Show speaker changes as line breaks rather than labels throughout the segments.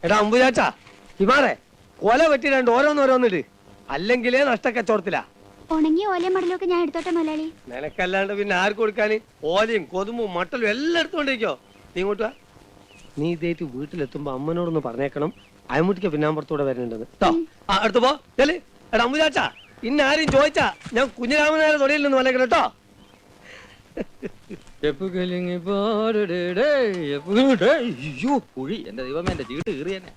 എടാ അമ്പുചാച്ചാ ഹിമാറെ കൊല വെട്ടിരണ്ട് ഓരോന്നോരോന്നിട്ട് അല്ലെങ്കിലേ നഷ്ടക്കച്ചവടത്തിലാ.
ഉണങ്ങിയ ഓലയും മടലൊക്കെ ഞാൻ എടുത്തോട്ടെ മുതലാളി.
നിനക്കല്ലാണ്ട് പിന്നെ ആർക്ക് കൊടുക്കാന്? ഓലയും കൊതുമ്പും മട്ടലും എല്ലാം എടുത്തോണ്ടിരിക്കോ. നീ ഇങ്ങോട്ട് വാ. നീ ഇതേറ്റ് വീട്ടിലെത്തുമ്പോ അമ്മനോടൊന്ന് പറഞ്ഞേക്കണം അയമുട്ടിക്ക് പിന്നാമ്പുറത്തൂടെ വരുന്നുണ്ടെന്ന് കേട്ടോ. ആ അടുത്ത് പോ ചെല്. എടാ അമ്പുചാച്ചാ ഇന്നാരും ചോദിച്ചാ ഞാൻ കുഞ്ഞിരാമനായ തൊടിയിൽ നിന്ന് വന്നേക്കണം കേട്ടോ.
എന്റെ ദൈവമേ എന്റെ ചീട്ട് കീറി തന്നെ.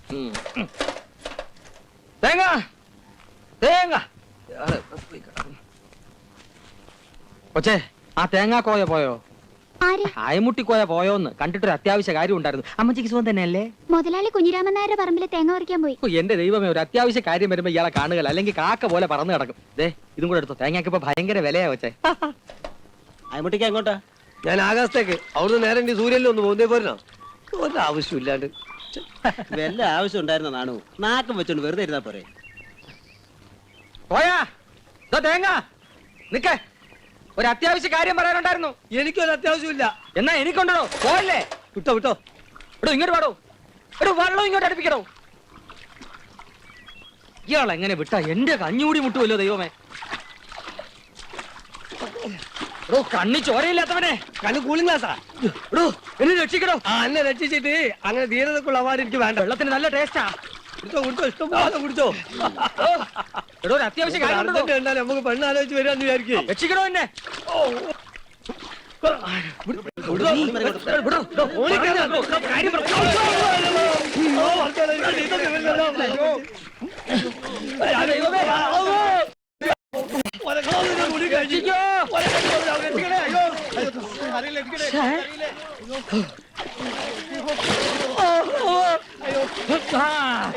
തേങ്ങ തേങ്ങ കൊച്ചേ ആ തേങ്ങാക്കോയ പോയോ? അയമുട്ടിക്കോയ പോയോന്ന് കണ്ടിട്ടൊരു അത്യാവശ്യ കാര്യം ഉണ്ടായിരുന്നു. അമ്മച്ചിക്ക് സുഖം തന്നെയല്ലേ?
മുതലാളി കുഞ്ഞിരാമൻ നായരുടെ പറമ്പിലെ തേങ്ങ പറിക്കാൻ പോയി.
എന്റെ ദൈവമേ ഒരു അത്യാവശ്യ കാര്യം വരുമ്പോ ഇയാളെ കാണുക, അല്ലെങ്കിൽ കാക്ക പോലെ പറന്ന് കിടക്കും. ദേ ഇതും കൂടെ എടുത്തോ, തേങ്ങയ്ക്ക് ഇപ്പൊ ഭയങ്കര വിലയാ കൊച്ചേ.
അയമുട്ടിക്ക് എങ്ങോട്ടാ? ഞാൻ ആകാശത്തേക്ക്. അവിടുന്ന് നേരെ സൂര്യനിൽ ഒന്ന് പോകുന്നേ പോരണോ? ഒരാവശ്യമില്ലാണ്ട്.
വല്ല ആവശ്യം ഉണ്ടായിരുന്ന നാണു നാക്കം വെച്ചോണ്ട് വെറുതെ ഇരുന്നാ പോരെ.
പോയാ തേങ്ങ നിക്ക, ഒരു അത്യാവശ്യ കാര്യം പറയാനുണ്ടായിരുന്നു.
എനിക്കൊരു അത്യാവശ്യമില്ല.
എന്നാ എനിക്കുണ്ടോ? പോയല്ലേ?
വിട്ടോ വിട്ടോ.
എടോ ഇങ്ങോട്ട് പാടോ. എടോ വെള്ളം ഇങ്ങോട്ട് അടുപ്പിക്കണോ. ഇയാൾ എങ്ങനെ വിട്ടാ എന്റെ കഞ്ഞൂടി മുട്ടുമല്ലോ ദൈവമേ. എടോ കണ്ണി ചോരയില്ലാത്തവനെ.
കണ്ണ് കൂളിംഗ് ഗ്ലാസാ.
എടോ എന്നെ രക്ഷിക്കണോ.
എന്നെ രക്ഷിച്ചിട്ട് അങ്ങനെ ധീരതക്കുള്ള അവാർഡ് എനിക്ക് വേണ്ട.
വെള്ളത്തിന് നല്ല ടേസ്റ്റാ.
കുടിച്ചോ കുടിച്ചോ, ഇഷ്ടം പോലെ കുടിച്ചോ.
എടോ ഒരു അത്യാവശ്യ കാര്യം
ഉണ്ടാലും നമുക്ക് പെണ്ണ് ആലോചിച്ച് വരാന്ന് വിചാരിക്കും.
രക്ഷിക്കണോ എന്നെ.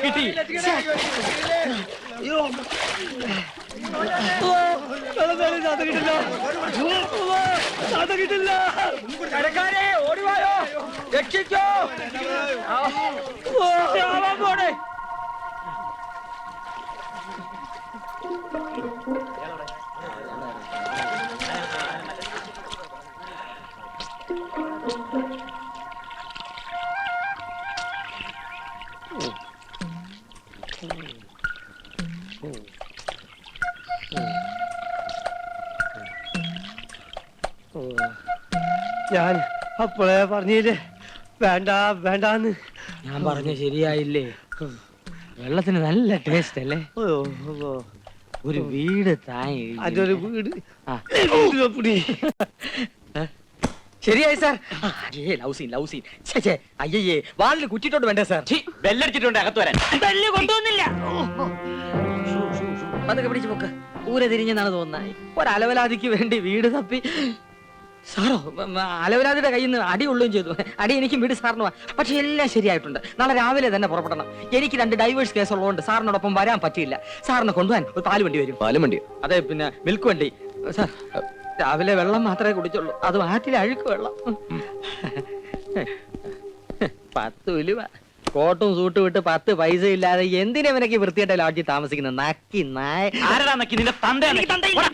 കിട്ടി.
കിട്ടില്ല.
കടക്കാരെ ഓടിവായോ, രക്ഷിക്കോ. പോടെ
ഞാൻ അപ്പോഴേ പറഞ്ഞില്ലേ വേണ്ട വേണ്ടാന്ന്.
ഞാൻ പറഞ്ഞ ശരിയായില്ലേ? വെള്ളത്തിന് നല്ല ടേസ്റ്റ് അല്ലേ? ഒരു വീട് താങ്ങി
അതൊരു വീട്.
ശരിയായി സാർ. അയ്യേ വാളിൽ കുറ്റിട്ടോണ്ട് വേണ്ടേ സാർ?
ബെല്ലടിച്ചിട്ടുണ്ട് അകത്ത് വരാൻ.
ബെല്ല് കൊണ്ടുവന്നില്ല. അതൊക്കെ പിടിച്ചു പോക്ക്. ഊരെ തിരിഞ്ഞെന്നാണ് തോന്നുന്നത്. ഒരലവലാതിക്ക് വേണ്ടി വീട് തപ്പി സാറോ അലവലാതിയുടെ കയ്യിൽ നിന്ന് അടി കൊള്ളുകയും ചെയ്തു. അടി എനിക്കും വീട് സാറിന്. പക്ഷെ എല്ലാം ശരിയായിട്ടുണ്ട്. നാളെ രാവിലെ തന്നെ പുറപ്പെടണം. എനിക്ക് 2 ഡൈവേഴ്സ് കേസ് ഉള്ളതുകൊണ്ട് സാറിനോടൊപ്പം വരാൻ പറ്റിയില്ല. സാറിനെ കൊണ്ടുപോകാൻ ഒരു പാല് വണ്ടി വരും.
പാലും വണ്ടി?
അതെ, പിന്നെ മിൽക്ക് വണ്ടി. സാർ രാവിലെ വെള്ളം മാത്രമേ കുടിച്ചുള്ളൂ, അതും ആറ്റിലെ അഴുക്ക് വെള്ളം. 10 ഉലുവ. കോട്ടും സൂട്ട് വിട്ട് 10 പൈസ ഇല്ലാതെ എന്തിനാ ഇവനൊക്കെ വൃത്തിയായിട്ട ലോഡ്ജിൽ താമസിക്കുന്നത്? നക്കി നായ.
ആരടാ നക്കി? നിന്റെ തന്തയില്ല.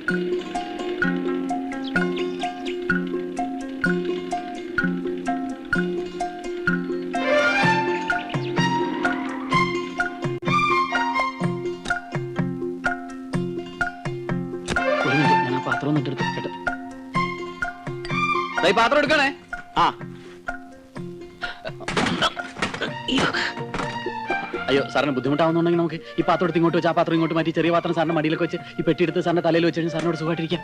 പാത്രം എടുക്കണേ.
ആ അയ്യോ സാറിന് ബുദ്ധിമുട്ടാവുന്നുണ്ടെങ്കിൽ നമുക്ക് ഈ പാത്രം എടുത്ത് ഇങ്ങോട്ട് വെച്ച് ആ പാത്രം ഇങ്ങോട്ട് മാറ്റി ചെറിയ പാത്രം സാറിന്റെ മടിയിലൊക്കെ വെച്ച് ഈ പെട്ടി എടുത്ത് സാറിന്റെ തലയിൽ വെച്ച് സാറിനോട് സുഖമായിട്ടിരിക്കാം.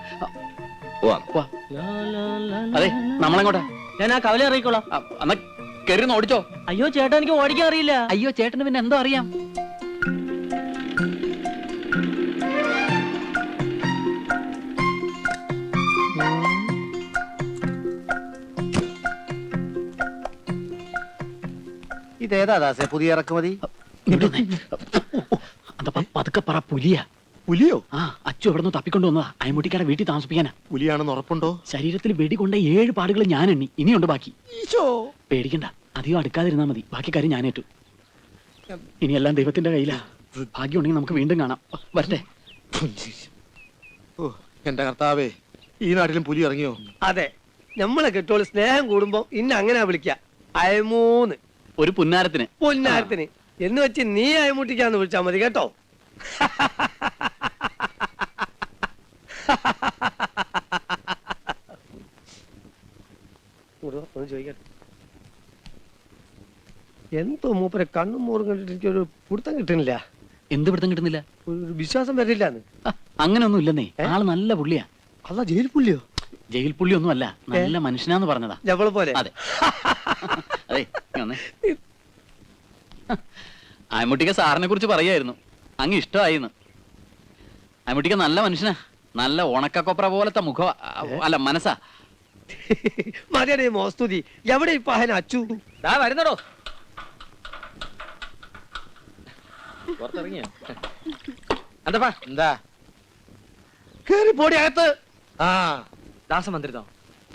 അതെ നമ്മളെങ്ങോട്ടാ?
ഞാൻ ആ കവല ഇറങ്ങിക്കോളാം.
എന്നാ കയറി ഓടിച്ചോ.
അയ്യോ ചേട്ടാ എനിക്ക് ഓടിക്കാൻ അറിയില്ല.
അയ്യോ ചേട്ടന് പിന്നെ എന്തോ അറിയാം.
ഇതേതാ ദാസേ പുതിയ ഇറക്കുമതി?
പതുക്കെ പറ. പുലിയാ?
പുലിയോ?
ആ അച്ചു അവിടെ നിന്ന് തപ്പിക്കൊണ്ട് വന്നതാ അയമുട്ടിക്കാടെ വീട്ടിൽ താമസിപ്പിക്കാനാ.
പുലിയാണെന്ന് ഉറപ്പുണ്ടോ?
ശരീരത്തിൽ വെടി കൊണ്ട 7 പാടുകൾ ഞാൻ എണ്ണി, ഇനിയുണ്ട് ബാക്കി.
ഈശോ,
പേടിക്കണ്ട, അധികം അടുക്കാതിരുന്നാ മതി, ബാക്കി കാര്യം ഞാൻ ഏറ്റു. ഇനിയെല്ലാം ദൈവത്തിന്റെ കയ്യിലാ. ഭാഗ്യമുണ്ടെങ്കിൽ നമുക്ക് വീണ്ടും കാണാം. വരട്ടെ.
ഓ എന്റെ കർത്താവേ, ഈ നാട്ടിലും പുലി ഇറങ്ങിയോ?
അതെ, നമ്മളെ കെട്ടോള് സ്നേഹം കൂടുമ്പോ ഇന്ന അങ്ങനെ വിളിക്ക, അയമൂന്ന്
ഒരു പുന്നാരത്തിന്.
പൊന്നാരത്തിന് എന്ന് വെച്ച് നീ അയമുട്ടിക്കാന്ന് വിളിച്ചാ മതി കേട്ടോ. ഒന്ന് ചോദിക്കട്ടെ, എന്തോ മൂപ്പരെ കണ്ണും മോറും കണ്ടിട്ട് എനിക്കൊരു പിടുത്തം കിട്ടുന്നില്ല,
എന്ത് പിടുത്തം കിട്ടുന്നില്ല?
ഒരു വിശ്വാസം വരില്ലാന്ന്.
അങ്ങനൊന്നും ഇല്ലെന്നേ, ആള് നല്ല പുള്ളിയാ.
അതാ ജയിൽ പുള്ളിയോ?
ജയിൽ പുള്ളി ഒന്നും അല്ല, നല്ല മനുഷ്യനാന്ന് പറഞ്ഞതാ.
ജവള് പോലെ.
അതെ അതെ. അയമുട്ടിക്ക സാറിനെ കുറിച്ച് പറയായിരുന്നു, അങ്ങ് ഇഷ്ടമായിന്ന്. അയമുട്ടിക്ക നല്ല മനുഷ്യനാ, നല്ല ഉണക്കക്കൊപ്ര പോലത്തെ മുഖ, അല്ല മനസ്സാ.
മതിയുടെ മോസ്തുതി. എവിടെ ഇപ്പൊ അഹന അച്ചു?
വരുന്നടോ. പുറത്തിറങ്ങിയോ? എന്താ
എന്താ? കേറി പോടി അകത്ത്. ആ
ദാസമന്ത്രിതോ?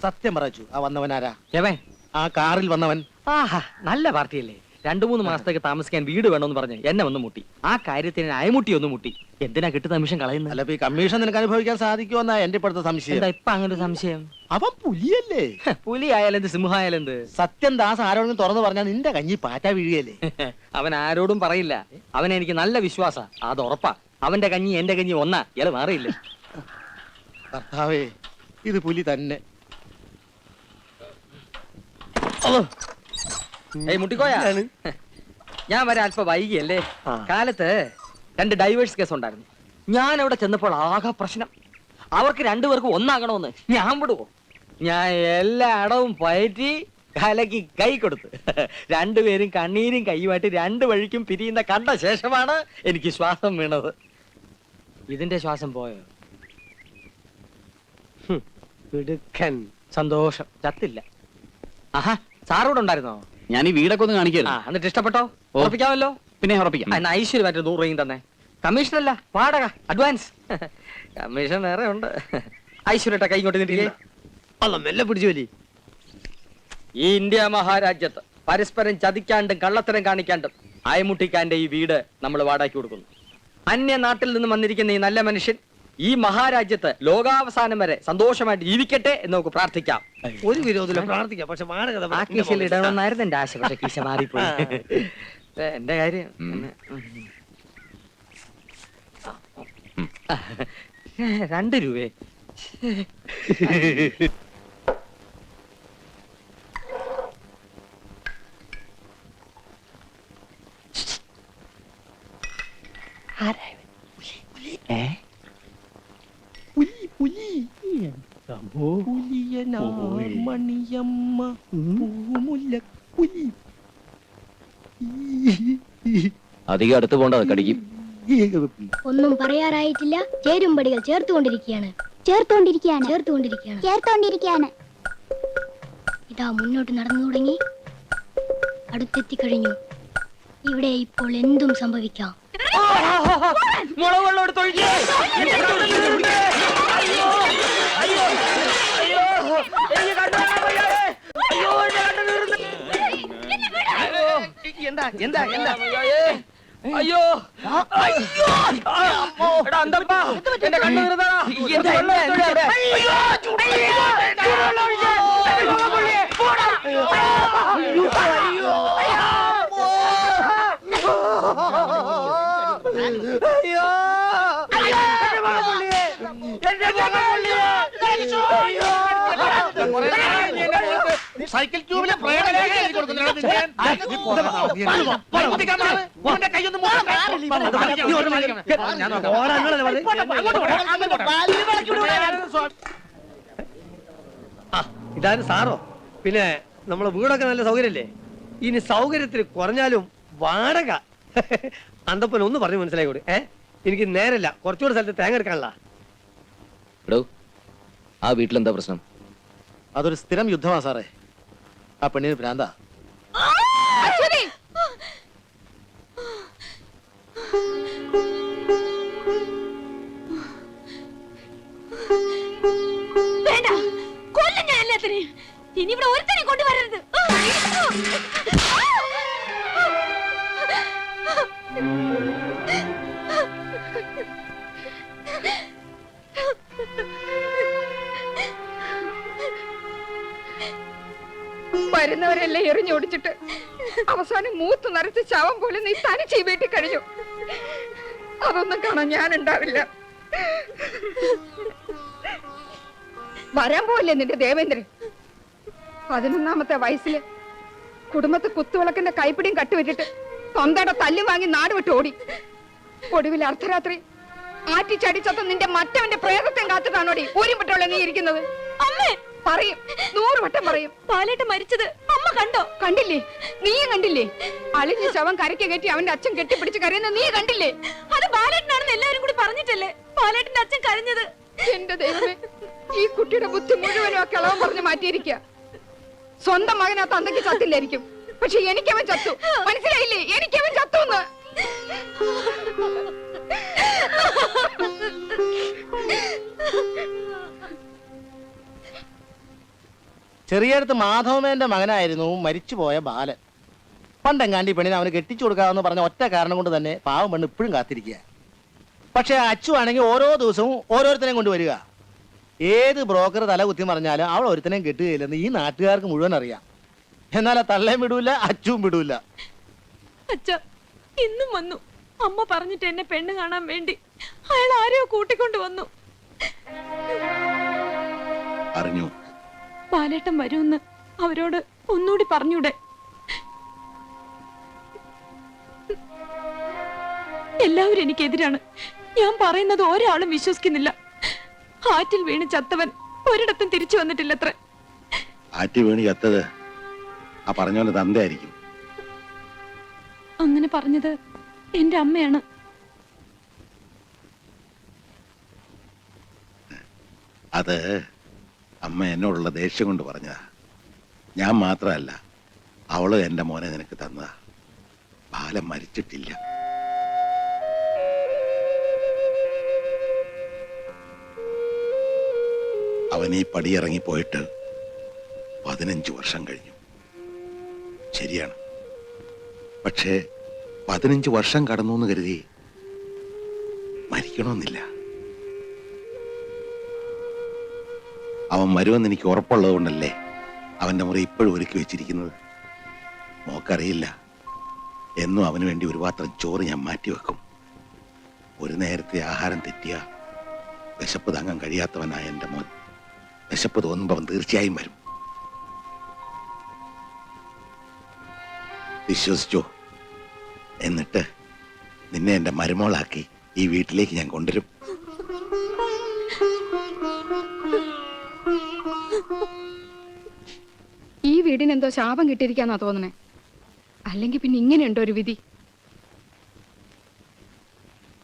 സത്യം പറച്ചു, ആ വന്നവനാരാ?
എവൻ?
ആ കാറിൽ വന്നവൻ.
ആഹാ, നല്ല പാർട്ടിയല്ലേ. 2-3 മാസത്തേക്ക് താമസിക്കാൻ വീട് വേണമെന്ന് പറഞ്ഞ് എന്നെ ഒന്ന് മുട്ടി. ആ കാര്യത്തിന് അയമുട്ടി ഒന്ന് മുട്ടി. എന്തിനാ കിട്ടുന്ന നിമിഷം കളയുന്നത്?
അല്ല, ഈ കമ്മീഷൻ നിനക്ക് അനുഭവിക്കാൻ സാധിക്കുമെന്നാ എന്റെ ഇപ്പോഴത്തെ സംശയം.
എന്താ ഇപ്പൊ അങ്ങനെ ഒരു സംശയം?
അവൻ പുലിയല്ലേ?
പുലി ആയാലെന്ത്, സിംഹായാലെന്ത്?
സത്യം ദാസ് ആരോടും തുറന്നു പറഞ്ഞാൽ നിന്റെ കഞ്ഞി പാറ്റ വീഴുകയല്ലേ?
അവൻ ആരോടും പറയില്ല. അവനെ എനിക്ക് നല്ല വിശ്വാസ, അത് ഉറപ്പാ. അവന്റെ കഞ്ഞി എന്റെ കഞ്ഞി ഒന്നാ, ഇയാള് മാറിയില്ല.
കർത്താവേ, ഇത് പുലി തന്നെ.
ഏയ് മുട്ടിക്കോയാ, ഞാൻ വരെ അല്പം വൈകിയല്ലേ. കാലത്ത് 2 ഡൈവേഴ്സ് കേസ് ഉണ്ടായിരുന്നു. ഞാൻ അവിടെ ചെന്നപ്പോൾ ആകെ പ്രശ്നം. അവർക്ക് 2 പേർക്കും ഒന്നാകണമെന്ന് ഞാൻ വിടുവോ? ഞാൻ എല്ലാ അടവും പയറ്റി കലക്കി കൈ കൊടുത്ത് 2 പേരും കണ്ണീരും കൈയുമായിട്ട് 2 വഴിക്കും പിരിയുന്ന കണ്ട ശേഷമാണ് എനിക്ക് ശ്വാസം വീണത്. ഇതിന്റെ ശ്വാസം പോയോ? സന്തോഷം, ചത്തില്ല. ആഹാ, സാറൂടെ ഉണ്ടായിരുന്നോ?
ഞാൻ ഈ വീടൊക്കെ ഒന്ന് കാണിക്കായിരുന്നു.
എന്നിട്ട് ഇഷ്ടപ്പെട്ടോ? ഉറപ്പിക്കാമല്ലോ.
പിന്നെ ഉറപ്പിക്കാം.
എന്നാ ഐശ്വര്യമായിട്ട് 100 രൂപയും തന്നെ. കമ്മീഷനല്ല, വാടക, അഡ്വാൻസ്. കമ്മീഷൻ വേറെ ഉണ്ട്. ഐശ്വര്യട്ട കൈ കൊണ്ട് നിന്നില്ലേ?
അല്ല, മെല്ലെ പിടിച്ചു വലി.
ഈ ഇന്ത്യ മഹാരാജ്യത്ത് പരസ്പരം ചതിക്കാണ്ടും കള്ളത്തരം കാണിക്കാണ്ടും അയമുട്ടിക്കാന്റെ ഈ വീട് നമ്മൾ വാടകയ്ക്ക് കൊടുക്കുന്നു. അന്യ നാട്ടിൽ നിന്നും വന്നിരിക്കുന്ന ഈ നല്ല മനുഷ്യൻ ഈ മഹാരാജ്യത്ത് ലോകാവസാനം വരെ സന്തോഷമായിട്ട് ജീവിക്കട്ടെ എന്ന് നമുക്ക് പ്രാർത്ഥിക്കാം.
ഒരു വിരോധമില്ല, പ്രാർത്ഥിക്കാം. പക്ഷെ
ആ കീശയിൽ ഇടണമെന്നായിരുന്നു എന്റെ ആശ, പക്ഷെ കീശ മാറിപ്പോയി. എന്റെ കാര്യം 2 രൂപയെ.
അധികം അടുത്ത് പോകണ്ട, കടിക്കും.
ഒന്നും പറയാറായിട്ടില്ല. ചേരുംപടികൾ ചേർത്തുകൊണ്ടിരിക്കുകയാണ്. ഇതാ മുന്നോട്ട് നടന്നു തുടങ്ങി, അടുത്തെത്തിക്കഴിഞ്ഞു. ഇവിടെ ഇപ്പോൾ എന്തും സംഭവിക്കാം.
മുളക് എടുത്തൊഴിക്കേ. എന്താ എന്താ എന്താ? അയ്യോ എടാ അന്തപ്പാ, എന്റെ കണ്ണു വീർന്നതാ.
സൈക്കിൾ ട്യൂബിലെ
ഇതാണ് സാറോ? പിന്നെ നമ്മളെ വീടൊക്കെ നല്ല സൗകര്യല്ലേ? ഇനി സൗകര്യത്തിന് കുറഞ്ഞാലും വാടക. അന്തപ്പൻ ഒന്ന് പറഞ്ഞു മനസ്സിലായിക്കോട്ടെ. എനിക്ക് നേരല്ല, കുറച്ചുകൂടെ സ്ഥലത്ത് തേങ്ങ എടുക്കാനുള്ള.
ആ വീട്ടിലെന്താ പ്രശ്നം?
അതൊരു സ്ഥിരം യുദ്ധമാ സാറേ. ആ പെണ്ണിന് ഭ്രാന്താ.
എല്ലാത്തിനെയും. ഇനി ഇവിടെ ഒരുത്തനെ കൊണ്ടുവരരുത്.
വരുന്നവരെല്ലാം എറിഞ്ഞോടിച്ചിട്ട് അവസാനം മൂത്ത് നരച്ച് ശവം പോലെ നീ തനിച്ച് ഈ വീട്ടിൽ കഴിഞ്ഞു. അതൊന്നും കാണാൻ ഞാൻ ഉണ്ടാവില്ല. വരാൻ പോവില്ലേ നിന്റെ ദേവേന്ദ്രൻ? 11ാമത്തെ വയസ്സില് കുടുംബത്തെ കുത്തുവിളക്കിന്റെ കൈപ്പിടിയും കട്ടുവിട്ടിട്ട് തൊന്തയുടെ തല്ലും വാങ്ങി നാട് വിട്ട് ഓടി. ഒടുവിൽ അർദ്ധരാത്രി ആറ്റിച്ചടിച്ചത്ത നിന്റെ മറ്റവന്റെ പ്രേതത്തെ കാത്തിട്ടാണോടി ഊരിപ്പെട്ടുള്ള നീ ഇരിക്കുന്നത്?
അമ്മേ
പറയും, 100 വട്ടം പറയും.
പാലേട്ടൻ മരിച്ചത് അമ്മ കണ്ടോ?
കണ്ടില്ലേ? നീയും കണ്ടില്ലേ? അളിഞ്ഞ ശവം കരയ്ക്ക് കയറ്റി അവന്റെ അച്ഛൻ കെട്ടിപ്പിടിച്ച് കരയുന്ന നീ കണ്ടില്ലേ?
അത് പാലേട്ടനാണെന്ന് എല്ലാവരും കൂടി പറഞ്ഞിട്ടല്ലേ പാലേട്ടന്റെ അച്ഛൻ കരഞ്ഞത്?
എന്റെ ദൈവമേ, ഈ കുട്ടിയുടെ ബുദ്ധി മുഴുവനും ആ കിളവൻ പറഞ്ഞു മാറ്റിയിരിക്കുക. സ്വന്തം മകൻ ആ തന്തയ്ക്ക് ചത്തില്ലായിരിക്കും, പക്ഷെ എനിക്കവൻ ചത്തു. മനസ്സിലായില്ലേ? എനിക്കവൻ ചത്തു എന്ന്.
ചെറിയടുത്ത് മാധവമേന്റെ മകനായിരുന്നു മരിച്ചുപോയ ബാലൻ. പണ്ടെങ്ങാണ്ടി പെണ്ണിനെ അവന് കെട്ടിച്ചു കൊടുക്കാമെന്ന് പറഞ്ഞ ഒറ്റ കാരണം കൊണ്ട് തന്നെ പാവം പെണ്ണ് ഇപ്പോഴും കാത്തിരിക്കുക. പക്ഷെ അച്ചു ആണെങ്കിൽ ഓരോ ദിവസവും ഓരോരുത്തരെയും കൊണ്ടുവരിക. ഏത് ബ്രോക്കർ തല കുത്തി പറഞ്ഞാലും അവൾ ഒരുത്തനെയും കെട്ടുകയില്ലെന്ന് ഈ നാട്ടുകാർക്ക് മുഴുവൻ അറിയാം. എന്നാൽ ആ തള്ളയും വിടൂല, അച്ചുവും വിടൂല.
അച്ഛ ഇന്നും വന്നു. അമ്മ പറഞ്ഞിട്ട് എന്നെ പെണ്ണ് കാണാൻ വേണ്ടി അയാൾ ആരെയോ കൂട്ടിക്കൊണ്ടു വന്നു.
അറിഞ്ഞു.
പാലേട്ടൻ വരുമെന്ന് അവരോട് ഒന്നുകൂടി പറഞ്ഞൂടെ? എല്ലാവരും എനിക്കെതിരാണ്. ഞാൻ പറയുന്നത് ഒരാളും വിശ്വസിക്കുന്നില്ല. ആറ്റിൽ വീണ് ചത്തവൻ ഒരിടത്തും തിരിച്ചു വന്നിട്ടില്ലത്ര.
ആറ്റി വീണ് ചത്തത് ആ പറഞ്ഞ തന്തയായിരിക്കും.
അങ്ങനെ പറഞ്ഞത് എന്റെ അമ്മയാണ്.
അത് അമ്മ എന്നോടുള്ള ദേഷ്യം കൊണ്ട് പറഞ്ഞതാ. ഞാൻ മാത്രമല്ല, അവള് എന്റെ മോനെ നിനക്ക് തന്നതാ. ബാലൻ മരിച്ചിട്ടില്ല. അവൻ ഈ പടിയിറങ്ങി പോയിട്ട് 15 വർഷം കഴിഞ്ഞു. ശരിയാണ്. പക്ഷേ 15 വർഷം കടന്നു എന്ന് കരുതി മരിക്കണമെന്നില്ല. അവൻ വരുമെന്ന് എനിക്ക് ഉറപ്പുള്ളത് കൊണ്ടല്ലേ അവന്റെ മുറി ഇപ്പോഴും ഒരുക്കി വെച്ചിരിക്കുന്നത്. മോക്കറിയില്ല, എന്നും അവന് വേണ്ടി ഒരു പാത്രം ചോറ് ഞാൻ മാറ്റിവെക്കും. ഒരു നേരത്തെ ആഹാരം തെറ്റിയ വിശപ്പ് താങ്ങാൻ കഴിയാത്തവനായ എൻ്റെ മോൻ വിശപ്പ് തോന്നുമ്പോൾ അവൻ തീർച്ചയായും വരും. വിശ്വസിച്ചോ? എന്നിട്ട് നിന്നെ എൻ്റെ മരുമോളാക്കി ഈ വീട്ടിലേക്ക് ഞാൻ കൊണ്ടുവരും.
ഈ വീടിനെന്തോ ശാപം കിട്ടിയിരിക്കാന്നാ തോന്നണേ. അല്ലെങ്കിൽ പിന്നെ ഇങ്ങനെയുണ്ടോ ഒരു വിധി?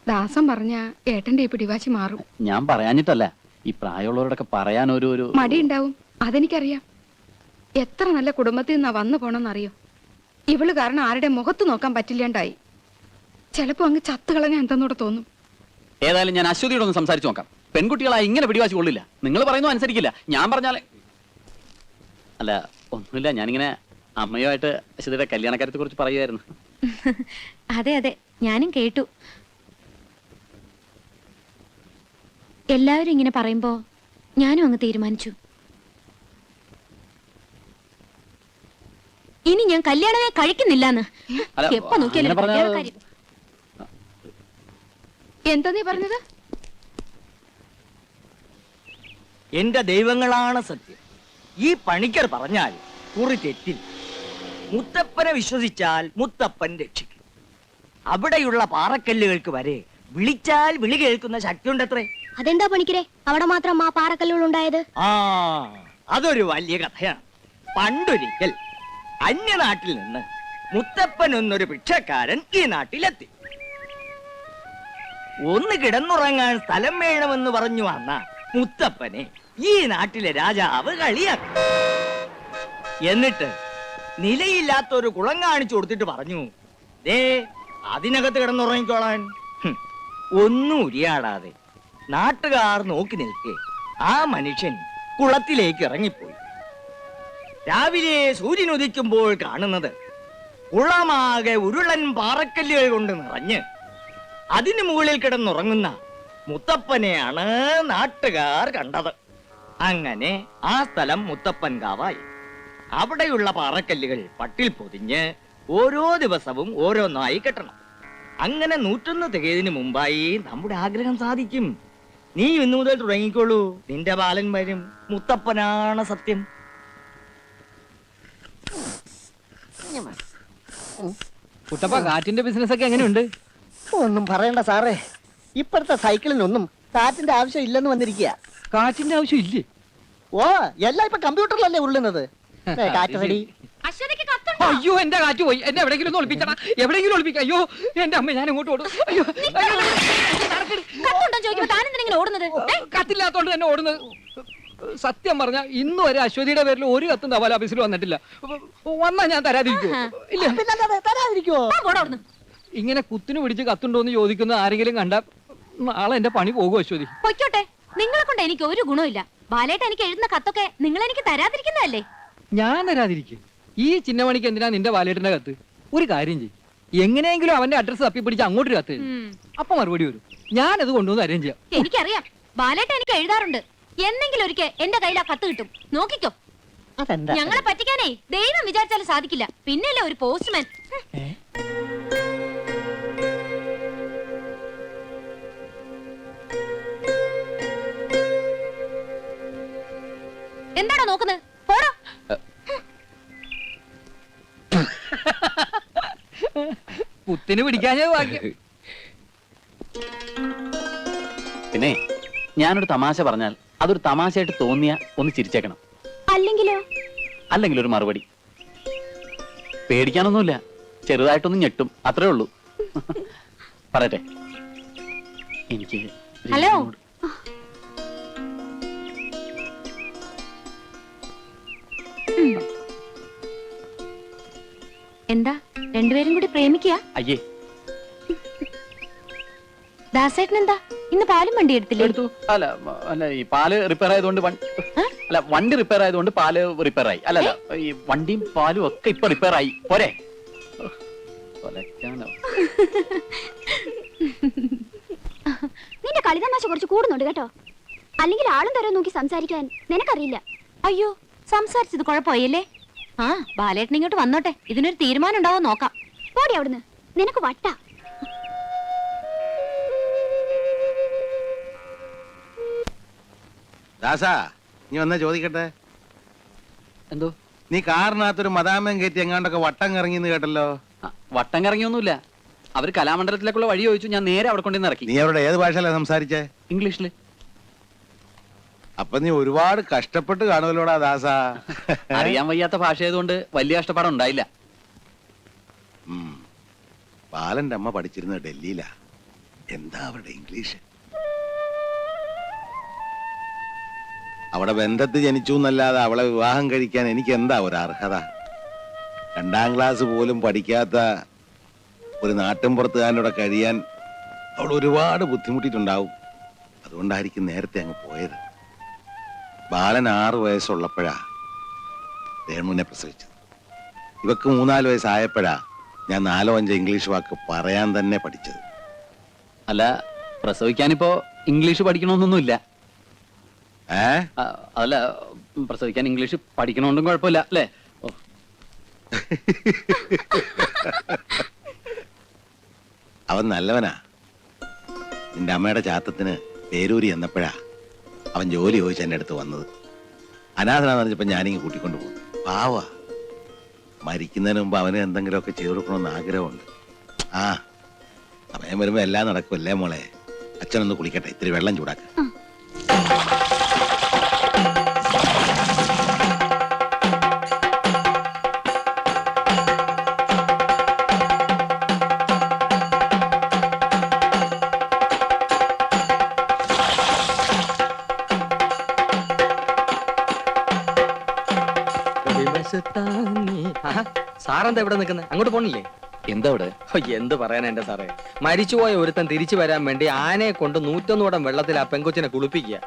ദാസം പറഞ്ഞ ഏട്ടന്റെ ഈ പിടിവാശി മാറും.
ഞാൻ പറയാഞ്ഞിട്ടല്ല, ഈ പ്രായമുള്ളവരോടൊക്കെ പറയാൻ ഒരു
മടിയുണ്ടാവും, അതെനിക്കറിയാം. എത്ര നല്ല കുടുംബത്തിൽ നിന്നാ വന്നു പോണെന്നറിയോ? ഇവള് കാരണം ആരുടെ മുഖത്ത് നോക്കാൻ പറ്റില്ലാണ്ടായി. ചിലപ്പോ അങ്ങ് ചത്തുകളഞ്ഞ എന്തെന്നൂടെ തോന്നും.
ഏതായാലും ഞാൻ അശ്വതിയോടൊന്ന് സംസാരിച്ചു നോക്കാം. പെൺകുട്ടികളായി ഇങ്ങനെ പിടിവാശി കൊള്ളില്ല. നിങ്ങൾ പറയുന്നത് അനുസരിക്കില്ല. ഞാൻ പറഞ്ഞാലേ. അല്ല, ഒന്നുമില്ല, ഞാനിങ്ങനെ അമ്മയുമായിട്ട് അശ്വതിയുടെ കല്യാണക്കാര്യത്തെ കുറിച്ച് പറയുമായിരുന്നു.
അതെ അതെ, ഞാനും കേട്ടു. എല്ലാവരും ഇങ്ങനെ പറയുമ്പോ ഞാനും അങ്ങ് തീരുമാനിച്ചു. ഇനി ഞാൻ കല്യാണമേ കഴിക്കുന്നില്ലാന്ന്. എപ്പോ നോക്കിയാലും കല്യാണക്കാര്യം.
എന്താ നീ പറഞ്ഞത്?
എന്റെ ദൈവങ്ങളാണ് സത്യം. ഈ പണിക്കർ പറഞ്ഞാൽ കുറി തെറ്റില്ല. മുത്തപ്പനെ വിശ്വസിച്ചാൽ മുത്തപ്പൻ രക്ഷിക്കും. അവിടെയുള്ള പാറക്കല്ലുകൾക്ക് വരെ വിളിച്ചാൽ വിളി കേൾക്കുന്ന ശക്തിയുണ്ടത്രേ.
അതെന്താ പണിക്കരെ അവിടെ മാത്രം ആ പാറക്കല്ലുകൾ ഉണ്ടായത്?
ആ, അതൊരു വലിയ കഥയാണ്. പണ്ടൊരിക്കൽ അന്യനാട്ടിൽ നിന്ന് മുത്തപ്പൻ എന്നൊരു ഭിക്ഷക്കാരൻ ഈ നാട്ടിലെത്തി. ഒന്ന് കിടന്നുറങ്ങാൻ സ്ഥലം വേണമെന്ന് പറഞ്ഞു വന്ന മുത്തപ്പനെ ഈ നാട്ടിലെ രാജാവ് കളിയാക്കി. എന്നിട്ട് നിലയില്ലാത്ത ഒരു കുളം കാണിച്ചു കൊടുത്തിട്ട് പറഞ്ഞു, ദേ അതിനകത്ത് കിടന്നുറങ്ങിക്കോളാൻ. ഒന്നും ഉരിയാടാതെ നാട്ടുകാർ നോക്കി നിൽക്കെ ആ മനുഷ്യൻ കുളത്തിലേക്ക് ഇറങ്ങിപ്പോയി. രാവിലെ സൂര്യൻ ഉദിക്കുമ്പോൾ കാണുന്നത് കുളമാകെ ഉരുളൻ പാറക്കല്ലുകൾ കൊണ്ട് നിറഞ്ഞ് അതിനു മുകളിൽ കിടന്നുറങ്ങുന്ന മുത്തപ്പനെയാണ് നാട്ടുകാർ കണ്ടത്. അങ്ങനെ ആ സ്ഥലം മുത്തപ്പൻകാവായി. അവിടെയുള്ള പാറക്കല്ലുകൾ പട്ടിൽ പൊതിഞ്ഞ് ഓരോ ദിവസവും ഓരോന്നായി കെട്ടണം. അങ്ങനെ 101 തികയതിനു മുമ്പായി നമ്മുടെ ആഗ്രഹം സാധിക്കും. നീ ഇന്നു മുതൽ തുടങ്ങിക്കോളൂ, നിന്റെ ബാലൻ വരും. മുത്തപ്പനാണ് സത്യം.
കുട്ടപ്പ കാറ്റിന്റെ ബിസിനസ് ഒക്കെ എങ്ങനെയുണ്ട്?
ഒന്നും പറയണ്ട സാറേ, ഇപ്പോഴത്തെ സൈക്കിളിനൊന്നും കാറ്റിന്റെ ആവശ്യം ഇല്ലെന്ന് വന്നിരിക്കുക.
കാറ്റിന്റെ ആവശ്യം ഇല്ലേ?
ഓ, എല്ലാം ഇപ്പൊ കമ്പ്യൂട്ടറിലല്ലേ ഉള്ളുന്നത്. കാറ്റ് റെഡി.
അശ്വതിക്ക് കത്തുണ്ടോ?
അയ്യോ എന്റെ കാറ്റ് പോയി. എന്നെ എവിടെയെങ്കിലും ഒന്ന് ഒളിപ്പിക്കണം, എവിടെയെങ്കിലും ഒളിപ്പിക്കാം. അയ്യോ എന്റെ അമ്മ, ഞാൻ ഇങ്ങോട്ട് ഓടും. അയ്യോ
കത്തുണ്ടോ ചോദിക്കുമ്പോ താനെന്തിനെ ഓടുന്നത്?
കത്തില്ലാത്തോണ്ട് തന്നെ ഓടുന്നത്. സത്യം പറഞ്ഞ ഇന്ന് വരെ അശ്വതിയുടെ പേരിൽ ഒരു കത്തും തപാൽ ഓഫീസിൽ വന്നിട്ടില്ല. വന്നാ ഞാൻ തരാതിരിക്കുവോ? ഇല്ല.
തരാതിരിക്കുവോ?
ഇങ്ങനെ കുത്തിനു പിടിച്ച് കത്തുണ്ടോന്ന് ചോദിക്കുന്ന ആരെങ്കിലും കണ്ട നാളെ എന്റെ പണി പോകും അശ്വതി.
പൊയ്ക്കോട്ടെ, നിങ്ങളെ കൊണ്ട് എനിക്ക് ഒരു ഗുണമില്ല. ബാലേട്ട എനിക്ക് എഴുതുന്ന കത്തൊക്കെ നിങ്ങൾ എനിക്ക് തരാതിരിക്കുന്നതല്ലേ?
ഞാൻ തരാതിരിക്കും. ഈ ചിന്നമണിക്ക് എന്തിനാ നിന്റെ വാലേട്ടന്റെ കത്ത്? ഒരു കാര്യം ചെയ്യും, എങ്ങനെയെങ്കിലും അവന്റെ അഡ്രസ് തപ്പിപ്പിടിച്ച് അങ്ങോട്ട് കത്ത് എഴുതും. അപ്പൊ മറുപടി വരും. ഞാനത് കൊണ്ടുവന്ന് അറേഞ്ച് ചെയ്യാം.
എനിക്കറിയാം, ബാലേട്ട എനിക്ക് എഴുതാറുണ്ട്. എന്നെങ്കിലും ഒരിക്കൽ എന്റെ കയ്യിൽ ആ കത്ത് കിട്ടും, നോക്കിക്കോ. ഞങ്ങളെ പറ്റിക്കാനേ ദൈവം വിചാരിച്ചാലും സാധിക്കില്ല. പിന്നല്ലേ ഒരു പോസ്റ്റ്മാൻ. എന്താണോ നോക്കുന്നത്? പോടാ.
കുത്തിന് പിടിക്കാഞ്ഞത് ഭാഗ്യം.
പിന്നെ ഞാനൊരു തമാശ പറഞ്ഞാൽ അതൊരു തമാശയായിട്ട് തോന്നിയ ഒന്ന് ചിരിച്ചേക്കണം.
അല്ലെങ്കിലോ?
അല്ലെങ്കിൽ ഒരു മറുപടി. പേടിക്കാനൊന്നുമില്ല, ചെറുതായിട്ടൊന്നും ഞെട്ടും, അത്രേ ഉള്ളൂ. പറയട്ടെ, എനിക്ക്
ഹലോ. എന്താ രണ്ടുപേരും കൂടി പ്രേമിക്കുക?
അയ്യേ,
ദാസേട്ടൻ എന്താ ഇന്ന് പാലും വണ്ടി എടുത്തില്ലേ?
എടുത്തു. അല്ല അല്ല, ഈ പാല് റിപ്പയർ ആയതുകൊണ്ട് അല്ല, വണ്ടി റിപ്പയർ ആയതുകൊണ്ട് പാല് റിപ്പയർ ആയി. അല്ല അല്ല, ഈ വണ്ടിയും പാലും ഒക്കെ ഇപ്പൊ റിപ്പയർ ആയി. പോരെ?
നിന്റെ കളിതമാശ കുറച്ച് കൂടുന്നുണ്ട് കേട്ടോ. അല്ലെങ്കിൽ ആളും തരം നോക്കി സംസാരിക്കാൻ നിനക്കറിയില്ല.
അയ്യോ, സംസാരിച്ചത് കുഴപ്പമായല്ലേ? ആ, ബാലേട്ടൻ ഇങ്ങോട്ട് വന്നോട്ടെ, ഇതിനൊരു തീരുമാനം ഉണ്ടാവോ നോക്കാം.
പോടി അവിടുന്ന്, നിനക്ക് വട്ടാ.
ദാസാ, നീ വന്നാ ചോദിക്കട്ടെ.
എന്തോ?
നീ കാറിനകത്തൊരു മദാമയം കയറ്റി എങ്ങാണ്ടൊക്കെ വട്ടം കറങ്ങിന്ന് കേട്ടല്ലോ.
വട്ടം കറങ്ങിയൊന്നുമില്ല. അവര് കലാമണ്ഡലത്തിലേക്കുള്ള വഴി ചോദിച്ചു, ഞാൻ നേരെ അവിടെ കൊണ്ടുവന്ന് ഇറക്കി.
നീ അവരുടെ ഏത് ഭാഷയിലാ സംസാരിച്ചേ?
ഇംഗ്ലീഷില്.
അപ്പൊ നീ ഒരുപാട് കഷ്ടപ്പെട്ട് കാണുമല്ലോടാ ദാസാ.
അറിയാൻ വയ്യാത്ത ഭാഷ ആയതുകൊണ്ട് വലിയ കഷ്ടപ്പാടം ഉണ്ടായില്ല.
ബാലന്റെ അമ്മ പഠിച്ചിരുന്നത് ഡൽഹിയിലാ. എന്താ അവരുടെ ഇംഗ്ലീഷ്? അവിടെ ബന്ധത്തിൽ ജനിച്ചു എന്നല്ലാതെ അവളെ വിവാഹം കഴിക്കാൻ എനിക്ക് എന്താ ഒരു അർഹത? 2ാം ക്ലാസ് പോലും പഠിക്കാത്ത ഒരു നാട്ടിൻപുറത്തുകാരനോടെ കഴിയാൻ അവൾ ഒരുപാട് ബുദ്ധിമുട്ടിയിട്ടുണ്ടാവും. അതുകൊണ്ടായിരിക്കും നേരത്തെ അങ്ങ് പോയത്. ബാലൻ 6 വയസ്സുള്ളപ്പോഴാ രേണുവിനെ പ്രസവിച്ചത്. ഇവക്ക് 3-4 വയസ്സായപ്പോഴാ ഞാൻ 4-5 ഇംഗ്ലീഷ് വാക്ക് പറയാൻ തന്നെ പഠിച്ചത്.
അല്ല, പ്രസവിക്കാനിപ്പോ ഇംഗ്ലീഷ് പഠിക്കണമെന്നൊന്നുമില്ല. അതല്ല, പ്രസവിക്കാൻ ഇംഗ്ലീഷ് പഠിക്കണോണ്ടും കുഴപ്പമില്ല അല്ലേ?
അവൻ നല്ലവനാ. നിന്റെ അമ്മയുടെ ചാത്തത്തിന് പേരൂരി എന്നപ്പോഴാ അവൻ ജോലി ചോദിച്ച് എന്റെ അടുത്ത് വന്നത്. അനാഥനാന്ന് പറഞ്ഞപ്പോ ഞാനിങ്ങ് കൂട്ടിക്കൊണ്ടു പോകും. പാവാ. മരിക്കുന്നതിന് മുമ്പ് അവന് എന്തെങ്കിലുമൊക്കെ ചെയ്തു കൊടുക്കണമെന്ന് ആഗ്രഹമുണ്ട്. ആ, സമയം വരുമ്പോ എല്ലാം നടക്കുമല്ലേ മോളെ? അച്ഛനൊന്ന് കുളിക്കട്ടെ, ഇത്തിരി വെള്ളം ചൂടാക്ക.
സാറെന്താ ഇവിടെ നിൽക്കുന്നത്? അങ്ങോട്ട് പോണില്ലേ?
എന്താ ഇവിടെ?
എന്ത് പറയാനാ എന്റെ സാറേ, മരിച്ചുപോയ ഒരുത്തൻ തിരിച്ചു വരാൻ വേണ്ടി ആനയെ കൊണ്ട് 101 കുടം വെള്ളത്തിൽ ആ പെങ്കൊച്ചിനെ കുളിപ്പിക്കുക.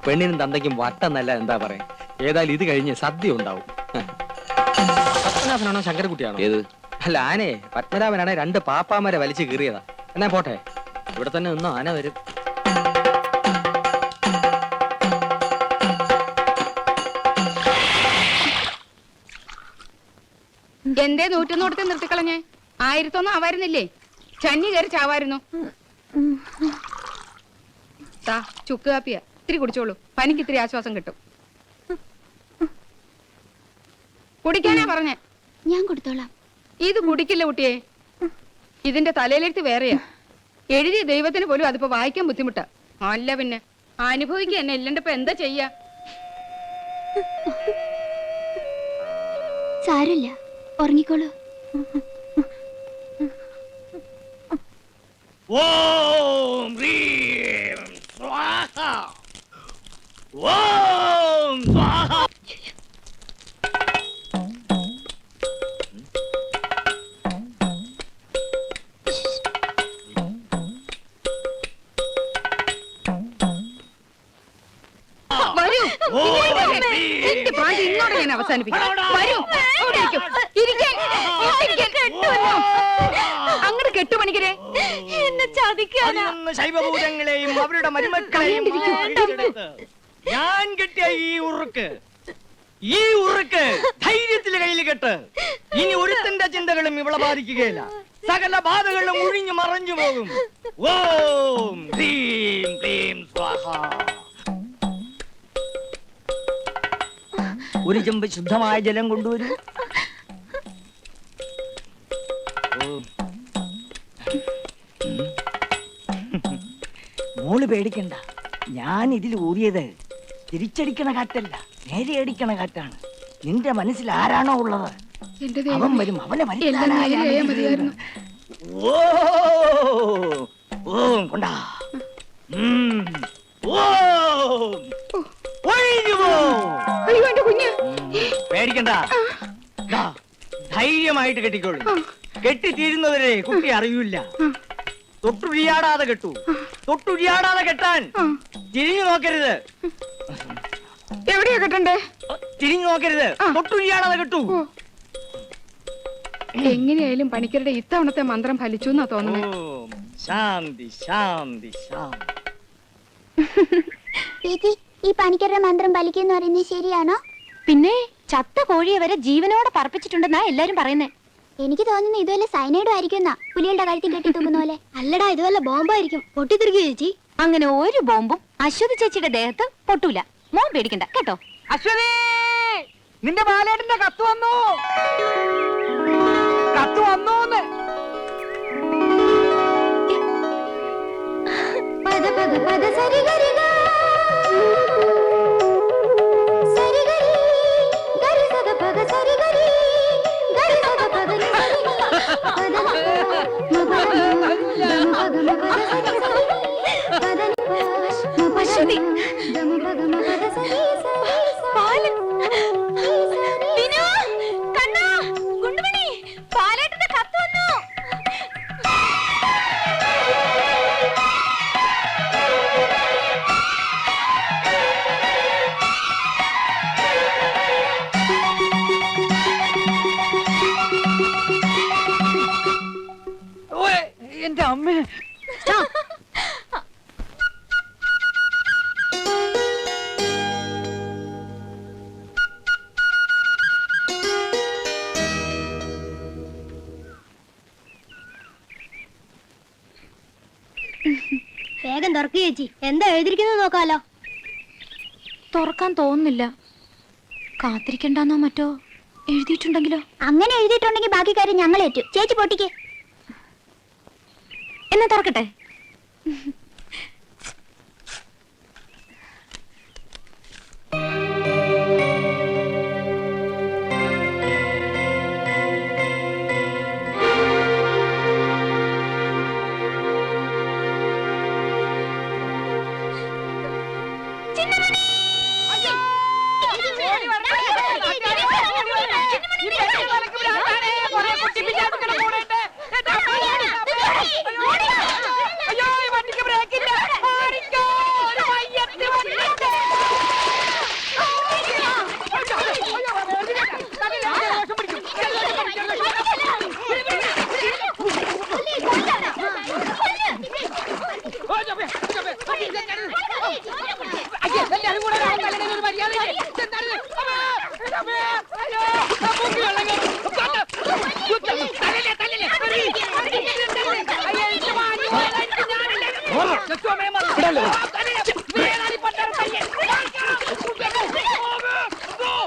പെണ്ണിനും തന്തയ്ക്കും വട്ടെന്നല്ല, എന്താ പറയാ. ഏതായാലും ഇത് കഴിഞ്ഞ് സദ്യ ഉണ്ടാവും. പത്മനാഭനാണോ ശങ്കരകുട്ടിയാണോ?
ഏത്?
അല്ല ആനേ, പത്മനാഭനാണെ 2 പാപ്പാമാരെ വലിച്ചു കീറിയതാ. എന്നാ പോട്ടെ, ഇവിടെ തന്നെ നിന്നോ, ആന വരും.
എന്തേ 101 നിർത്തിക്കളഞ്ഞേ? 1001 ആവായിരുന്നില്ലേ? ചന്നി കയറി ചാവായിരുന്നു. ചുക്ക് കാപ്പിയ ഇത്തിരി കുടിച്ചോളൂ, പനിക്ക് ഇത്തിരി ആശ്വാസം കിട്ടും. കുടിക്കാനാ പറഞ്ഞേ.
ഞാൻ കൊടുത്തോളാം.
ഇത് കുടിക്കില്ല കുട്ടിയെ, ഇതിന്റെ തലയിലെടുത്ത് വേറെയാ. എഴുതിയ ദൈവത്തിന് പോലും അതിപ്പോ വായിക്കാൻ ബുദ്ധിമുട്ടാ. അല്ല പിന്നെ അനുഭവിക്കുക തന്നെ ഇല്ലണ്ടപ്പോ എന്താ ചെയ്യാ?
സാരമില്ല, ഉറങ്ങിക്കോളൂ.
ഓം ഹ്രീം സ്വാഹ ഓം സ്വാഹ.
വരൂ, എന്റെ പാട്ട് ഇന്നോടെ ഞാൻ അവസാനിപ്പിക്കാം. വരൂ, അവിടെ ഇരിക്കും. ഇരിക്കാൻ, കെട്ടുമല്ലോ. അങ്ങോട്ട് കെട്ടുപണിക്കരെ
എന്നെ ചതിക്കാനാ.
11 ശൈവഭൂതങ്ങളെയും അവരുടെ മരുമക്കളെയും വാങ്ങിച്ചെടുത്ത് ഞാൻ കെട്ടിയ ഈ ഉറുക്ക് ധൈര്യത്തിലെ കയ്യിൽ കെട്ട്. ഇനി ഒരുത്തന്റെ ചിന്തകളും ഇവളെ ബാധിക്കുകയില്ല. സകല ബാധകളും ഒഴിഞ്ഞു മറഞ്ഞു പോകും. ഓം ഹ്രീം ക്ലീം സ്വാഹ. ഒരു ചെമ്പ് ശുദ്ധമായ ജലം കൊണ്ടുവരൂ. മോള് പേടിക്കണ്ട, ഞാൻ ഇതിൽ ഊറിയത് തിരിച്ചടിക്കണ കാറ്റല്ല, നേരെ അടിക്കണ കാറ്റാണ്. നിന്റെ മനസ്സിൽ ആരാണോ ഉള്ളത് അവൻ വരും, അവനെ
മതിയായിരുന്നു.
ഓം കൊണ്ടാ
അയ്യോ എന്റെ കുഞ്ഞ്.
പേടിക്കണ്ട, ധൈര്യമായിട്ട് കെട്ടിക്കോളൂ. കെട്ടിത്തീരുന്നവരെ കുട്ടി അറിയൂല. തൊട്ടുഴിയാടാതെ കെട്ടു, തൊട്ടുഴിയാടാതെ കെട്ടാൻ. തിരിഞ്ഞു നോക്കരുത്.
എവിടെയാ കെട്ടണ്ടേ?
തിരിഞ്ഞു നോക്കരുത്, തൊട്ടുഴിയാടാതെ കെട്ടു.
എങ്ങനെയായാലും പണിക്കരുടെ ഇത്തവണത്തെ മന്ത്രം ഫലിച്ചു എന്നാ തോന്നുന്നത്.
ശാന്തി ശാന്തി ശാന്തി.
ചേച്ചി, ഈ പണിക്കരുടെ മന്ത്രം ഫലിക്കുന്നു പറയുന്നത് ശരിയാണോ?
പിന്നെ ചത്ത കോഴിയെ വരെ ജീവനോടെ പറപ്പിച്ചിട്ടുണ്ടെന്നാ എല്ലാരും പറയുന്നേ.
എനിക്ക് തോന്നുന്നു ഇതുവല്ല സൈനൈഡും ആയിരിക്കും. പുലികളുടെ കഴുത്തിൽ കെട്ടി തൂക്കുന്ന പോലെ. അല്ലടാ, ഇതുവല്ല ബോംബായിരിക്കും. പൊട്ടിത്തെറിക്കുക ചേച്ചി.
അങ്ങനെ ഒരു ബോംബും അശ്വതി ചേച്ചിയുടെ ദേഹത്ത് പൊട്ടൂല. മോൻ പേടിക്കണ്ട കേട്ടോ.
അശ്വതി, നിന്റെ ബാലേട്ടന്റെ കത്ത് വന്നു. കത്ത് വന്നൂന്ന്.
പദ പദ പദ സരി ഗരി ഗ സരി ഗരി ഗരി സദ പദ സരി ഗരി ഗരി സദ പദ നി സരി പദ മ പദ
അശ്വതി, കണ്ണാ, ഗുണ്ടുമണി, പാലേട്ടന്റെ കത്ത് വന്നു.
എന്റെ അമ്മേ.
വേഗം തുറക്കുക ചേച്ചി. എന്താ എഴുതിയിരിക്കുന്നത് നോക്കാലോ.
തുറക്കാൻ തോന്നുന്നില്ല. കാത്തിരിക്കണ്ടെന്നോ മറ്റോ എഴുതിയിട്ടുണ്ടെങ്കിലോ?
അങ്ങനെ എഴുതിയിട്ടുണ്ടെങ്കിൽ ബാക്കി കാര്യം ഞങ്ങൾ ഏറ്റു. ചേച്ചി പൊട്ടിക്ക്.
എന്നാ തുറക്കട്ടെ.
അയ്യോ, ഈ വണ്ടിക്ക്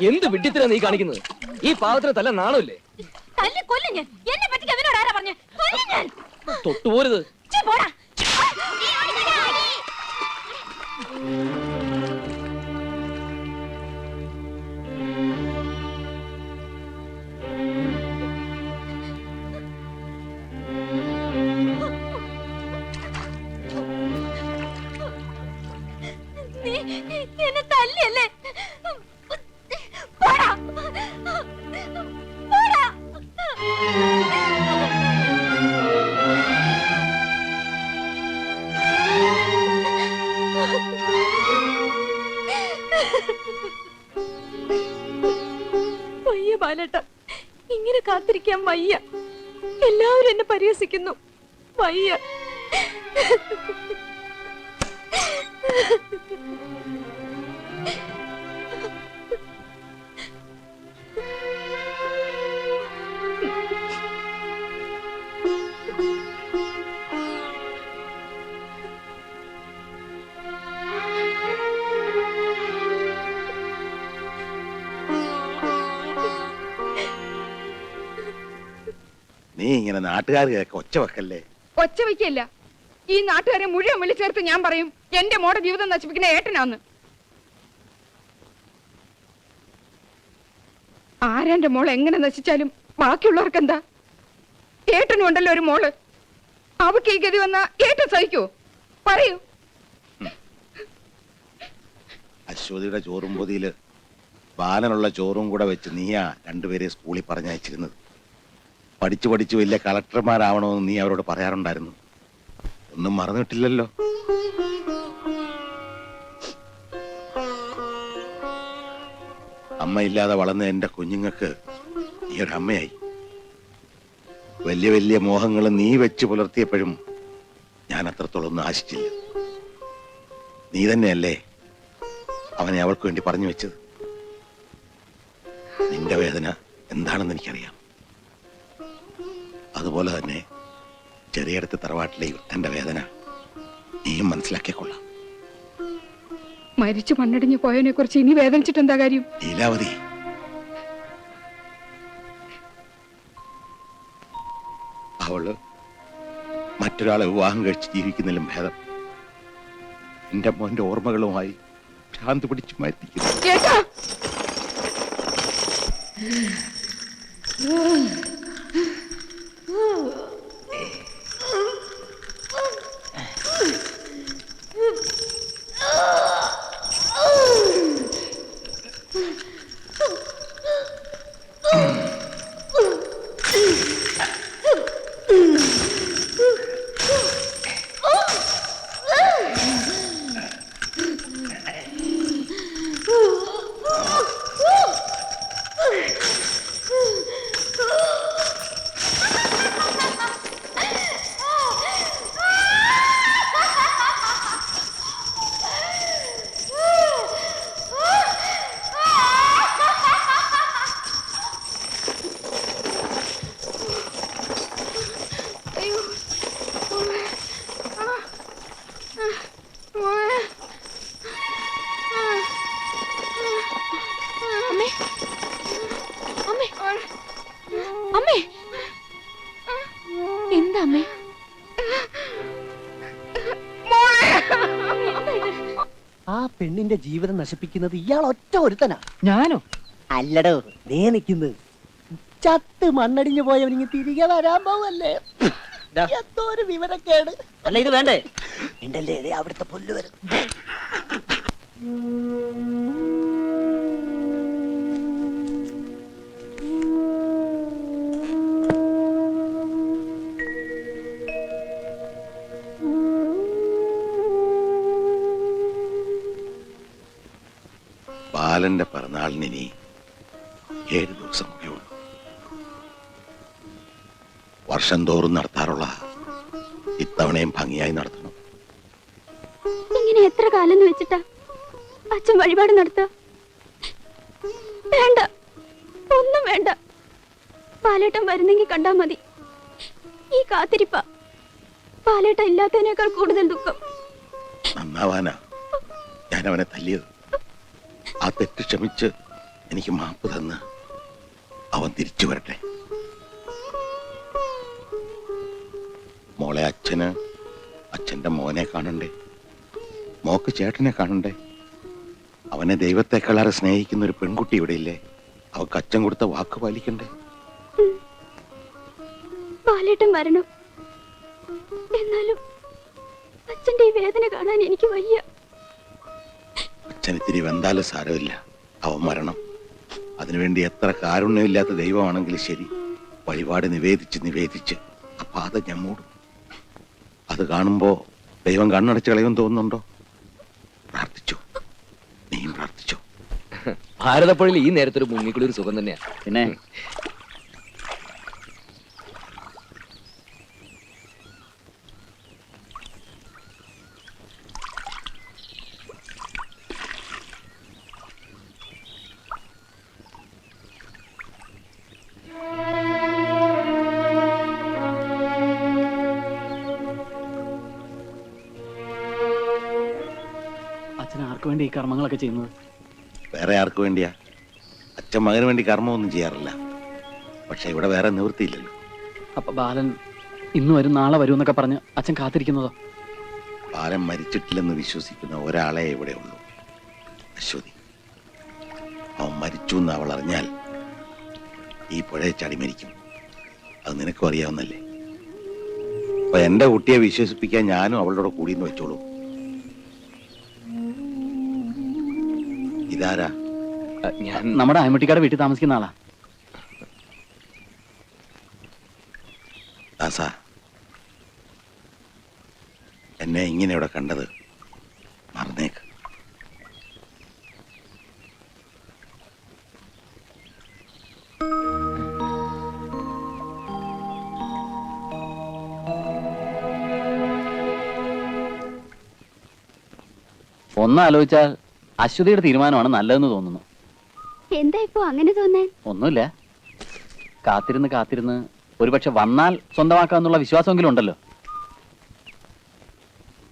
എന്ത് വിഡ്ഢിത്തരാ നീ കാണിക്കുന്നത്? ഈ പാവത്തിന് തല്ല നാണമില്ലേ?
തല്ലി കൊല്ലും ഞാൻ. എന്നെ പറ്റി അവനോട് ആരാ പറഞ്ഞു? കൊല്ലും ഞാൻ.
തൊട്ടുപോരുത്.
ഛെ, പോടാ. നീ എന്നെ തല്ലിയല്ലേ? പോടാ. പോടാ. വയ്യ ബാലേട്ട, ഇങ്ങനെ കാത്തിരിക്കാൻ വയ്യ. എല്ലാവരും എന്നെ പരിഹസിക്കുന്നു. വയ്യ.
നീ ഇങ്ങനെ നാട്ടുകാർ കേൾക്ക ഒച്ച വെക്കല്ലേ.
ഒച്ച വയ്ക്കല്ല. ഈ നാട്ടുകാരെ മുഴുവൻ വിളിച്ചേർത്ത് ഞാൻ പറയും എന്റെ മോടെ ജീവിതം നശിപ്പിക്കുന്ന ഏട്ടനാന്ന്. ആരെന്റെ മോൾ എങ്ങനെ നശിച്ചാലും ബാക്കിയുള്ളവർക്ക് എന്താ? ഏട്ടനും ഉണ്ടല്ലോ ഒരു മോള്. അവക്ക് ഈ ഗതി വന്നാ ഏട്ടൻ സഹിക്കോ? പറയൂ.
അശ്വതിയുടെ ചോറും പൊതിയില് ബാലനുള്ള ചോറും കൂടെ വെച്ച് നീയാ രണ്ടുപേരെ സ്കൂളിൽ പറഞ്ഞയച്ചിരുന്നത്. പഠിച്ചു പഠിച്ചു വലിയ കളക്ടർമാരാവണമെന്ന് നീ അവരോട് പറയാറുണ്ടായിരുന്നു. ഒന്നും മറന്നിട്ടില്ലല്ലോ. അമ്മയില്ലാതെ വളർന്ന എന്റെ കുഞ്ഞുങ്ങൾക്ക് നീ ഒരു അമ്മയായി. വലിയ വലിയ മോഹങ്ങൾ നീ വെച്ച് പുലർത്തിയപ്പോഴും ഞാൻ അത്രത്തോളം ഒന്നും ആശിച്ചില്ല. നീ തന്നെയല്ലേ അവനെ അവൾക്ക് വേണ്ടി പറഞ്ഞു വെച്ചത്. നിന്റെ വേദന എന്താണെന്ന് എനിക്കറിയാം. അതുപോലെ തന്നെ ചെറിയടത്ത് തറവാട്ടിലെ എന്റെ വേദന നീയും മനസ്സിലാക്കിക്കൊള്ളാം.
മരിച്ചു മണ്ണടിഞ്ഞു പോയതിനെ കുറിച്ച് ഇനി വേദനിച്ചിട്ട് എന്താ കാര്യം?
ലീലാവതി, അവള് മറ്റൊരാളെ വിവാഹം കഴിച്ച് ജീവിക്കുന്നതിലും ഭേദം എന്റെ മോന്റെ ഓർമ്മകളുമായി ഭ്രാന്ത് പിടിച്ചു മരിക്കുന്നു.
ആ പെണ്ണിന്റെ ജീവിതം നശിപ്പിക്കുന്നത് ഇയാൾ ഒറ്റ ഒരുത്തനാ.
ഞാനോ?
അല്ലടോ, നീ നിൽക്കുന്നത്. ചത്ത് മണ്ണടിഞ്ഞു പോയവനിങ്ങ് തിരികെ വരാൻ പോവല്ലേ? എന്തോ ഒരു വിവരക്കേട്.
അല്ല ഇത് വേണ്ടേ?
ഉണ്ടല്ലേ അവിടുത്തെ പുല്ല് വരും.
ബാലന്റെ പിറന്നാളിന് ഇനി 7 ദിവസം കൂടി ഉള്ളൂ. വർഷം തോറും നടത്താറുള്ള ഇത്തവണയും ഭംഗിയായി നടത്തണം.
ഇങ്ങനെ എത്ര കാലം വെച്ചിട്ടാ അച്ഛൻ വഴിപാട് നടത്തുക? വേണ്ട, ഒന്നും വേണ്ട. പാലേട്ടൻ വരുന്നെങ്കിൽ കണ്ടാ മതി. ഈ കാത്തിരിപ്പ പാലേട്ടൻ ഇല്ലാത്തതിനേക്കാൾ കൂടുതൽ ദുഃഖം.
നന്നാവാനാ ഞാൻ അവനെ തല്ലിയത്. ആ തെറ്റ് ക്ഷമിച്ച് എനിക്ക് മാപ്പ് തന്ന് അവൻ തിരിച്ചു വരട്ടെ. മോളെ, അച്ഛന്റെ മോനെ കാണണ്ടേ? മോക്ക് ചേട്ടനെ കാണണ്ടേ? അവനെ ദൈവത്തെക്കാളേറെ സ്നേഹിക്കുന്ന ഒരു പെൺകുട്ടി ഇവിടെ ഇല്ലേ? അവക്ക് അച്ഛൻ കൊടുത്ത വാക്ക് പാലിക്കണ്ടേ?
പാലേട്ടൻ വരണം. എന്നാലും അച്ഛന്റെ ഈ വേദന കാണാൻ എനിക്ക് വയ്യ.
അച്ഛൻ ഇത്തിരി വെന്താലും സാരമില്ല, അവൻ മരണം. അതിനുവേണ്ടി എത്ര കാരുണ്യമില്ലാത്ത ദൈവമാണെങ്കിലും ശരി, വഴിപാട് നിവേദിച്ച് ആ പാത ഞാൻ മൂടും. അത് കാണുമ്പോ ദൈവം കണ്ണടച്ച് കളയുമെന്ന് തോന്നുന്നുണ്ടോ? പ്രാർത്ഥിച്ചു, നീയും പ്രാർത്ഥിച്ചു.
ഭാരതപ്പുഴയിൽ ഈ നേരത്തൊരു മുങ്ങിക്കുളി ഒരു സുഖം തന്നെയാ.
പിന്നെ അച്ഛൻ ആർക്ക് വേണ്ടി ഈ കർമ്മങ്ങളൊക്കെ ചെയ്യുന്നത്?
വേറെ ആർക്ക് വേണ്ടിയാ? അച്ഛൻ മകന് വേണ്ടി കർമ്മമൊന്നും ചെയ്യാറില്ല. പക്ഷെ ഇവിടെ വേറെ നിവൃത്തിയില്ലല്ലോ.
അപ്പൊ ബാലൻ ഇന്ന് വരും നാളെ വരും എന്നൊക്കെ പറഞ്ഞ് അച്ഛൻ കാത്തിരിക്കുന്നതോ?
ബാലൻ മരിച്ചിട്ടില്ലെന്ന് വിശ്വസിക്കുന്ന ഒരാളെ ഇവിടെ ഉള്ളൂ, അശ്വതി. അവൻ മരിച്ചു എന്ന് അവൾ അറിഞ്ഞാൽ ഈ പുഴയെ ചാടി മരിക്കും. അത് നിനക്കും അറിയാവുന്നല്ലേ. അപ്പൊ എന്റെ കുട്ടിയെ വിശ്വസിപ്പിക്കാൻ ഞാനും അവളുടെ കൂടിയെന്ന് വെച്ചോളൂ. ഇതാരാ?
ഞാൻ
നമ്മുടെ അയമുട്ടിക്കാട് വീട്ടിൽ താമസിക്കുന്ന ആളാ.
ദാസാ, എന്നെ ഇങ്ങനെ ഇവിടെ കണ്ടത് മറന്നേക്ക്.
ഒന്നാലോചിച്ചാൽ അശ്വതിയുടെ തീരുമാനമാണ് നല്ലതെന്ന് തോന്നുന്നു.
എന്താ ഇപ്പൊ അങ്ങനെ തോന്നാൻ?
ഒന്നുമില്ല, കാത്തിരുന്ന് ഒരുപക്ഷെ വന്നാൽ സ്വന്തമാക്കാന്നുള്ള വിശ്വാസമെങ്കിലും ഉണ്ടല്ലോ.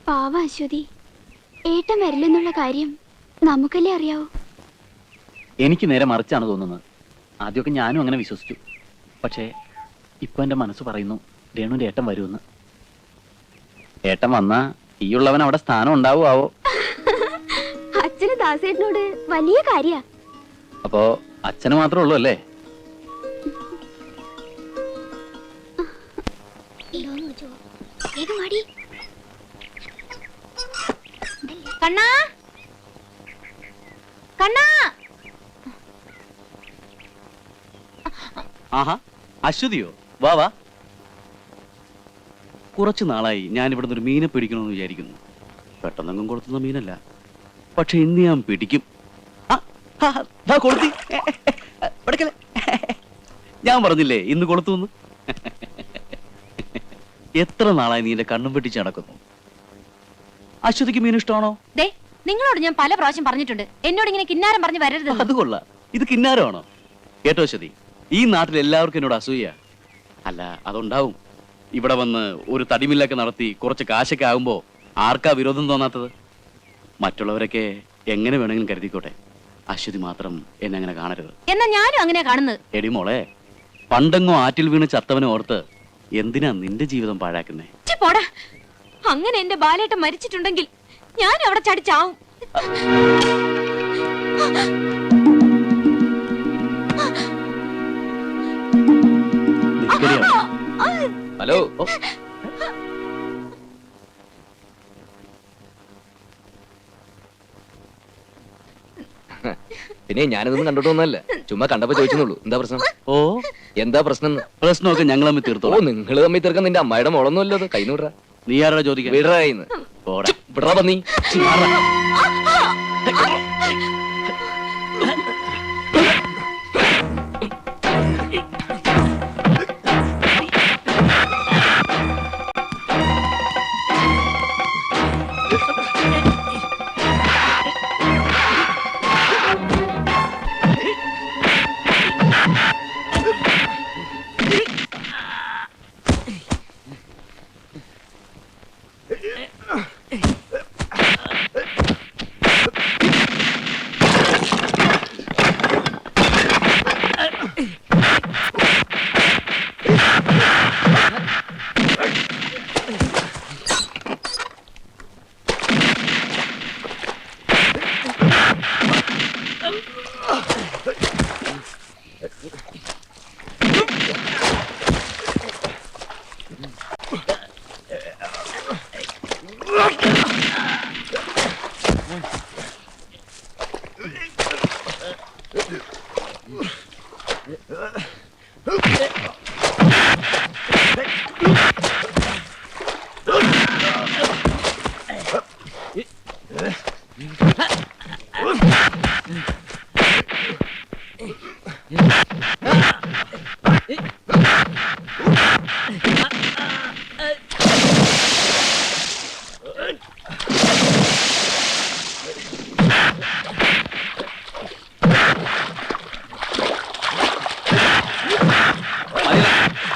പാവ അശ്വതി, ഏട്ടൻ വരില്ലെന്നുള്ള കാര്യം നമുക്കല്ലേ അറിയാവൂ.
എനിക്ക് നേരെ മറിച്ചാണ് തോന്നുന്നത്. ആദ്യമൊക്കെ ഞാനും അങ്ങനെ വിശ്വസിച്ചു. പക്ഷേ ഇപ്പൊ എന്റെ മനസ്സ് പറയുന്നു രേണുവിന്റെ ഏട്ടൻ വരുമെന്ന്. ഏട്ടൻ വന്നാ ഈ ഉള്ളവൻ അവിടെ സ്ഥാനം ഉണ്ടാവുമാവോ?
അച്ഛന് ദാസേട്ടനോട് വലിയ കാര്യ.
അപ്പോ അച്ഛന് മാത്രമേ ഉള്ളൂ അല്ലേ?
കണ്ണാ, കണ്ണാ.
ആഹാ, അശ്വതിയോ? വാ വാ. കുറച്ചു നാളായി ഞാൻ ഇവിടുന്ന് ഒരു മീനെ പിടിക്കണമെന്ന് വിചാരിക്കുന്നു. പെട്ടെന്നെങ്കും കൊടുത്തുന്ന മീനല്ല, പക്ഷെ ഇന്ന് ഞാൻ പിടിക്കും. കൊളുത്തി ഞാൻ പറഞ്ഞില്ലേ ഇന്ന് കൊളുത്തുന്ന്. എത്ര നാളായി നീ എന്റെ കണ്ണും വെട്ടിച്ച് നടക്കുന്നു. അശ്വതിക്ക് മീൻ ഇഷ്ടമാണോ?
ദേ, നിങ്ങളോട് ഞാൻ പല പ്രാവശ്യം പറഞ്ഞിട്ടുണ്ട് എന്നോട് ഇങ്ങനെ കിന്നാരം പറഞ്ഞു വരരുത്.
അത് കൊള്ളാം. ഇത് കിന്നാരമാണോ? കേട്ടോ അശ്വതി, ഈ നാട്ടിൽ എല്ലാവർക്കും എന്നോട് അസൂയ. അല്ല, അതുണ്ടാവും. ഇവിടെ വന്ന് ഒരു തടിമില്ലൊക്കെ നടത്തി കുറച്ച് കാശൊക്കെ ആകുമ്പോ ആർക്കാ വിരോധം തോന്നാത്തത്? മറ്റുള്ളവരൊക്കെ എങ്ങനെ വേണമെങ്കിലും കരുതിക്കോട്ടെ, അശ്വതി മാത്രം എന്നെ അങ്ങനെ കാണരുത്.
എന്നാ ഞാനും അങ്ങനെ കാണുന്നത്.
എടി മോളെ, പണ്ടെങ്ങോ ആറ്റിൽ വീണ് ചത്തവനെ ഓർത്ത് എന്തിനാ നിന്റെ ജീവിതം പാഴാക്കുന്നേ?
പോടാ. അങ്ങനെ എന്റെ ബാലേട്ടൻ മരിച്ചിട്ടുണ്ടെങ്കിൽ ഞാനും അവിടെ ചടിച്ചാവും.
ഹലോ, പിന്നെ ഞാനിതൊന്നും കണ്ടിട്ട് വന്നല്ല, ചുമ്മാ കണ്ടപ്പോ ചോദിച്ചെന്നുള്ളൂ. എന്താ പ്രശ്നം?
ഓ,
എന്താ പ്രശ്നം?
പ്രശ്നമൊക്കെ ഞങ്ങൾ തമ്മിൽ തീർത്തോ.
നിങ്ങൾ തമ്മിൽ തീർക്കാൻ നിന്റെ അമ്മയുടെ മോളൊന്നുമല്ലോ അത്. കൈ വിടറാ.
നീ ആരോടാ ചോദിക്കാൻ?
വിടറായിന്ന് വിടറാ പന്നി.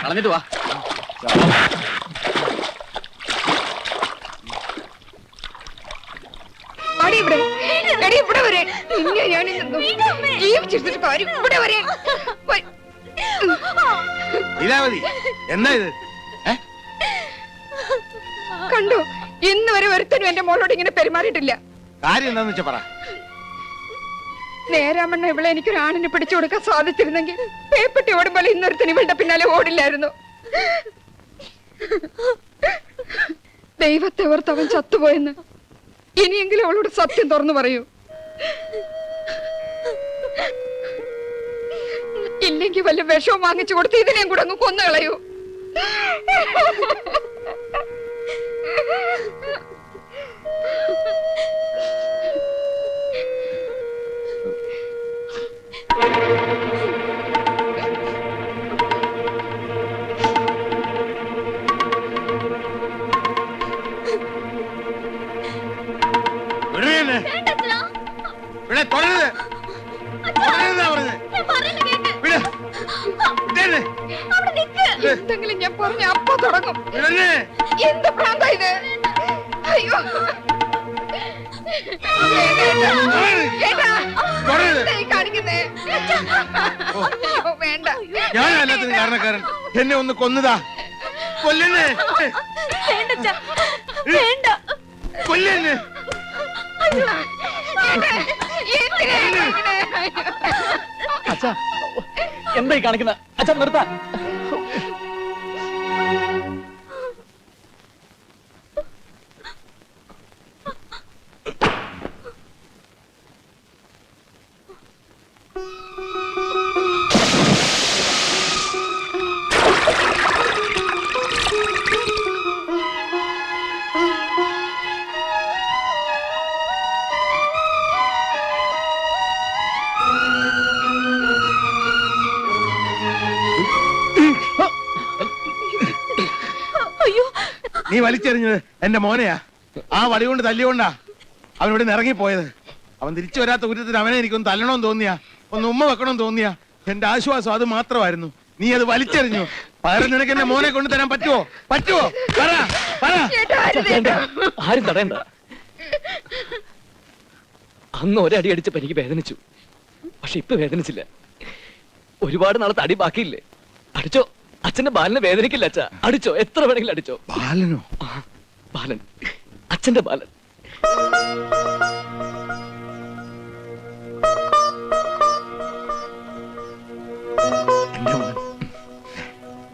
കളഞ്ഞിട്ട് വാ.
അടി ഇവിടെ എടി ഇവിടെ വരെ നിന്നെ ഞാൻ ജീവിച്ചിരുന്നിട്ട് കാര്യം ഇവിടെ വരെ
ലീലാവതി എന്നാ ഇത്?
കണ്ടോ ഇന്ന് വരെ ഒരുത്തനും എന്റെ മോളോട് ഇങ്ങനെ പെരുമാറിയിട്ടില്ല.
കാര്യം എന്താന്ന് വെച്ചാ പറ.
നേരാമണ്ണ ഇവളെ എനിക്കൊരു ആണിന് പിടിച്ചു കൊടുക്കാൻ സാധിച്ചിരുന്നെങ്കിൽ പേപ്പട്ടി ഓടുമ്പോൾ ഇന്നൊരുത്തൻ ഇവളുടെ പിന്നാലെ ഓടില്ലായിരുന്നു. ദൈവത്തെ ഓർത്ത് അവൻ ചത്തുപോയെന്ന് ഇനിയെങ്കിലും അവളോട് സത്യം തുറന്നു പറയൂ. ഇല്ലെങ്കിൽ വല്ല വിഷവും വാങ്ങിച്ചു കൊടുത്ത് ഇതിനെയും കൂടെ അങ്ങ് കൊന്നു കളയൂ.
ഇവിടെ തുടരുത്.
എന്തെങ്കിലും ഞാൻ പറഞ്ഞ അപ്പ തുടങ്ങും. എന്ത് പ്രാന്ത ഇത്? അയ്യോ കാണിക്കുന്നേ. വേണ്ട,
ഞാൻ എല്ലാത്തിനും കാരണക്കാരൻ. എന്നെ ഒന്ന് കൊന്നതാ. കൊല്ലുന്നേ, കൊല്ലുന്നേ.
അച്ഛാ എന്തായി കാണിക്കുന്ന? അച്ഛാ നിർത്താൻ.
നീ വലിച്ചെറിഞ്ഞത് എന്റെ മോനെയാ. ആ വടി കൊണ്ട് തല്ലിക്കൊണ്ടാ അവനിവിടെ നിന്ന് ഇറങ്ങിപ്പോയത്. അവൻ തിരിച്ചു വരാത്ത കുറ്റത്തിന് അവനെ എനിക്കൊന്ന് തല്ലണമെന്ന് തോന്നിയാ, ഒന്ന് ഉമ്മ വെക്കണമെന്ന് തോന്നിയാ. എന്റെ ആശ്വാസം അത് മാത്രമായിരുന്നു. നീ അത് വലിച്ചെറിഞ്ഞു. പകരം നിനക്ക് എന്റെ മോനെ കൊണ്ട് തരാൻ പറ്റുമോ? പറ്റുമോ? പറ, പറ.
ആരും തടയണ്ട. അന്ന് ഒരടി അടിച്ചപ്പോ എനിക്ക് വേദനിച്ചു, പക്ഷെ ഇപ്പൊ വേദനിച്ചില്ല. ഒരുപാട് നാളത്തെ അടി ബാക്കിയില്ലേ? അടിച്ചോ. അച്ഛന്റെ ബാലനെ വേദനിക്കില്ല അച്ഛാ. അടിച്ചോ, എത്ര വേണമെങ്കിലും അടിച്ചോ.
ബാലനോ?
ബാലൻ, അച്ഛന്റെ ബാലൻ.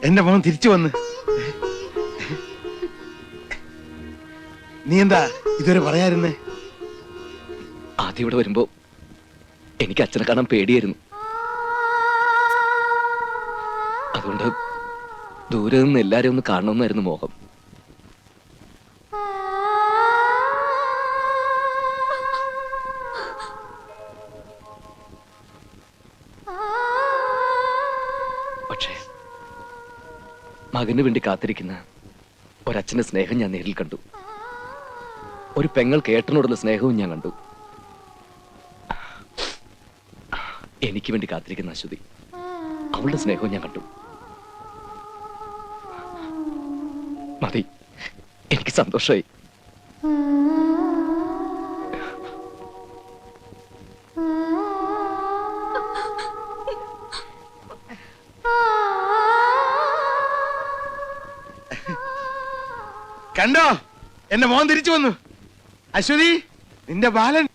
എന്റെ മോൻ തിരിച്ചു വന്ന്. നീ എന്താ ഇതുവരെ പറയായിരുന്നേ?
ആദ്യം ഇവിടെ വരുമ്പോ എനിക്ക് അച്ഛനെ കാണാൻ പേടിയായിരുന്നു. അതുകൊണ്ട് ദൂരെ നിന്ന് എല്ലാരെയും ഒന്ന് കാണണമെന്നായിരുന്നു മോഹം. പക്ഷേ മകന് വേണ്ടി കാത്തിരിക്കുന്ന ഒരച്ഛന്റെ സ്നേഹം ഞാൻ നേരിൽ കണ്ടു. ഒരു പെങ്ങൾക്ക് ഏട്ടനോടുള്ള സ്നേഹവും ഞാൻ കണ്ടു. എനിക്ക് വേണ്ടി കാത്തിരിക്കുന്ന അശ്വതി, അവളുടെ സ്നേഹവും ഞാൻ കണ്ടു. മതി, എനിക്ക് സന്തോഷമായി.
കണ്ടോ, എന്റെ മോൻ തിരിച്ചു വന്നു. അശ്വതി, നിന്റെ ബാലൻ.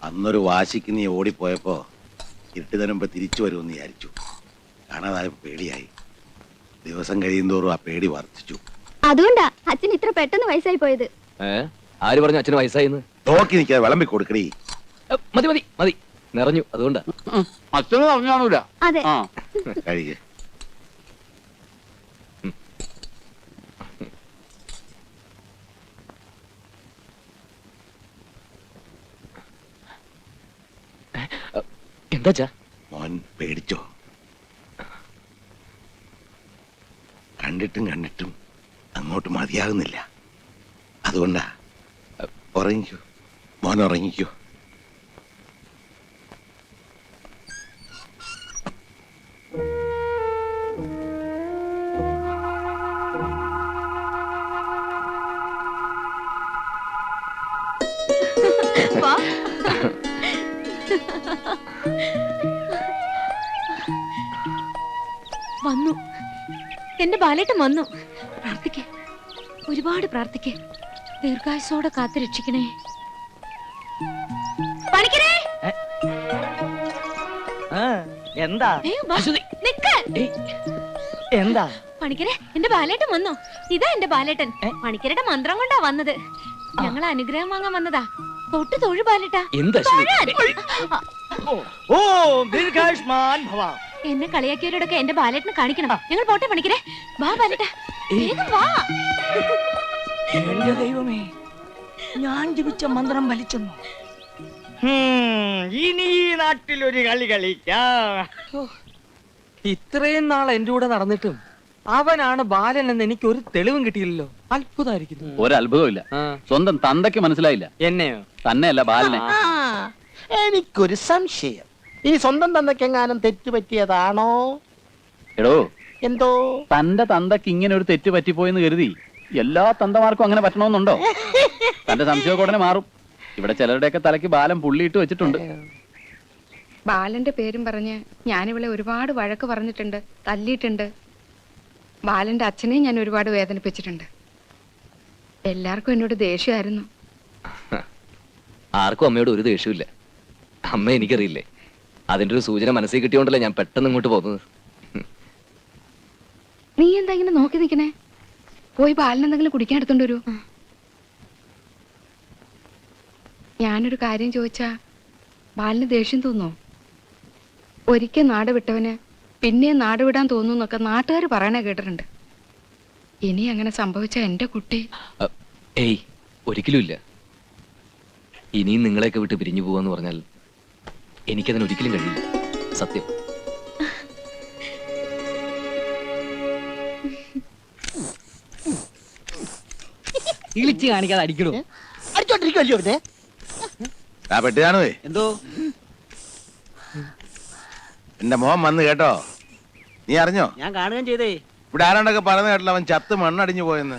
അന്നൊരു വാശിക്ക് നീ ഓടിപ്പോയപ്പോ ഇരുട്ട് തരുമ്പോ തിരിച്ചു വരുമെന്ന് വിചാരിച്ചു. കാണാതായ പേടിയായി. ദിവസം കഴിയുന്തോറും ആ പേടി വർദ്ധിച്ചു.
അതുകൊണ്ടാ അച്ഛൻ ഇത്ര പെട്ടെന്ന് വയസ്സായി പോയത്.
ആര് പറഞ്ഞു അച്ഛന് വയസ്സായിന്ന്?
നോക്കി നിൽക്കാതെ വിളമ്പി കൊടുക്കണേ.
മതി മതി മതി, നിറഞ്ഞു. അതുകൊണ്ടാ.
അച്ഛന് പറഞ്ഞാണൂല.
അതെ.
ആ
കഴിയേ.
എന്താ
മോൻ പേടിച്ചോ? കണ്ടിട്ടും കണ്ടിട്ടും അങ്ങോട്ട് മതിയാകുന്നില്ല. അതുകൊണ്ടാ. ഉറങ്ങിക്കോ മോൻ, ഉറങ്ങിക്കോ.
വന്നു, എന്റെ ബാലേട്ടൻ വന്നു. പ്രാർത്ഥിക്കേ, ഒരുപാട് പ്രാർത്ഥിക്കേ. ദീർഘായുസോടെ കാത്തു രക്ഷിക്കണേ. പണിക്കരേ,
എന്താ
നിക്ക്.
എന്താ
പണിക്കരെ, എന്റെ ബാലേട്ടൻ വന്നു. ഇതാ എന്റെ ബാലേട്ടൻ. പണിക്കരുടെ മന്ത്രം കൊണ്ടാ വന്നത്. ഞങ്ങൾ അനുഗ്രഹം വാങ്ങാൻ വന്നതാ. തൊട്ട് തൊഴു ബാലേട്ടാ. എന്നെ കളിയാക്കിയവരോടൊക്കെ എന്റെ ബാലേട്ടനെ കാണിക്കണം. ഞങ്ങൾ പോട്ടെ പണിക്കരെ. വാ ബാലേട്ടാ, വേഗം വാ.
എന്റെ ദൈവമേ, ഞാൻ ജപിച്ച മന്ത്രം വലിച്ചെന്നു. ഇനി ഈ നാട്ടിൽ ഒരു കളി കളിക്കാം.
ഇത്രയും നാൾ എന്റെ കൂടെ നടന്നിട്ടും അവനാണ് ബാലൻ എന്ന് എനിക്ക് ഒരു തെളിവും കിട്ടിയില്ലല്ലോ. അത്ഭുതമായിരിക്കുന്നു.
ഒരത്ഭുതമില്ല. സ്വന്തം തന്തയ്ക്ക് മനസ്സിലായില്ല.
എന്നെയോ?
തന്നെയല്ല, ബാലനെ.
എനിക്കൊരു സംശയം. ഈ സ്വന്തം തന്തയ്ക്കെങ്ങാനും തെറ്റ് പറ്റിയതാണോ?
എടോ,
എന്തോ
തന്റെ തന്തയ്ക്ക് ഇങ്ങനെ ഒരു തെറ്റ് പറ്റിപ്പോയെന്ന് കരുതി എല്ലാ തന്തമാർക്കും അങ്ങനെ പറ്റണമെന്നുണ്ടോ? തന്റെ സംശയമൊക്കെ ഉടനെ മാറും. ഇവിടെ ചിലരുടെയൊക്കെ തലയ്ക്ക് ബാലൻ പുള്ളിയിട്ട് വെച്ചിട്ടുണ്ട്.
ബാലന്റെ പേരും പറഞ്ഞ് ഞാനിവളെ ഒരുപാട് വഴക്ക് പറഞ്ഞിട്ടുണ്ട്, തല്ലിയിട്ടുണ്ട്. ബാലന്റെ അച്ഛനെയും ഞാൻ ഒരുപാട് വേദനിപ്പിച്ചിട്ടുണ്ട്. എല്ലാവർക്കും എന്നോട് ദേഷ്യമായിരുന്നു.
ആർക്കും അമ്മയോട് ഒരു ദേഷ്യമില്ല. അമ്മ എനിക്കറിയില്ലേ. അതിന്റെ ഒരു സൂചന മനസ്സിൽ കിട്ടിയോണ്ടല്ലേ ഞാൻ പെട്ടെന്ന് ഇങ്ങോട്ട് പോകുന്നത്.
നീ എന്താ ഇങ്ങനെ നോക്കി നിൽക്കണേ? പോയി ബാലനെന്തെങ്കിലും കുടിക്കാൻ എടുത്തോണ്ട് വരൂ. ഞാനൊരു കാര്യം ചോദിച്ചാ ബാലിന് ദേഷ്യം തോന്നോ? ഒരിക്കൽ നാട് വിട്ടവന് പിന്നെ നാട് വിടാൻ തോന്നുന്നൊക്കെ നാട്ടുകാർ പറയണേ കേട്ടിട്ടുണ്ട്. ഇനി അങ്ങനെ സംഭവിച്ച എന്റെ കുട്ടി.
ഏയ്, ഒരിക്കലും ഇല്ല. ഇനിയും നിങ്ങളെയൊക്കെ വിട്ട് പിരിഞ്ഞു പോവാന്ന് പറഞ്ഞാൽ എനിക്കതിന് ഒരിക്കലും കഴിയില്ല. സത്യം.
ഇളിച്ച് കാണിക്കാതെ അടിക്കണോ?
അടിച്ചോണ്ടിരിക്കുമല്ലോ പിന്നെ.
പെട്ടുകാണുവേ.
എന്തോ?
എന്റെ മോൻ വന്ന് കേട്ടോ. നീ അറിഞ്ഞോ?
ഞാൻ കാണുകയും ചെയ്തേ.
ഇവിടെ ആരാണ്ടൊക്കെ പറഞ്ഞു കേട്ടില്ല, അവൻ ചത്ത് മണ്ണടിഞ്ഞു പോയെന്ന്.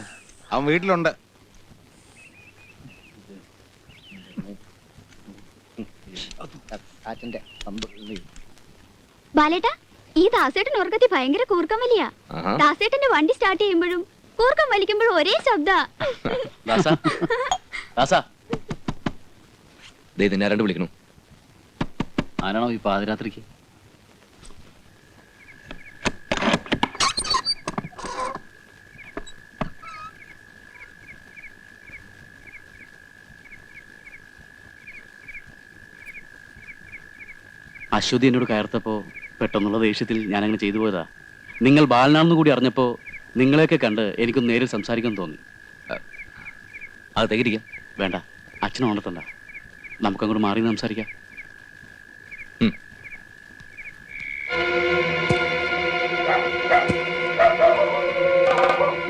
അവൻ വീട്ടിലുണ്ട്.
ബാലേട്ടാ, ഈ ദാസേട്ടൻ ഉറക്കത്തി ഭയങ്കര കൂർക്കം വലിയ. ദാസേട്ടന്റെ വണ്ടി സ്റ്റാർട്ട് ചെയ്യുമ്പോഴും കൂർക്കം വലിക്കുമ്പോഴും ഒരേ ശബ്ദ.
ഇതിനാരണ്ട് വിളിക്കണു.
ആരാണോ ഈ പാതിരാത്രിക്ക്? അശ്വതി എന്നോട് കയർത്തപ്പോ പെട്ടെന്നുള്ള ദേഷ്യത്തിൽ ഞാനങ്ങനെ ചെയ്തു പോയതാ. നിങ്ങൾ ബാലനാണെന്ന് കൂടി അറിഞ്ഞപ്പോ നിങ്ങളെയൊക്കെ കണ്ട് എനിക്കൊന്ന് നേരിൽ സംസാരിക്കാൻ തോന്നി.
അത് തകരിക്കാം.
വേണ്ട, അച്ഛനെ ഉണർത്തണ്ട. നമുക്കങ്ങോട്ട് മാറി സംസാരിക്കാം.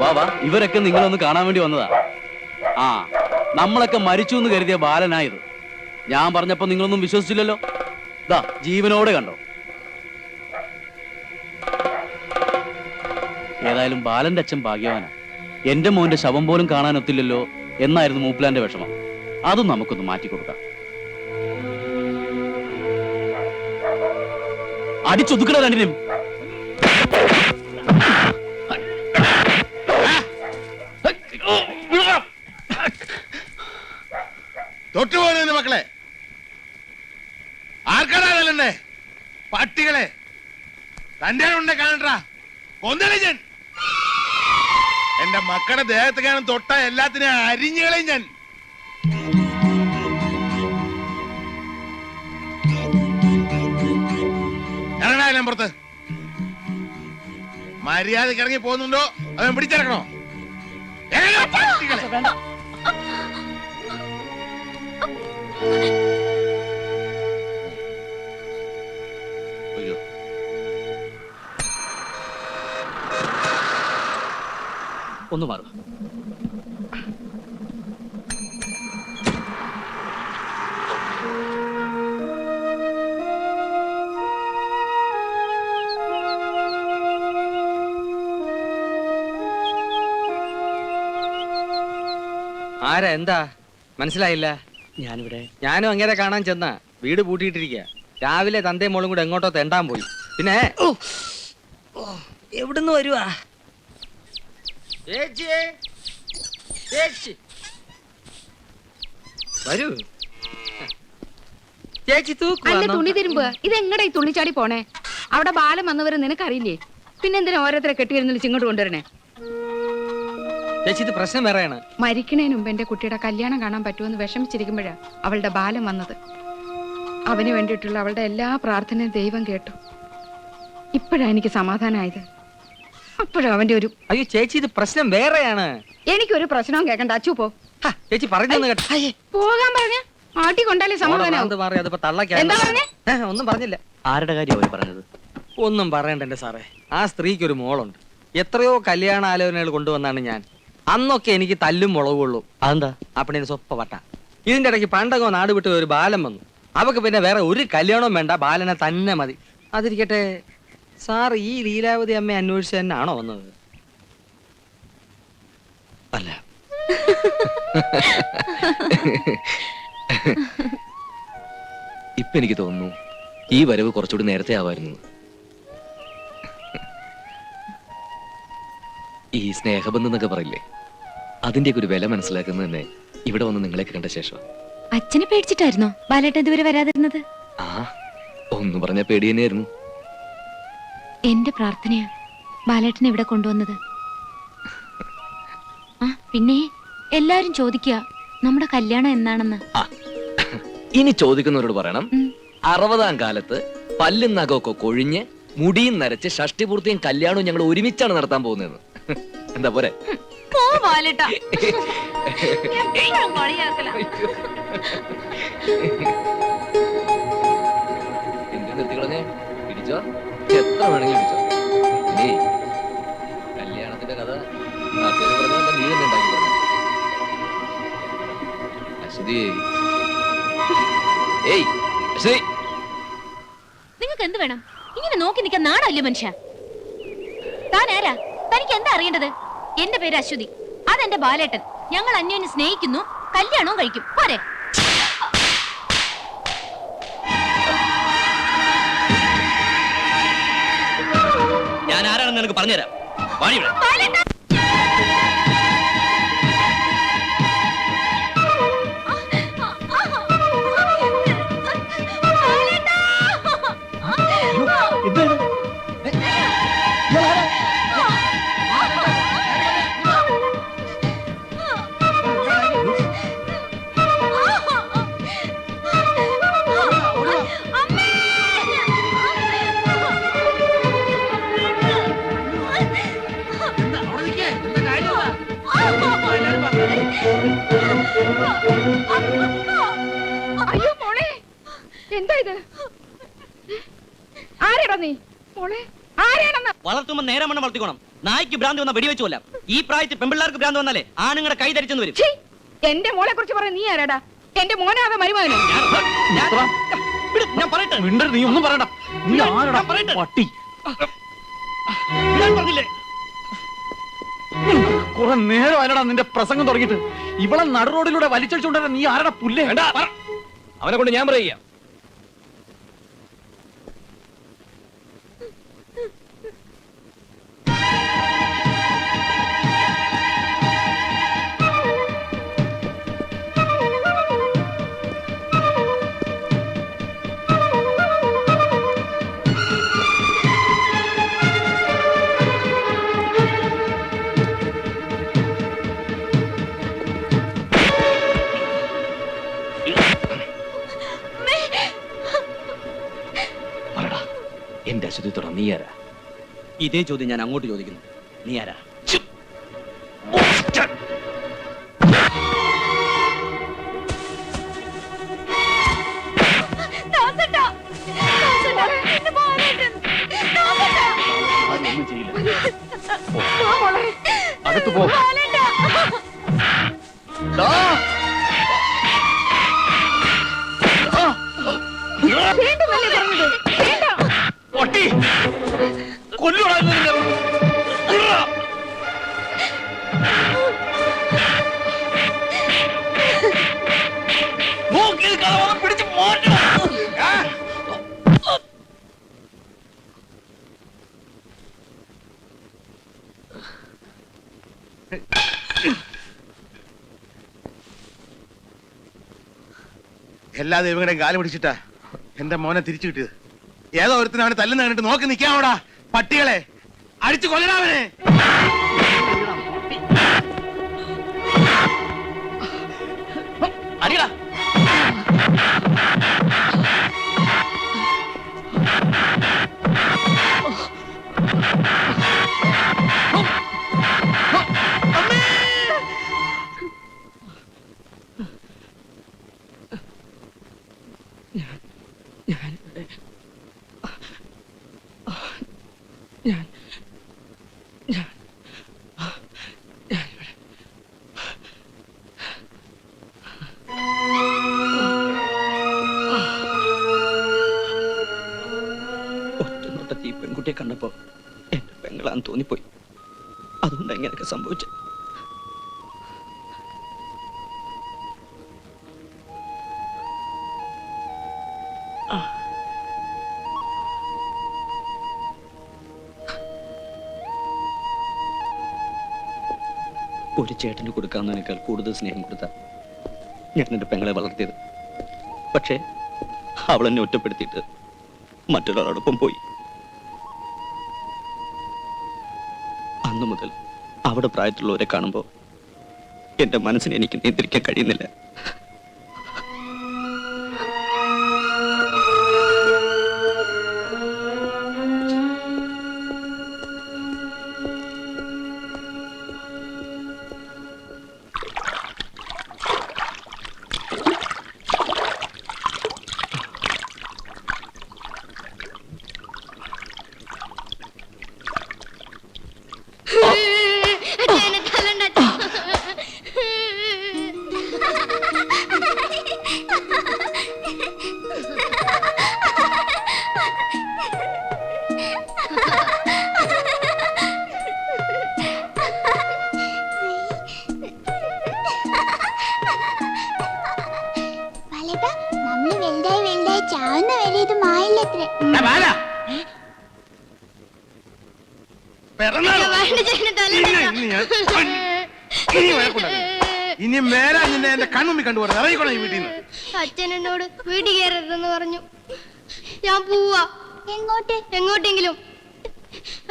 വാ വാ, ഇവരൊക്കെ നിങ്ങളൊന്ന് കാണാൻ വേണ്ടി വന്നതാ. ആ, നമ്മളൊക്കെ മരിച്ചു എന്ന് കരുതിയ ബാലനായത്. ഞാൻ പറഞ്ഞപ്പോ നിങ്ങളൊന്നും വിശ്വസിച്ചില്ലല്ലോ. ദാ, ജീവനോടെ കണ്ടോ. ഏതായാലും ബാലന്റെ അച്ഛൻ ഭാഗ്യവാനാ. എന്റെ മോന്റെ ശവം പോലും കാണാനൊത്തില്ലല്ലോ എന്നായിരുന്നു മൂപ്പിലാന്റെ വിഷമം. അതും നമുക്കൊന്ന് മാറ്റിക്കൊടുക്കാം. അടിച്ചൊതുക്കണ രണ്ടിനും.
തൊട്ടുപോകുന്നതിന് മക്കളെ, ആർക്കാണല്ലേ
പട്ടികളെ തന്റെ ഉണ്ടെ കാണണ്ടാ കൊന്നളെ ഞാൻ. എന്റെ മക്കളുടെ ദേഹത്തേക്കാണ് തൊട്ട എല്ലാത്തിനെയും അരിഞ്ഞുകളെ ഞാൻ. ഇറങ്ങാൻ പുറത്ത്. മര്യാദക്ക് ഇറങ്ങി പോകുന്നുണ്ടോ അവൻ പിടിച്ചിറക്കണോ?
ഒന്ന് മാറുക.
ആരാ? എന്താ മനസ്സിലായില്ല? ഞാനും അങ്ങനെ കാണാൻ ചെന്ന വീട് പൂട്ടിയിട്ടിരിക്കുക. രാവിലെ തന്തയും മോളും കൂടെ എങ്ങോട്ടോ തെണ്ടാൻ പോയി. പിന്നെ എവിടുന്ന് വരുവാ? വരൂ ചേച്ചി.
അല്ല തുണി
തൂക്കുക.
തിരുമ്പുക. ഇതെങ്ങടാ ഈ തുള്ളിച്ചാടി പോണേ? അവിടെ ബാലം വന്നവരെ നിനക്കറിയില്ലേ? പിന്നെന്തിനാ ഓരോരുത്തരെ കെട്ടിയിരുന്നില്ല ഇങ്ങോട്ട് കൊണ്ടുവരണേ?
ചേച്ചി ഇത് പ്രശ്നം വേറെയാണ്.
മരിക്കണേന് മുമ്പ് എന്റെ കുട്ടിയുടെ കല്യാണം കാണാൻ പറ്റുമെന്ന് വിഷമിച്ചിരിക്കുമ്പോഴാ അവളുടെ ബാലം വന്നത്. അവന് വേണ്ടിയിട്ടുള്ള അവളുടെ എല്ലാ പ്രാർത്ഥനയും ദൈവം കേട്ടു. ഇപ്പോഴാ എനിക്ക് സമാധാനമായത്. അപ്പോഴും അവന്റെ ഒരു
അയ്യോ ചേച്ചി ഇത് പ്രശ്നം വേറെയാണ്.
എനിക്കൊരു പ്രശ്നവും കേൾക്കണ്ട. അച്ചു പോ.
ചേച്ചി പറഞ്ഞു കേട്ടോ.
പോകാൻ പറഞ്ഞ ആട്ടി കൊണ്ടാലേ സമാധാനം. എന്താ പറഞ്ഞേ?
ഒന്നും പറഞ്ഞില്ല.
ആരുടെ കാര്യം പറഞ്ഞത്?
ഒന്നും പറയണ്ട എന്റെ സാറേ. ആ സ്ത്രീക്ക് ഒരു മോളുണ്ട്. എത്രയോ കല്യാണ ആലോചനകൾ കൊണ്ടുവന്നാണ് ഞാൻ. അന്നൊക്കെ എനിക്ക് തല്ലും മുളകുള്ളൂ.
അതെന്താ?
അപ്പണി സ്വപ്പ വട്ട. ഇതിന്റെ ഇടയ്ക്ക് പണ്ടകോ നാട് വിട്ട് ഒരു ബാലം വന്നു. അവക്ക് പിന്നെ വേറെ ഒരു കല്യാണവും വേണ്ട, ബാലനെ തന്നെ മതി. അതിരിക്കട്ടെ, സാർ ഈ ലീലാവതി അമ്മയെ അന്വേഷിച്ച് തന്നെ ആണോ വന്നത്?
അല്ല. ഇപ്പൊ എനിക്ക് തോന്നുന്നു ഈ വരവ് കുറച്ചുകൂടി നേരത്തെ ആവായിരുന്നു. ഈ സ്നേഹബന്ധം എന്നൊക്കെ പറയില്ലേ, അതിന്റെയൊക്കെ ഒരു വില മനസ്സിലാക്കുന്നത് തന്നെ ഇവിടെ വന്ന് നിങ്ങളെ കണ്ട ശേഷം.
അച്ഛനെ പേടിച്ചിട്ടായിരുന്നോ ബാലേട്ടൻ ഇതുവരെ വരാതിരുന്നത്?
ആ ഒന്ന് പറഞ്ഞ പേടി തന്നെയായിരുന്നു.
എന്റെ പ്രാർത്ഥനയാ ബാലേട്ടനെ ഇവിടെ കൊണ്ടുവന്നത്. ആ പിന്നെ എല്ലാരും ചോദിക്കുക നമ്മുടെ കല്യാണം എന്നാണെന്ന്.
ഇനി ചോദിക്കുന്നവരോട് പറയണം, 60-ാം കാലത്ത് പല്ലും നഖമൊക്കെ കൊഴിഞ്ഞ് മുടിയും നരച്ച് ഷഷ്ടിപൂർത്തിയും കല്യാണവും ഞങ്ങൾ ഒരുമിച്ചാണ് നടത്താൻ പോകുന്നതെന്ന്. എന്താ പോരെ? എന്ത് നിർത്തിക്കളഞ്ഞേ? പിടിച്ചോ, എത്ര വേണമെങ്കിലും പിടിച്ചോ. ഇനി കല്യാണത്തിന്റെ കഥ നീ തന്നെ ഉണ്ടാക്കി പറഞ്ഞു. അശ്വതി, ഏയ് അശ്വതി,
നിങ്ങൾക്ക് എന്ത് വേണം? ഇങ്ങനെ നോക്കി നിൽക്കാൻ നാടല്ലേ മനുഷ്യ? താൻ ആരാ? തനിക്ക് എന്താ അറിയേണ്ടത്? എന്റെ പേര് അശ്വതി, അതെന്റെ ബാലേട്ടൻ. ഞങ്ങൾ അന്യോന്യം സ്നേഹിക്കുന്നു, കല്യാണവും കഴിക്കും. പോരെ?
ഞാൻ ആരാണെന്ന് നിനക്ക് പറഞ്ഞുതരാം. വാടി ഇവിടെ.
അയ്യോ മോളെ, എന്താ ഇത്? ആരാടാ നീ? മോളെ ആരാണെന്ന്?
വളർത്തുമ്പോ നേരം വണ്ണം വളർത്തിക്കോണം. നായ്ക്ക് ഭ്രാന്ത് വന്ന വെടിവെച്ചുമല്ല. ഈ പ്രായത്തിൽ പെമ്പിള്ളാർക്ക് ഭ്രാന്ത് വന്നാലേ ആണുങ്ങളുടെ കൈ ധരിച്ചെന്ന് വരും.
എന്റെ മോളെ കുറിച്ച് പറയാൻ നീ ആരാടാ? എന്റെ മോനാകെ മരുമകനോ?
ഞാൻ പറയട്ടെ.
നീ ഒന്നും പറയണ്ട. നീ ആരടാ പട്ടി?
ഞാൻ പറഞ്ഞില്ലേ
കുറെ നേരം ആരടാ നിന്റെ പ്രസംഗം തുടങ്ങിയിട്ട്? ഇവിടെ നടു റോഡിലൂടെ വലിച്ചടിച്ചുകൊണ്ടാ നീ ആരടാ പുല്ലേ?
അവനെ കൊണ്ട് ഞാൻ പറയുക. എന്റെ അശ്വതിത്തോടെ നീ ആരാ?
ഇതേ ചോദ്യം ഞാൻ അങ്ങോട്ട് ചോദിക്കുന്നു. നീ ആരാ?
അതൊന്നും ചെയ്യില്ല.
അകത്ത് പോ.
പൊട്ടി കൊല്ലുവാ. പിടിച്ച്
എല്ലാ ദൈവങ്ങളുടെയും കാല് പിടിച്ചിട്ടാ എന്റെ മോനെ തിരിച്ചു കിട്ടിയത്. ഏതോ ഒരുത്തിന് അവനെ തല്ലുന്ന കണ്ടിട്ട് നോക്കി നിൽക്കാമോടാ പട്ടികളെ, അടിച്ചു കൊല്ലണവനെ.
അടിയടാ.
ഒറ്റനോട്ടത്തിൽ ഈ പെൺകുട്ടിയെ കണ്ടപ്പോ എന്റെ പെങ്ങളാന്ന് തോന്നിപ്പോയി. അതുകൊണ്ട് എങ്ങനെയൊക്കെ സംഭവിച്ചു. ഒരു ചേട്ടന് കൊടുക്കാവുന്നതിനേക്കാൾ കൂടുതൽ സ്നേഹം കൊടുത്ത ഞാൻ എൻ്റെ പെങ്ങളെ വളർത്തിയത്. പക്ഷേ അവൾ എന്നെ ഒറ്റപ്പെടുത്തിയിട്ട് മറ്റൊരാളോടൊപ്പം പോയി. അന്നു മുതൽ അവിടെ പ്രായത്തിലുള്ളവരെ കാണുമ്പോൾ എൻ്റെ മനസ്സിനെ എനിക്ക് നിയന്ത്രിക്കാൻ കഴിയുന്നില്ല.
ഇനി മേലെ നിന്നെ എന്റെ കൺമുമ്പിൽ കണ്ടുപോകുന്നത് അറിയിക്കോളാം ഈ വീട്ടിൽ നിന്ന്.
അച്ഛൻ എന്നോട് വീട്ടിൽ കയറരുതെന്ന് പറഞ്ഞു. ഞാൻ പോവാ. എങ്ങോട്ടെങ്കിലും.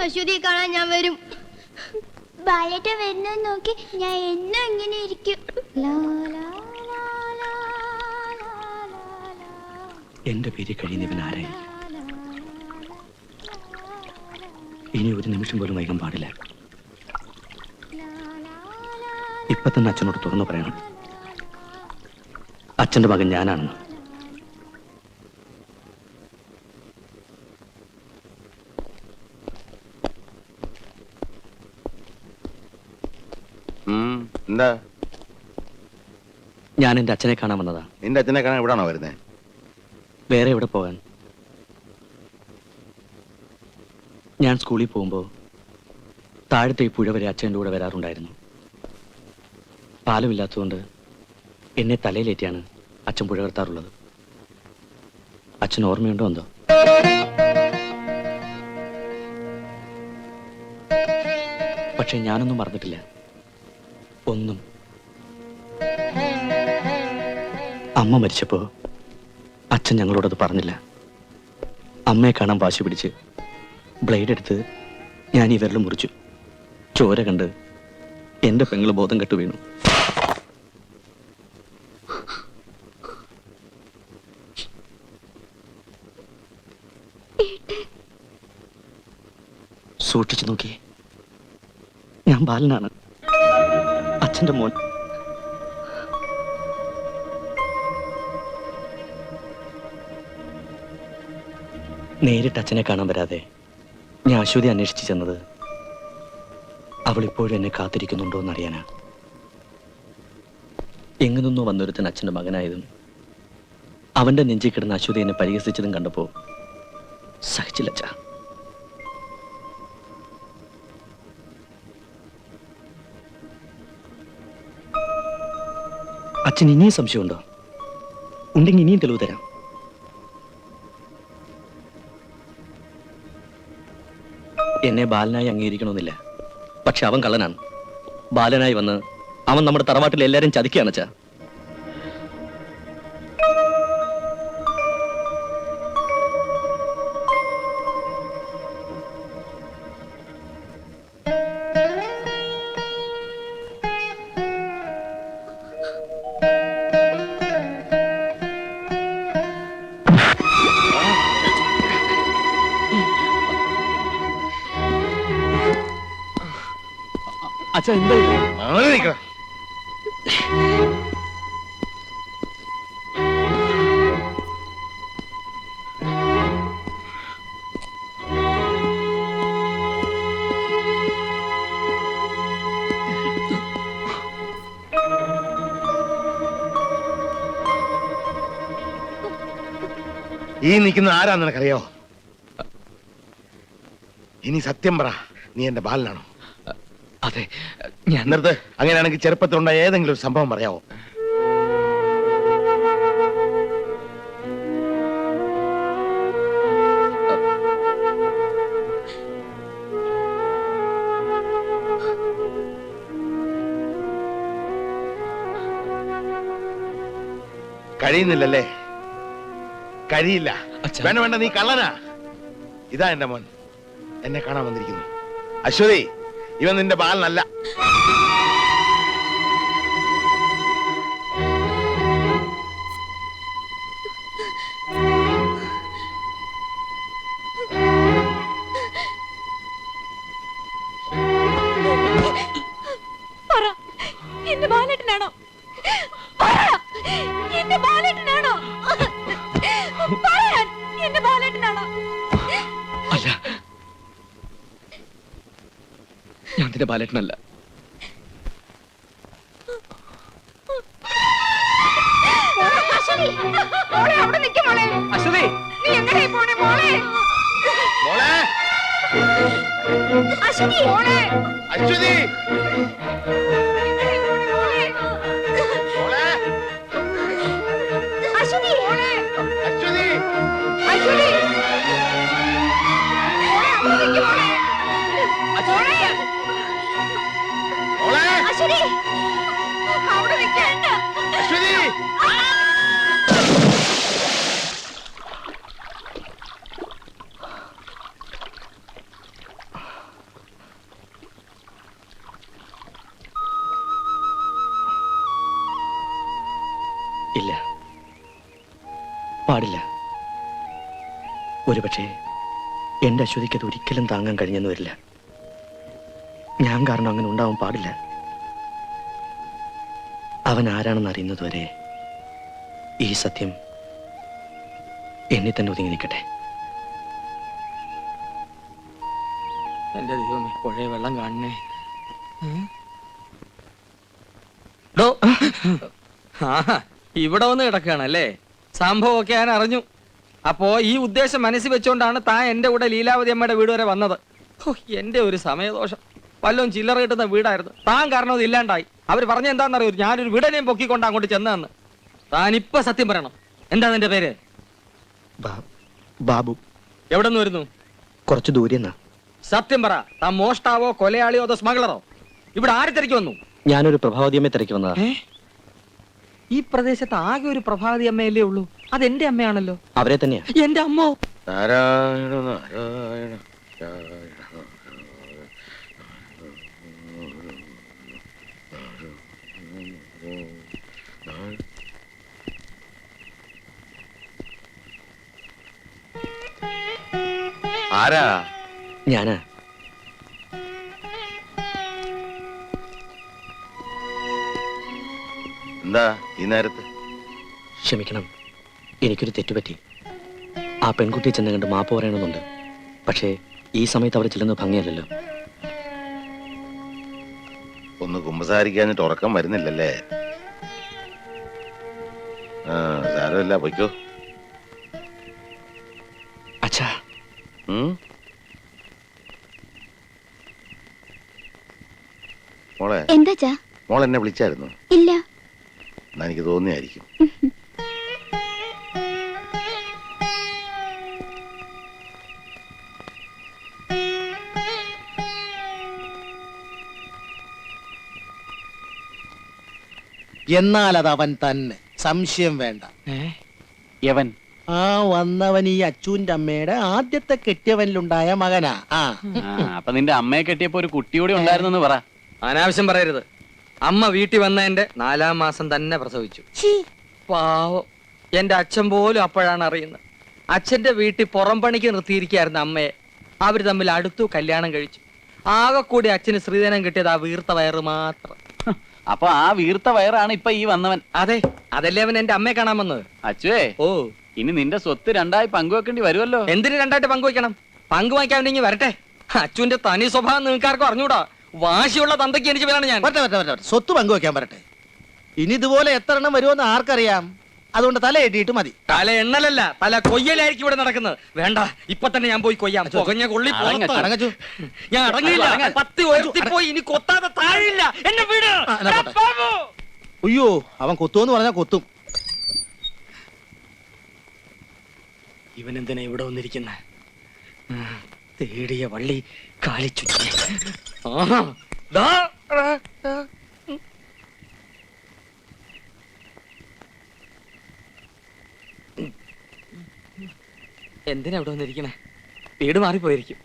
അശ്വതിയെ കാണാൻ ഞാൻ വരും. ബാലേട്ട വരുന്ന നോക്കി ഞാൻ എന്നും ഇങ്ങനെ ഇരിക്കും.
എന്റെ പേര് കഴിയുന്നവൻ ആരായി? ഇനി ഒരു നിമിഷം പോലും വൈകാൻ പാടില്ല. ഇപ്പൊ തന്നെ അച്ഛനോട് തുറന്നു പറയണം, അച്ഛന്റെ മകൻ ഞാനാണെന്ന്.
എന്താ?
ഞാൻ എന്റെ അച്ഛനെ കാണാൻ വന്നതാ.
നിന്റെ അച്ഛനെ കാണാൻ എവിടാണോ വരുന്നത്?
വേറെ എവിടെ പോകാൻ? ഞാൻ സ്കൂളിൽ പോകുമ്പോൾ താഴത്തെ ഈ പുഴ വരെ അച്ഛൻ്റെ കൂടെ വരാറുണ്ടായിരുന്നു. പാലമില്ലാത്തതുകൊണ്ട് എന്നെ തലയിലേറ്റിയാണ് അച്ഛൻ പുഴ കടത്താറുള്ളത്. അച്ഛൻ ഓർമ്മയുണ്ടോ എന്തോ? പക്ഷെ ഞാനൊന്നും മറന്നിട്ടില്ല, ഒന്നും. അമ്മ മരിച്ചപ്പോ അച്ഛൻ ഞങ്ങളോടത് പറഞ്ഞില്ല. അമ്മയെ കാണാൻ വാശി പിടിച്ച് ബ്ലേഡ് എടുത്ത് ഞാൻ ഈ വിരൽ മുറിച്ചു. ചോര കണ്ട് എന്റെ പെങ്ങള് ബോധം കെട്ടു വീണു. സൂക്ഷിച്ചു നോക്കി. ഞാൻ ബാലനാണ്, അച്ഛന്റെ മോൻ. നേരിട്ട് അച്ഛനെ കാണാൻ വരാതെ ഞാൻ അശ്വതി അന്വേഷിച്ചു ചെന്നത് അവൾ ഇപ്പോഴും എന്നെ കാത്തിരിക്കുന്നുണ്ടോ എന്നറിയാനാ. എങ്ങു നിന്നോ വന്നൊരുത്തൻ അച്ഛന്റെ മകനായതും അവന്റെ നെഞ്ചിൽ കിടന്ന അശ്വതി എന്നെ പരിഹസിച്ചതും കണ്ടപ്പോ സഹിച്ചില്ല അച്ഛാ. അച്ഛൻ ഇനിയും സംശയമുണ്ടോ? ഉണ്ടെങ്കിൽ ഇനിയും തെളിവ് തരാം. എന്നെ ബാലനായി അംഗീകരിക്കണമെന്നില്ല, പക്ഷെ അവൻ കള്ളനാണ്. ബാലനായി വന്ന് അവൻ നമ്മുടെ തറവാട്ടിൽ എല്ലാരും ചതിക്കുകയാണ് അച്ഛാ.
അച്ഛാ എന്താ ഇത്?
ഈ നിൽക്കുന്ന ആരാന്ന് നിനക്കറിയോ? ഇനി സത്യം പറ, നീ എന്റെ ബാലനാണോ?
അതെ, ഞാൻ
നിർത്ത്. അങ്ങനെയാണെങ്കിൽ ചെറുപ്പത്തിലുണ്ടായ ഏതെങ്കിലും ഒരു സംഭവം പറയാവോ? കഴിയുന്നില്ലല്ലേ? കഴിയില്ല. വേണ്ട വേണ്ട, നീ കള്ളനാ. ഇതാ എന്റെ മോൻ, എന്നെ കാണാൻ വന്നിരിക്കുന്നു. അശ്വതി, ഇവൻ നിന്റെ ബാലനല്ല.
എന്റെ ബാലേട്ടനാണോ? എന്റെ ബാലേട്ടനാണോ? എന്റെ ബാലേട്ടനാണോ?
അല്ല, ഞാൻ നിന്റെ ബാലേട്ടനല്ല.
അശ്വതി, നീ എങ്ങനെയാ പോണേ മോളെ?
മോളെ,
അശ്വതി, മോളെ,
അശ്വതി,
മോളെ, അശ്വതി, മോളെ,
അശ്വതി,
അശ്വതി, മോളെ, അവിടെ നിൽക്ക് മോളെ. മോളെ,
മോളെ,
അശ്വതി, അവിടെ നിൽക്ക്.
അശ്വതി.
ഇല്ല, പാടില്ല. ഒരുപക്ഷെ എന്റെ അശ്വതിക്ക് അത് ഒരിക്കലും താങ്ങാൻ കഴിഞ്ഞെന്ന് വരില്ല. ഞാൻ കാരണം അങ്ങനെ ഉണ്ടാവാൻ പാടില്ല. അവൻ ആരാണെന്ന് അറിയുന്നതുവരെ ഈ സത്യം എന്നെ തന്നെ ഒതുങ്ങി നിൽക്കട്ടെ.
എന്റെ ദൈവമേ, പുഴയെ വെള്ളം കാണണേ. ഇവിടെ വന്ന് കിടക്കുകയാണല്ലേ? സംഭവമൊക്കെ ഞാൻ അറിഞ്ഞു. അപ്പോ ഈ ഉദ്ദേശം മനസ്സിൽ വെച്ചുകൊണ്ടാണ് താൻ എന്റെ കൂടെ ലീലാവതി അമ്മയുടെ വീട് വരെ വന്നത്. എന്റെ ഒരു സമയദോഷം. വല്ലതും ചില്ലറ കിട്ടുന്ന വീടായിരുന്നു. താൻ കാരണം അത് ഇല്ലാണ്ടായി. അവർ പറഞ്ഞ എന്താണെന്നറിയോ? ഞാനൊരു വീടനെയും പൊക്കിക്കൊണ്ട് അങ്ങോട്ട് ചെന്നതെന്ന്. താൻ ഇപ്പൊ സത്യം പറയണം. എന്താ നിന്റെ പേര്?
ബാബു.
എവിടെ നിന്ന് വരുന്നു?
കുറച്ച് ദൂരെ നിന്നാ.
സത്യം പറ, താൻ മോഷ്ടാവോ കൊലയാളിയോ അതോ സ്മഗ്ലറോ? ഇവിടെ ആര് തിരക്കി വന്നു?
ഞാനൊരു പ്രഭാവതിയമ്മയെ തിരക്കി വന്നതാ.
ഈ പ്രദേശത്ത് ആകെ ഒരു പ്രഭാവതി അമ്മയല്ലേ ഉള്ളൂ. അത് എന്റെ അമ്മയാണല്ലോ.
അവരെ തന്നെയാ.
എന്റെ അമ്മോ?
നാരായണ നാരായണ നാരായണ. ആരാ?
ഞാനാ.
എന്താ ഈ നേരത്ത്?
ക്ഷമിക്കണം, എനിക്കൊരു തെറ്റുപറ്റി. ആ പെൺകുട്ടിയെ ചെന്ന് കണ്ട് മാപ്പ് പറയണമെന്നുണ്ട്. പക്ഷേ ഈ സമയത്ത് അവിടെ ചെല്ലുന്നത് ഭംഗിയല്ലല്ലോ.
ഒന്ന് കുമ്പസാരിക്കാഞ്ഞിട്ട് ഉറക്കം വരുന്നില്ലല്ലേ? സാരമില്ല, പൊയ്ക്കോ.
അച്ഛാ.
മോളെ,
എന്താ
മോൾ എന്നെ വിളിച്ചായിരുന്നു?
ഇല്ല.
എന്നാ എനിക്ക് തോന്നിയായിരിക്കും.
എന്നാൽ അത് അവൻ തന്നെ, സംശയം വേണ്ട.
യവൻ
ആ വന്നവൻ ഈ അച്ചുവിന്റെ അമ്മയുടെ ആദ്യത്തെ കെട്ടിയവനിലുണ്ടായ മകനാ.
അപ്പൊ നിന്റെ അമ്മയെ കെട്ടിയപ്പോ ഒരു കുട്ടിയോടെ ഉണ്ടായിരുന്നെന്ന് പറ.
അനാവശ്യം പറയരുത്. അമ്മ വീട്ടിൽ വന്നതിന്റെ 4-ാം മാസം തന്നെ പ്രസവിച്ചു. പാവം, എന്റെ അച്ഛൻ പോലും അപ്പോഴാണ് അറിയുന്നത്. അച്ഛന്റെ വീട്ടിൽ പുറം പണിക്ക് നിർത്തിയിരിക്കായിരുന്നു അമ്മയെ. അവര് തമ്മിൽ അടുത്തു, കല്യാണം കഴിച്ചു. ആകെ കൂടി അച്ഛന് ശ്രീധനം കിട്ടിയത് ആ വീർത്ത വയറ് മാത്രം.
അപ്പൊ ആ വീർത്ത വയറാണ് ഇപ്പൊ ഈ വന്നവൻ.
അതെ, അതല്ലേ അവൻ എന്റെ അമ്മയെ കാണാൻ വന്നത്.
അച്ചുവേ,
ഓ,
ഇനി നിന്റെ സ്വത്ത് രണ്ടായി പങ്കുവെക്കേണ്ടി വരുമല്ലോ.
എന്തിന് രണ്ടായിട്ട് പങ്കുവയ്ക്കണം? പങ്കുവയ്ക്കാൻ വേണ്ടി വരട്ടെ. അച്ഛന്റെ തനി സ്വഭാവം നിങ്ങൾക്കാർക്കും അറിഞ്ഞൂടാ. വാശിയുള്ള തന്തയ്ക്ക് എനിക്ക് പേരാണ് ഞാൻ.
സ്വത്ത് പങ്കുവെക്കാൻ പറട്ടെ. ഇനി ഇതുപോലെ എത്ര എണ്ണം വരുമെന്ന് ആർക്കറിയാം. അതുകൊണ്ട് തല എട്ടിയിട്ട് മതി.
തല എണ്ണലല്ല, തല കൊയ്യലായിരിക്കും ഇവിടെ നടക്കുന്നത്. വേണ്ട, ഇപ്പൊ തന്നെ ഞാൻ പോയി കൊയ്യാം. പുകഞ്ഞ കൊള്ളി
അടങ്ങച്ചു.
ഞാൻ അടങ്ങില്ല. 10 ഉയർത്തിപ്പോയി ഇനി കൊത്താതെ താഴില്ല. എന്നെ വീട്.
അയ്യോ, അവൻ കൊത്തുമെന്ന് പറഞ്ഞാൽ കൊത്തും.
ഇവനെന്തിനാ ഇവിടെ വന്നിരിക്കുന്ന? തേടിയ വള്ളി കാലിച്ചുറ്റി. എന്തിനാ ഇവിടെ വന്നിരിക്കണേ? വീട് മാറിപ്പോയിരിക്കും.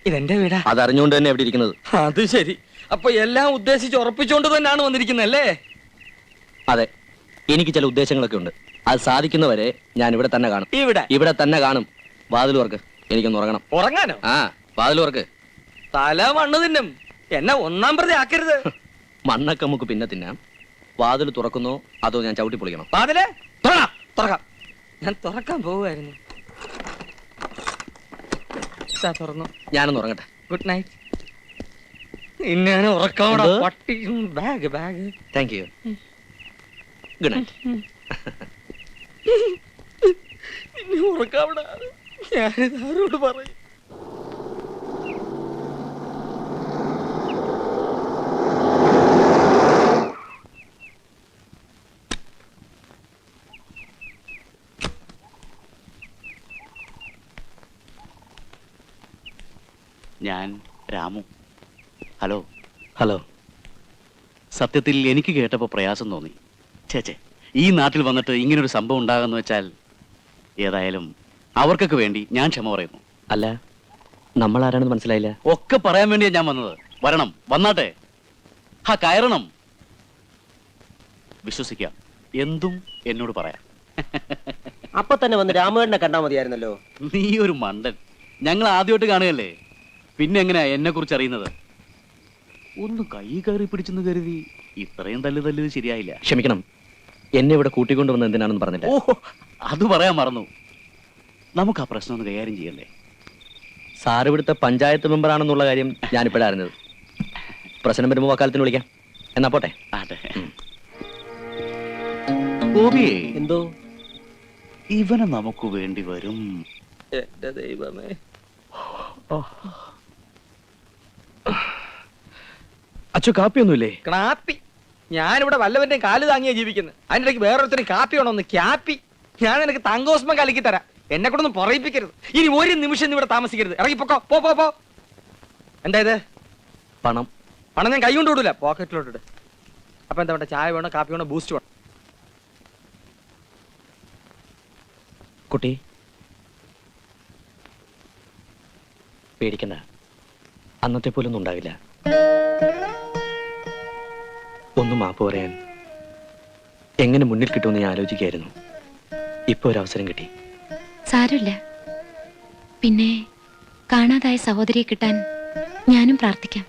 ഇതെന്റെ വീടാ.
അതറിഞ്ഞുകൊണ്ട് തന്നെ എവിടെ ഇരിക്കുന്നത്.
അത് ശരി. അപ്പൊ എല്ലാം ഉദ്ദേശിച്ച് ഉറപ്പിച്ചുകൊണ്ട് തന്നെയാണ് വന്നിരിക്കുന്നത് അല്ലേ?
അതെ, എനിക്ക് ചില ഉദ്ദേശങ്ങളൊക്കെ ഉണ്ട്. അത് സാധിക്കുന്നവരെ ഞാൻ ഇവിടെ തന്നെ കാണും. ഇവിടെ തന്നെ കാണും. വാതിൽ തുറക്ക്, എനിക്കൊന്ന് ഉറങ്ങണം.
ഉറങ്ങാനോ?
ആ, വാതിൽ തുറക്ക്.
തല മണ്ണ് തിന്നും. എന്നെ ഒന്നാം പ്രതി ആക്കരുത്.
മണ്ണൊക്കെ നമുക്ക് പിന്നെ തിന്നാം. വാതിൽ തുറക്കുന്നോ അതോ ഞാൻ ചവിട്ടി പൊളിക്കണം?
വാതില് തുറക്കാം. ഞാൻ തുറക്കാൻ പോവുമായിരുന്നു. തുറന്നു.
ഞാനൊന്ന് ഉറങ്ങട്ടെ.
Good night. ഇന്നാണ് ഉറക്കാവിടെ പട്ടി. Bag bag.
Thank you. Good night.
ഇനി ഉറക്കാവിടെ. ഞാനിതാരോട് പറയും?
ഞാൻ രാമു. ഹലോ.
ഹലോ.
സത്യത്തിൽ എനിക്ക് കേട്ടപ്പോൾ പ്രയാസം തോന്നി. ചേച്ചേ, ഈ നാട്ടിൽ വന്നിട്ട് ഇങ്ങനൊരു സംഭവം ഉണ്ടാകുമെന്ന് വെച്ചാൽ ഏതായാലും അവർക്കൊക്കെ വേണ്ടി ഞാൻ ക്ഷമ പറയുന്നു.
അല്ല, നമ്മൾ ആരാണെന്ന് മനസ്സിലായില്ല.
ഒക്കെ പറയാൻ വേണ്ടിയാണ് ഞാൻ വന്നത്. വരണം, വന്നാട്ടെ. കയറണം. വിശ്വസിക്കാം, എന്തും എന്നോട് പറയാം.
അപ്പൊ തന്നെ വന്ന് രാമേട്ടനെ കണ്ടാ മതിയായിരുന്നല്ലോ.
നീ ഒരു മണ്ടൻ. ഞങ്ങൾ ആദ്യമായിട്ട് കാണുകയല്ലേ, പിന്നെ എങ്ങനെയാ എന്നെ കുറിച്ച് അറിയുന്നത്? ഒന്ന് കൈ കയറി പിടിച്ചെന്ന് കരുതി ഇത്രയും തല്ലിയത് ശരിയായില്ല.
ക്ഷമിക്കണം, എന്നെ ഇവിടെ കൂട്ടിക്കൊണ്ടുവന്ന് എന്തിനാണെന്ന് പറഞ്ഞില്ല.
ഓ, അത് പറയാൻ മറന്നു. നമുക്ക് ആ പ്രശ്നം ഒന്ന് കൈകാര്യം ചെയ്യല്ലേ?
സാർ ഇവിടുത്തെ പഞ്ചായത്ത് മെമ്പറാണെന്നുള്ള കാര്യം ഞാനിപ്പോഴായിരുന്നത്. പ്രശ്നം വരുമ്പോൾ വക്കാലത്തിന് വിളിക്കാം. എന്നാ പോട്ടെ.
ഗോപിയേ,
എന്തോ
ഇവനെ നമുക്ക് വേണ്ടി വരും.
എന്റെ ദൈവമേ.
അച്ചു, കാപ്പിയൊന്നുമില്ലേ?
കാപ്പി? ഞാനിവിടെ വല്ലവന്റെ കാല് താങ്ങിയാ ജീവിക്കുന്നത്. അതിൻ്റെ ഇടയ്ക്ക് വേറൊരുത്തന് കാപ്പി വേണമെന്ന്. ക്യാപ്പി? ഞാൻ നിനക്ക് തങ്കോസ്മം കലക്കി തരാം. എന്നെ കൂടെ ഒന്നും പറയിപ്പിക്കരുത്. ഇനി ഒരു നിമിഷം ഇവിടെ താമസിക്കരുത്. ഇറങ്ങിപ്പോക്കോ. പോ പോ പോ. എന്താ ഇത്?
പണം.
പണം ഞാൻ കൈ കൊണ്ട് വിടൂല, പോക്കറ്റിലോട്ടിട്ട്. അപ്പൊ എന്താ വേണ്ട? ചായ വേണോ, കാപ്പി വേണോ, ബൂസ്റ്റ് വേണോ?
കുട്ടി, പേടിക്കണ്ട. അന്നത്തെ പോലൊന്നും ഉണ്ടാവില്ല. ഒന്ന് മാപ്പ് പറയാൻ എങ്ങനെ മുന്നിൽ കിട്ടുമെന്ന് ഞാൻ ആലോചിക്കായിരുന്നു. ഇപ്പൊ ഒരു അവസരം കിട്ടി.
സാരമില്ല. പിന്നെ കാണാതായ സഹോദരിയെ കിട്ടാൻ ഞാനും പ്രാർത്ഥിക്കാം.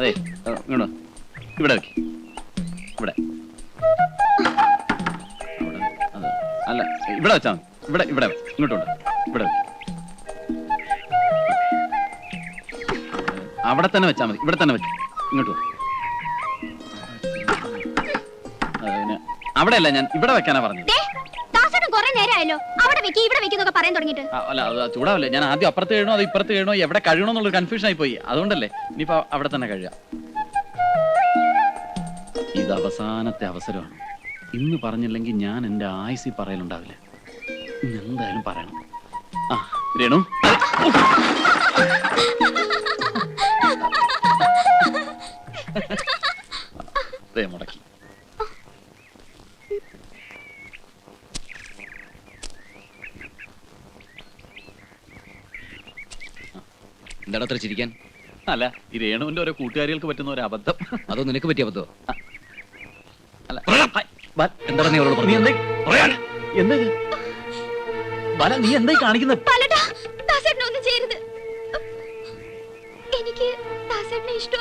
അതെ ഇങ്ങോട്ട് ഇവിടെ വെക്ക്. ഇവിടെ അത് അല്ല ഇവിടെ വെച്ചാൽ മതി. ഇവിടെ ഇങ്ങോട്ടുണ്ട് ഇവിടെ വെക്ക്. അവിടെ തന്നെ വെച്ചാൽ മതി. ഇവിടെ തന്നെ വെക്ക്. ഇങ്ങോട്ട് അവിടെ അല്ല, ഞാൻ ഇവിടെ വെക്കാനാ പറഞ്ഞത്.
കൊറേ നേരമായല്ലോ അവിടെ വെക്കി ഇവിടെ വെക്കുന്നൊക്കെ പറയാൻ തുടങ്ങിട്ട്.
അല്ല അത് ചൂടാവല്ലേ, ഞാൻ ആദ്യം അപ്പുറത്ത് കഴിയണോ അത് ഇപ്പുറത്ത് കഴിയണോ എവിടെ കഴിയണോ എന്നുള്ളൊരു കൺഫ്യൂഷൻ ആയി പോയി. അതുകൊണ്ടല്ലേ ഇനിയിപ്പോ അവിടെ തന്നെ കഴിയാം. ഇത് അവസാനത്തെ അവസരമാണ്. ഇന്ന് പറഞ്ഞില്ലെങ്കിൽ ഞാൻ എന്റെ ആയുസ്സിൽ പറയലുണ്ടാവില്ല. ഇന്ന് എന്തായാലും പറയണം. ആ രേണു, മുടക്കി.
എന്താണ് അത്ര ചിരിക്കാൻ?
അല്ല, ഈ രേണുവിന്റെ ഓരോ കൂട്ടുകാരികൾക്ക് പറ്റുന്ന ഒരു അബദ്ധം.
അതോ നിനക്ക് പറ്റിയ അബദ്ധോ?
അല്ല
എന്താണ് നീ അവളോട് പറഞ്ഞത്?
എന്താ ബല, നീ എന്തായി കാണിക്കുന്നത്?
ഒന്നും ചെയ്യരുത്. എനിക്ക് ദാസേട്ടനെ ഇഷ്ടം.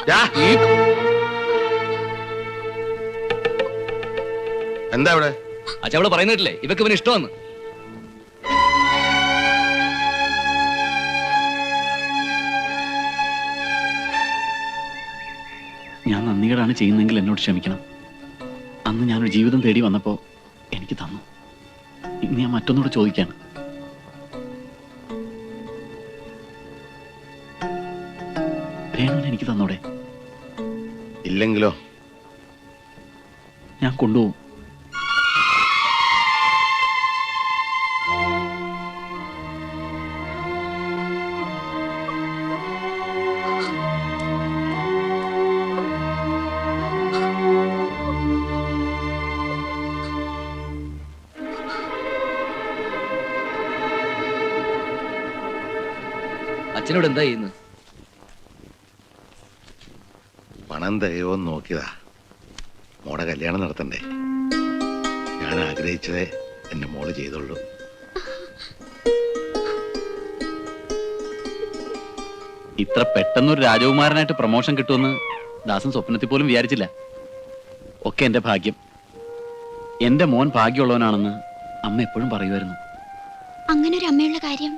എന്താ ഇവിടെ?
അച്ഛാ അവള് പറയുന്നില്ലേ ഇവക്ക് ഇവന് ഇഷ്ടമെന്ന്?
ഞാൻ നന്ദികേടാണ് ചെയ്യുന്നെങ്കിൽ എന്നോട് ക്ഷമിക്കണം. അന്ന് ഞാനൊരു ജീവിതം തേടി വന്നപ്പോ എനിക്ക് തന്നു. ഇന്ന് ഞാൻ മറ്റൊന്നോട് ചോദിക്കാണ്. രേണുവിനെ എനിക്ക് തന്നോടെ?
ഇല്ലെങ്കിലോ?
ഞാൻ കൊണ്ടുപോകും.
അച്ഛനോട് എന്താ ചെയ്യുന്നത്?
പണം തികയോ നോക്കിയതാ. മോടെ കല്യാണം നടത്തണ്ടേ? ഞാൻ ആഗ്രഹിച്ചതേ എന്റെ മോള് ചെയ്തോളൂ.
ഇത്ര പെട്ടെന്നൊരു രാജകുമാരനായിട്ട് പ്രൊമോഷൻ കിട്ടുമെന്ന് ദാസൻ സ്വപ്നത്തിൽ പോലും വിചാരിച്ചില്ല. ഒക്കെ എന്റെ ഭാഗ്യം. എന്റെ മോൻ ഭാഗ്യമുള്ളവനാണെന്ന് അമ്മ എപ്പോഴും പറയുമായിരുന്നു.
അങ്ങനെ ഒരു അമ്മയുള്ള കാര്യം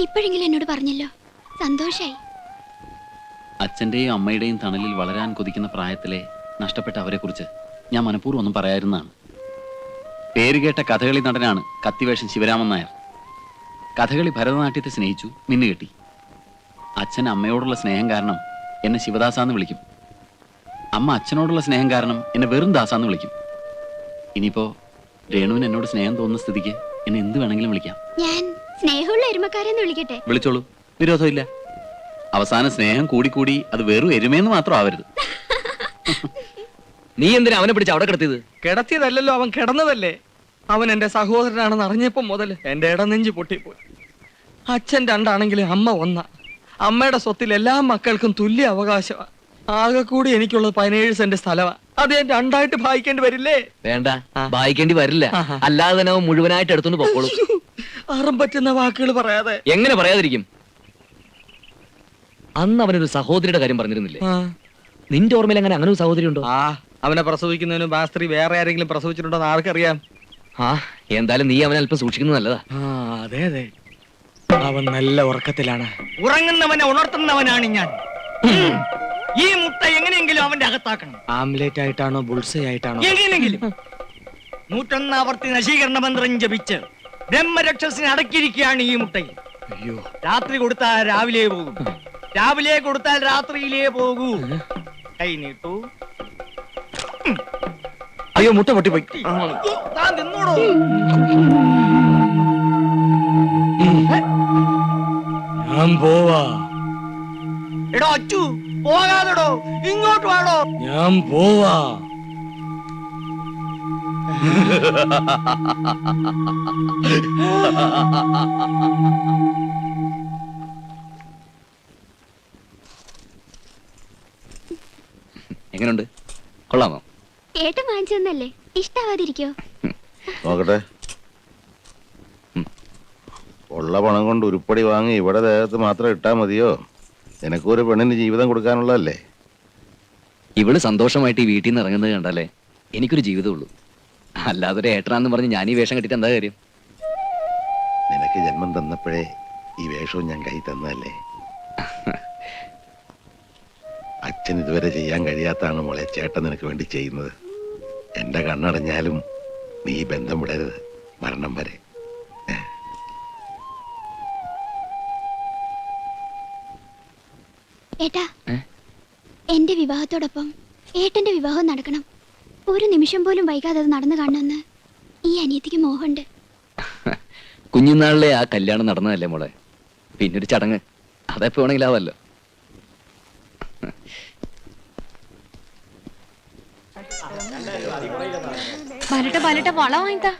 ഇപ്പോഴെങ്കിലും എന്നോട് പറഞ്ഞല്ലോ, സന്തോഷായി.
അച്ഛന്റെയും അമ്മയുടെയും തണലിൽ വളരാൻ കൊതിക്കുന്ന പ്രായത്തിലെ നഷ്ടപ്പെട്ട അവരെ കുറിച്ച് ഞാൻ മനഃപൂർവ്വം ഒന്നും പറയാതിരുന്നതാണ്. പേരുകേട്ട കഥകളി നടനാണ് കത്തിവേഷൻ ശിവരാമൻ നായർ. കഥകളി ഭരതനാട്യത്തെ സ്നേഹിച്ചു, മിന്നുകെട്ടി. അച്ഛൻ അമ്മയോടുള്ള സ്നേഹം കാരണം എന്നെ ശിവദാസാന്ന് വിളിക്കും. അമ്മ അച്ഛനോടുള്ള സ്നേഹം കാരണം എന്നെ വെറും ദാസാന്ന് വിളിക്കും. ഇനിയിപ്പോ രേണുവിന് എന്നോട് സ്നേഹം തോന്നുന്ന സ്ഥിതിക്ക് എന്നെ എന്ത് വേണമെങ്കിലും വിളിക്കാം.
ഞാൻ സ്നേഹമുള്ള എരുമക്കാരെന്ന് വിളിക്കട്ടെ?
വിളിച്ചോളൂ, വിരോധമില്ല. അവസാന സ്നേഹം കൂടിക്കൂടി അത് വെറും എരുമയെന്ന് മാത്രം ആവരുത്.
നീ എന്തിനാ അവനെ പിടിച്ച് അവിടെ കിടത്തിയത്?
കിടത്തിയതല്ലോ, അവൻ കിടന്നതല്ലേ. അവൻ എന്റെ സഹോദരനാണെന്ന് അറിഞ്ഞപ്പോ മുതൽ എന്റെ ഇടനെഞ്ച് പൊട്ടിപ്പോയി. അച്ഛൻ രണ്ടാണെങ്കിലും അമ്മ ഒന്നാ. അമ്മയുടെ സ്വത്തിൽ എല്ലാ മക്കൾക്കും തുല്യ അവകാശമാണ്. ആകെ കൂടി എനിക്കുള്ളത് 17 സെന്റ് സ്ഥലമാണ്. അത് ഞാൻ രണ്ടായിട്ട് ഭാഗിക്കേണ്ടി വരില്ലേ?
വേണ്ട, ഭാഗിക്കേണ്ടി വരില്ല. അല്ലാതെ തന്നെ അവൻ മുഴുവനായിട്ട് എടുത്തോണ്ട് പൊക്കോളൂ.
അറും പറ്റുന്ന വാക്കുകൾ പറയാതെ.
എങ്ങനെ പറയാതിരിക്കും? അന്ന് അവനൊരു സഹോദരിയുടെ കാര്യം പറഞ്ഞിരുന്നില്ലേ? നിന്റെ ഓർമ്മയിൽ അങ്ങനെ ഒരു സഹോദരി ഉണ്ടോ?
അവനെ പ്രസവിക്കുന്നതിന് ആ സ്ത്രീ വേറെ ആരെങ്കിലും പ്രസവിച്ചിട്ടുണ്ടോ എന്ന് ആർക്കറിയാം?
എന്തായാലും നീ അവനെ അല്പം സൂക്ഷിക്കുന്നത് നല്ലതാ.
അതെ അതെ, അവൻ നല്ല ഉറക്കത്തിലാണ്.
ഉറങ്ങുന്നവനെ ഉണർത്തുന്നവനാണ് ഞാൻ. ഈ മുട്ട എങ്ങനെയെങ്കിലും അവന്റെ അകത്താക്കണം.
ആംലേറ്റ് ആയിട്ടാണോ ബുൾസൈ ആയിട്ടാണോ?
എങ്ങനെയെങ്കിലും 101 ആവർത്തി നശീകരണ മന്ത്രം ജപിച്ച് ബ്രഹ്മരക്ഷസിനെ അടക്കിയിരിക്കുകയാണ് ഈ മുട്ടയിൽ.
അയ്യോ,
രാത്രി കൊടുത്താൽ രാവിലെ പോകും, രാവിലെ കൊടുത്താൽ രാത്രിയിലേ പോകൂ. കൈ നീട്ടു.
അയ്യോ, മുട്ട പൊട്ടിപ്പോയി.
താൻ തിന്നോടോ.
ഞാൻ പോവാ.
എടോ അച്ചു, പോകാതെടോ, ഇങ്ങോട്ട് വാടോ.
ഞാൻ പോവാ.
എങ്ങനെയുണ്ട്? കൊള്ളാമോ?
ഏട്ടൻ വാങ്ങിച്ചെന്നല്ലേ, ഇഷ്ടാവാതിരിക്കോ?
നോക്കട്ടെ. ഉള്ള പണം കൊണ്ട് ഉരുപ്പടി വാങ്ങി ഇവിടെ ദേഹത്ത് മാത്രം ഇട്ടാ മതിയോ? നിനക്കൊരു പെണ്ണിന് ജീവിതം കൊടുക്കാനുള്ളതല്ലേ?
ഇവള് സന്തോഷമായിട്ട് ഈ വീട്ടിൽ നിന്ന് ഇറങ്ങുന്നത് കണ്ടാലേ എനിക്കൊരു ജീവിതമുള്ളൂ. അല്ലാതെ ഒരു ഏട്ടനാന്ന് പറഞ്ഞ് ഞാൻ ഈ വേഷം കെട്ടിട്ട് എന്താ കാര്യം?
നിനക്ക് ജന്മം തന്നപ്പോഴേ ഈ വേഷവും ഞാൻ കൈ തന്നതല്ലേ. അച്ഛൻ ഇതുവരെ ചെയ്യാൻ കഴിയാത്താണ് മോളെ ചേട്ടൻ നിനക്ക് വേണ്ടി ചെയ്യുന്നത്. എന്റെ കണ്ണടഞ്ഞാലും നീ ബന്ധം വിടരുത്, മരണം വരെ.
ഏട്ടാ, എന്റെ വിവാഹത്തോടൊപ്പം ഏട്ടന്റെ വിവാഹം നടക്കണം. ഒരു നിമിഷം പോലും വൈകാതെ അത് നടന്നു കാണണമെന്ന് ഈ അനിയത്തിക്ക് മോഹമുണ്ട്.
കുഞ്ഞുനാളിലെ ആ കല്യാണം നടന്നതല്ലേ മോളെ, പിന്നൊരു ചടങ്ങ് അതെപ്പോ വേണമെങ്കിലാവല്ലോ.
വള വാങ്ങിത്താ.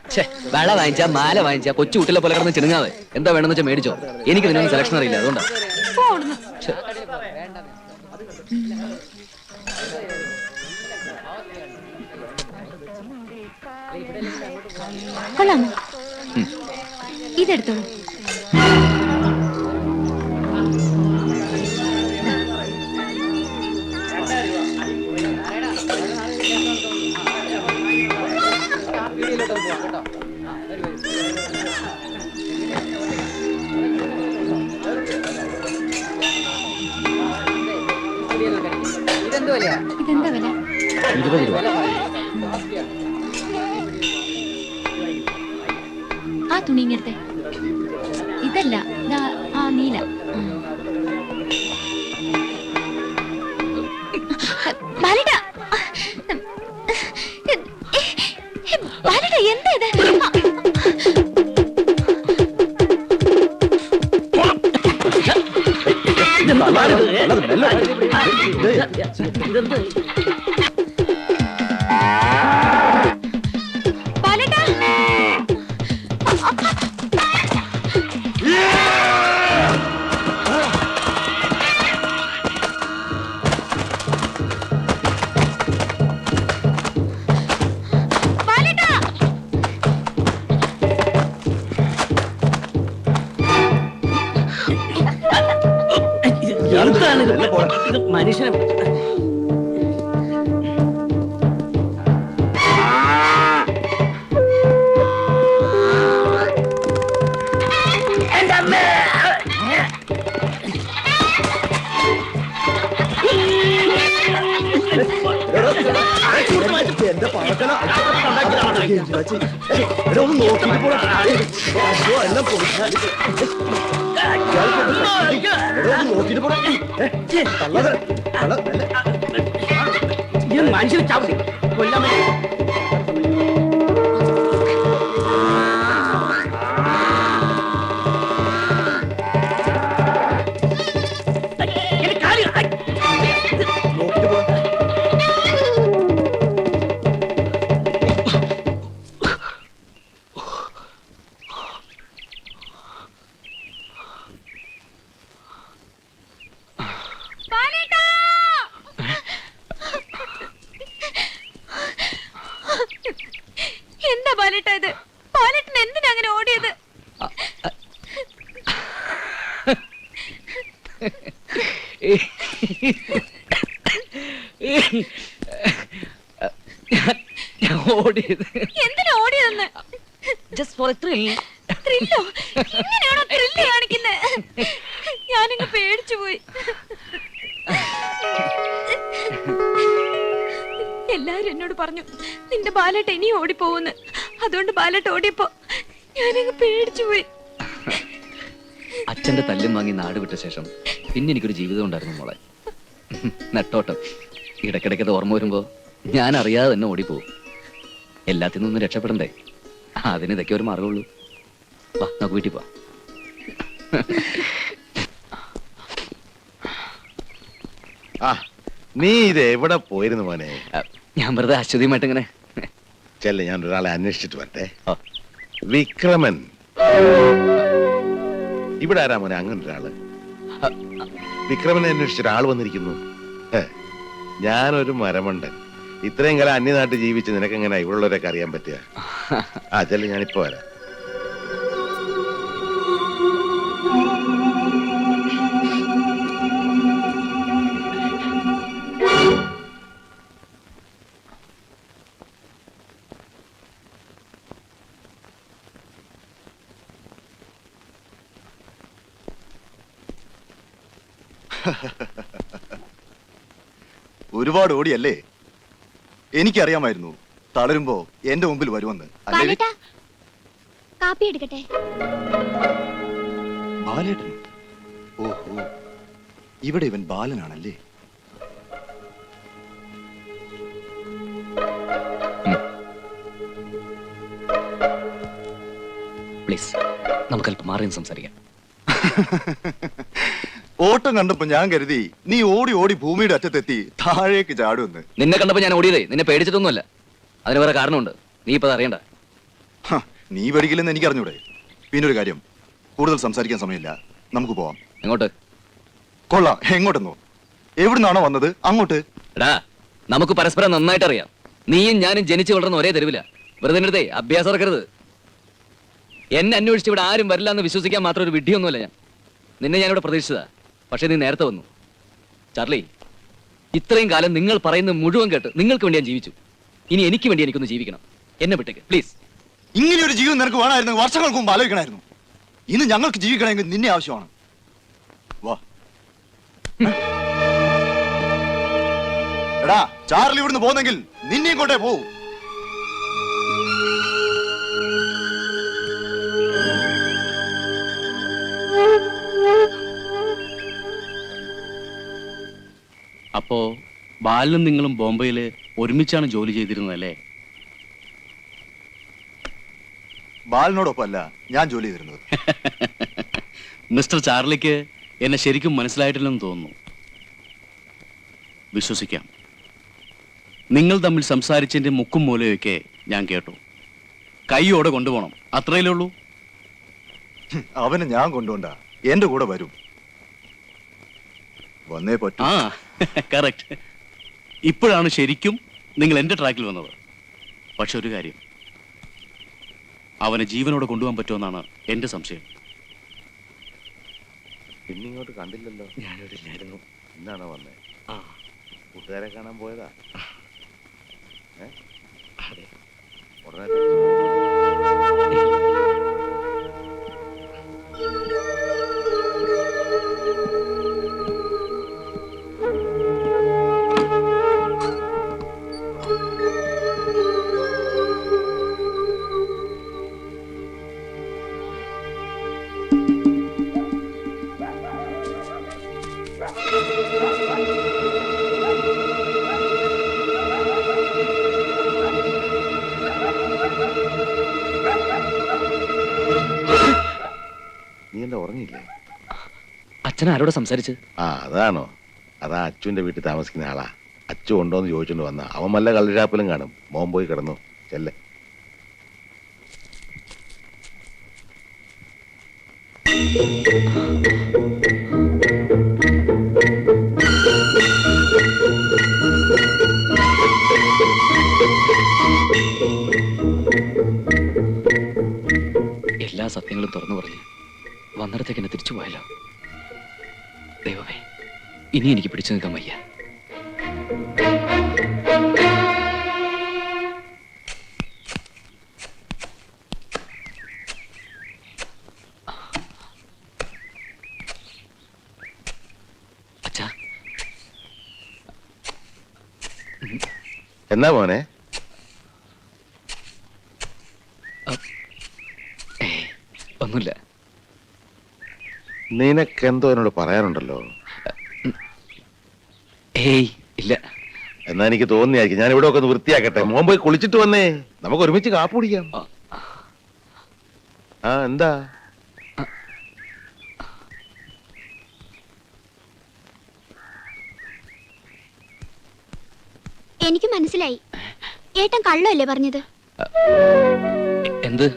വള വാങ്ങിച്ചാ മാല വാങ്ങിച്ചാ കൊച്ചു കുട്ടികളെ പോലെ കിടന്ന് ചിണുങ്ങാതെ എന്താ വേണമെന്ന് വെച്ചാൽ മേടിച്ചോ. എനിക്ക് ഇതിനൊന്നും സെലക്ഷൻ അറിയില്ല, അതുകൊണ്ടാ.
കൊള്ളാമോ? ഇതെടുത്തോളൂ.
ഇതെന്താ വില?
20 രൂപ.
ആ തുണി ഇങ്ങനത്തെ ഇതല്ല, ആ നീല. എന്താ ഇത്?
മനുഷ്യനെ മനുഷ്യനെ ചാവി കൊല്ലാൻ
എന്താ ബാലേട്ടാ ഇത്? ബാലേട്ടൻ എന്തിനാ അങ്ങനെ ഓടിയത്? എന്തിനാ ഓടിയതെന്ന്?
Just for a thrill.
ത്രില്ലോ? ഇങ്ങനെയാണോ ത്രില്ല് കാണിക്കുന്നത്? ഞാനിങ്ങ് പേടിച്ചു പോയി. എല്ലാരും എന്നോട് പറഞ്ഞു നിന്റെ ബാലേട്ട ഇനി ഓടിപ്പോവുന്ന്. അതുകൊണ്ട് ബാലേട്ട ഓടിയപ്പോ ഞാനങ്ങ് പേടിച്ചു പോയി.
അച്ഛന്റെ തല്ലും വാങ്ങി നാട് വിട്ട ശേഷം പിന്നെ എനിക്കൊരു ജീവിതം ഉണ്ടായിരുന്നു മോളെ. നെട്ടോട്ടം. ഇടയ്ക്കിടയ്ക്കത് ഓർമ്മ വരുമ്പോ ഞാൻ അറിയാതെ തന്നെ ഓടിപ്പോവും. എല്ലാത്തിൽ നിന്നും രക്ഷപ്പെടണ്ടേ, അതിന് ഇതൊക്കെ ഒരു മാർഗമുള്ളൂ. വാ നമുക്ക് വീട്ടിൽ പോവാം.
നീ ഇത് എവിടെ പോയിരുന്നു മോനെ?
ഞാൻ വെറുതെ അശ്വതിയുമായിട്ട് ഇങ്ങനെ
ചെല്ല, ഞാൻ ഒരാളെ അന്വേഷിച്ചിട്ട് വരട്ടെ. വിക്രമൻ ഇവിടെ ആരാ മോനെ? അങ്ങനെ ഒരാള് വിക്രമനെ അന്വേഷിച്ച ഒരാൾ വന്നിരിക്കുന്നു. ഞാനൊരു മരമണ്ടൻ. ഇത്രയും കാലം അന്യനാട്ടിൽ ജീവിച്ച് നിനക്കെങ്ങനെ ഇവിടെയുള്ളവരൊക്കെ അറിയാൻ പറ്റുക? ചെല്ല, ഞാനിപ്പോ വരാം.
ഒരുപാട് ഓടിയല്ലേ? എനിക്കറിയാമായിരുന്നു തളരുമ്പോ എന്റെ മുമ്പിൽ വരുമെന്ന്. അല്ലേ
ബാലേട്ടാ, കാപ്പി എടുക്കട്ടെ?
ബാലേട്ടൻ? ഓഹോ, ഇവിടെ ഇവൻ ബാലനാണല്ലേ?
പ്ലീസ് നമുക്ക് അല്പം മാറി സംസാരിക്കാം.
ഓട്ടം കണ്ടപ്പോ ഞാൻ കരുതി നീ ഓടി ഓടി ഭൂമിയുടെ അറ്റത്തെത്തി താഴേക്ക് ചാടുമെന്ന്.
നിന്നെ കണ്ടപ്പോ ഞാൻ ഓടിയതേ നിന്നെ പേടിച്ചിട്ടൊന്നുമല്ല. അതിന് വേറെ കാരണമുണ്ട്, നീ ഇപ്പൊ അറിയണ്ട.
നീ പഠിക്കില്ലെന്ന് എനിക്ക് അറിഞ്ഞൂടെ? പിന്നൊരു കാര്യം, കൂടുതൽ സംസാരിക്കാൻ സമയമില്ല, നമുക്ക് പോവാം.
എങ്ങോട്ട്?
കൊള്ളാം, എങ്ങോട്ടെന്നോ? എവിടുന്നാണോ വന്നത് അങ്ങോട്ട്.
എടാ, നമുക്ക് പരസ്പരം നന്നായിട്ട് അറിയാം. നീയും ഞാനും ജനിച്ചു വളർന്ന ഒരേ തെരുവില. വെറുതെ എടുത്തേ അഭ്യാസം ഇറക്കരുത്. എന്നെ അന്വേഷിച്ച് ഇവിടെ ആരും വരില്ല എന്ന് വിശ്വസിക്കാൻ മാത്രം ഒരു വിഡ്ഢിയൊന്നുമല്ല ഞാൻ. നിന്നെ ഞാനിവിടെ പ്രതീക്ഷിച്ചതാ, പക്ഷെ നീ നേരത്തെ വന്നു. ചാർലി, ഇത്രയും കാലം നിങ്ങൾ പറയുന്നത് മുഴുവൻ കേട്ട് നിങ്ങൾക്ക് വേണ്ടി ഞാൻ ജീവിച്ചു. ഇനി എനിക്ക് വേണ്ടി എനിക്കൊന്ന് ജീവിക്കണം. എന്നെ വിട്ടേക്ക് പ്ലീസ്.
ഇങ്ങനെ ഒരു ജീവിതം നിനക്ക് വേണമായിരുന്നു വർഷങ്ങൾക്ക് മുമ്പ് ആലോചിക്കണമായിരുന്നു. ഇന്ന് ഞങ്ങൾക്ക് ജീവിക്കണമെങ്കിൽ നിന്നെ ആവശ്യമാണ്. വാ. എടാ, ചാർലി ഇവിടുന്ന് പോകുന്നെങ്കിൽ നിന്നെയും കൊണ്ടേ പോവും.
അപ്പോ ബാലനും നിങ്ങളും ബോംബെയില് ഒരുമിച്ചാണ് ജോലി ചെയ്തിരുന്നതല്ലേ?
ബാലിനോടൊപ്പമല്ല ഞാൻ ജോലി ചെയ്തിരുന്നത്.
മിസ്റ്റർ ചാർലിക്ക് എന്നെ ശരിക്കും മനസ്സിലായിട്ടില്ലെന്ന് തോന്നുന്നു. വിശ്വസിക്കാം. നിങ്ങൾ തമ്മിൽ സംസാരിച്ചതിന്റെ മുക്കും മൂലയൊക്കെ ഞാൻ കേട്ടു. കൈയോടെ കൊണ്ടുപോകണം, അത്രയല്ലേ ഉള്ളൂ.
അവനെ ഞാൻ കൊണ്ടുപോണ്ട, എന്റെ കൂടെ വരും. വന്നേ പറ്റൂ.
ആ, കറക്റ്റ്. ഇപ്പോഴാണ് ശരിക്കും നിങ്ങൾ എന്റെ ട്രാക്കിൽ വന്നത്. പക്ഷെ ഒരു കാര്യം, അവനെ ജീവനോടെ കൊണ്ടുപോകാൻ പറ്റുമെന്നാണ് എന്റെ സംശയം.
പിന്നിങ്ങോട്ട് കണ്ടില്ലല്ലോ.
ഞാനിവിടെ ഇല്ലായിരുന്നു.
എന്നാണോ വന്നേ?
ആ,
കൂട്ടുകാരെ കാണാൻ പോയതാ?
അതെ.
ഉടനെ നീ എന്താ ഉറങ്ങിയില്ലേ?
അച്ഛൻ ആരോട് സംസാരിച്ച്?
ആ, അതാണോ? അതാ അച്ചുവിന്റെ വീട്ടിൽ താമസിക്കുന്ന ആളാ. അച്ചു ഉണ്ടോന്ന് ചോദിച്ചോണ്ട് വന്ന. അവൻ വല്ല കള്ളുഷാപ്പിലും കാണും. മോൻ പോയി കിടന്നു. ചെല്ലേ.
എല്ലാ സത്യങ്ങളും തുറന്നു പറഞ്ഞ് വന്നിടത്തേക്ക് എന്നെ തിരിച്ചു പോയല്ലോ. ദൈവമേ, ഇനി എനിക്ക് പിടിച്ചു നിൽക്കാൻ വയ്യ. അച്ഛാ,
എന്നാ മോനെ?
ഒന്നുമില്ല.
നിനക്കെന്തോ എന്നോട് പറയാനുണ്ടല്ലോ.
ഏയ് ഇല്ല.
എന്നാ എനിക്ക് തോന്നിയായിരിക്കും. ഞാൻ ഇവിടെ ഒക്കെ ഒന്ന് വൃത്തിയാക്കട്ടെ. മോൻ പോയി കുളിച്ചിട്ട് വന്നേ, നമുക്ക് ഒരുമിച്ച് കാപ്പ് കുടിക്കാം. ആ, എന്താ?
എനിക്ക് മനസ്സിലായി. ഏട്ടൻ കള്ളല്ലേ പറഞ്ഞത്?
എന്ത്?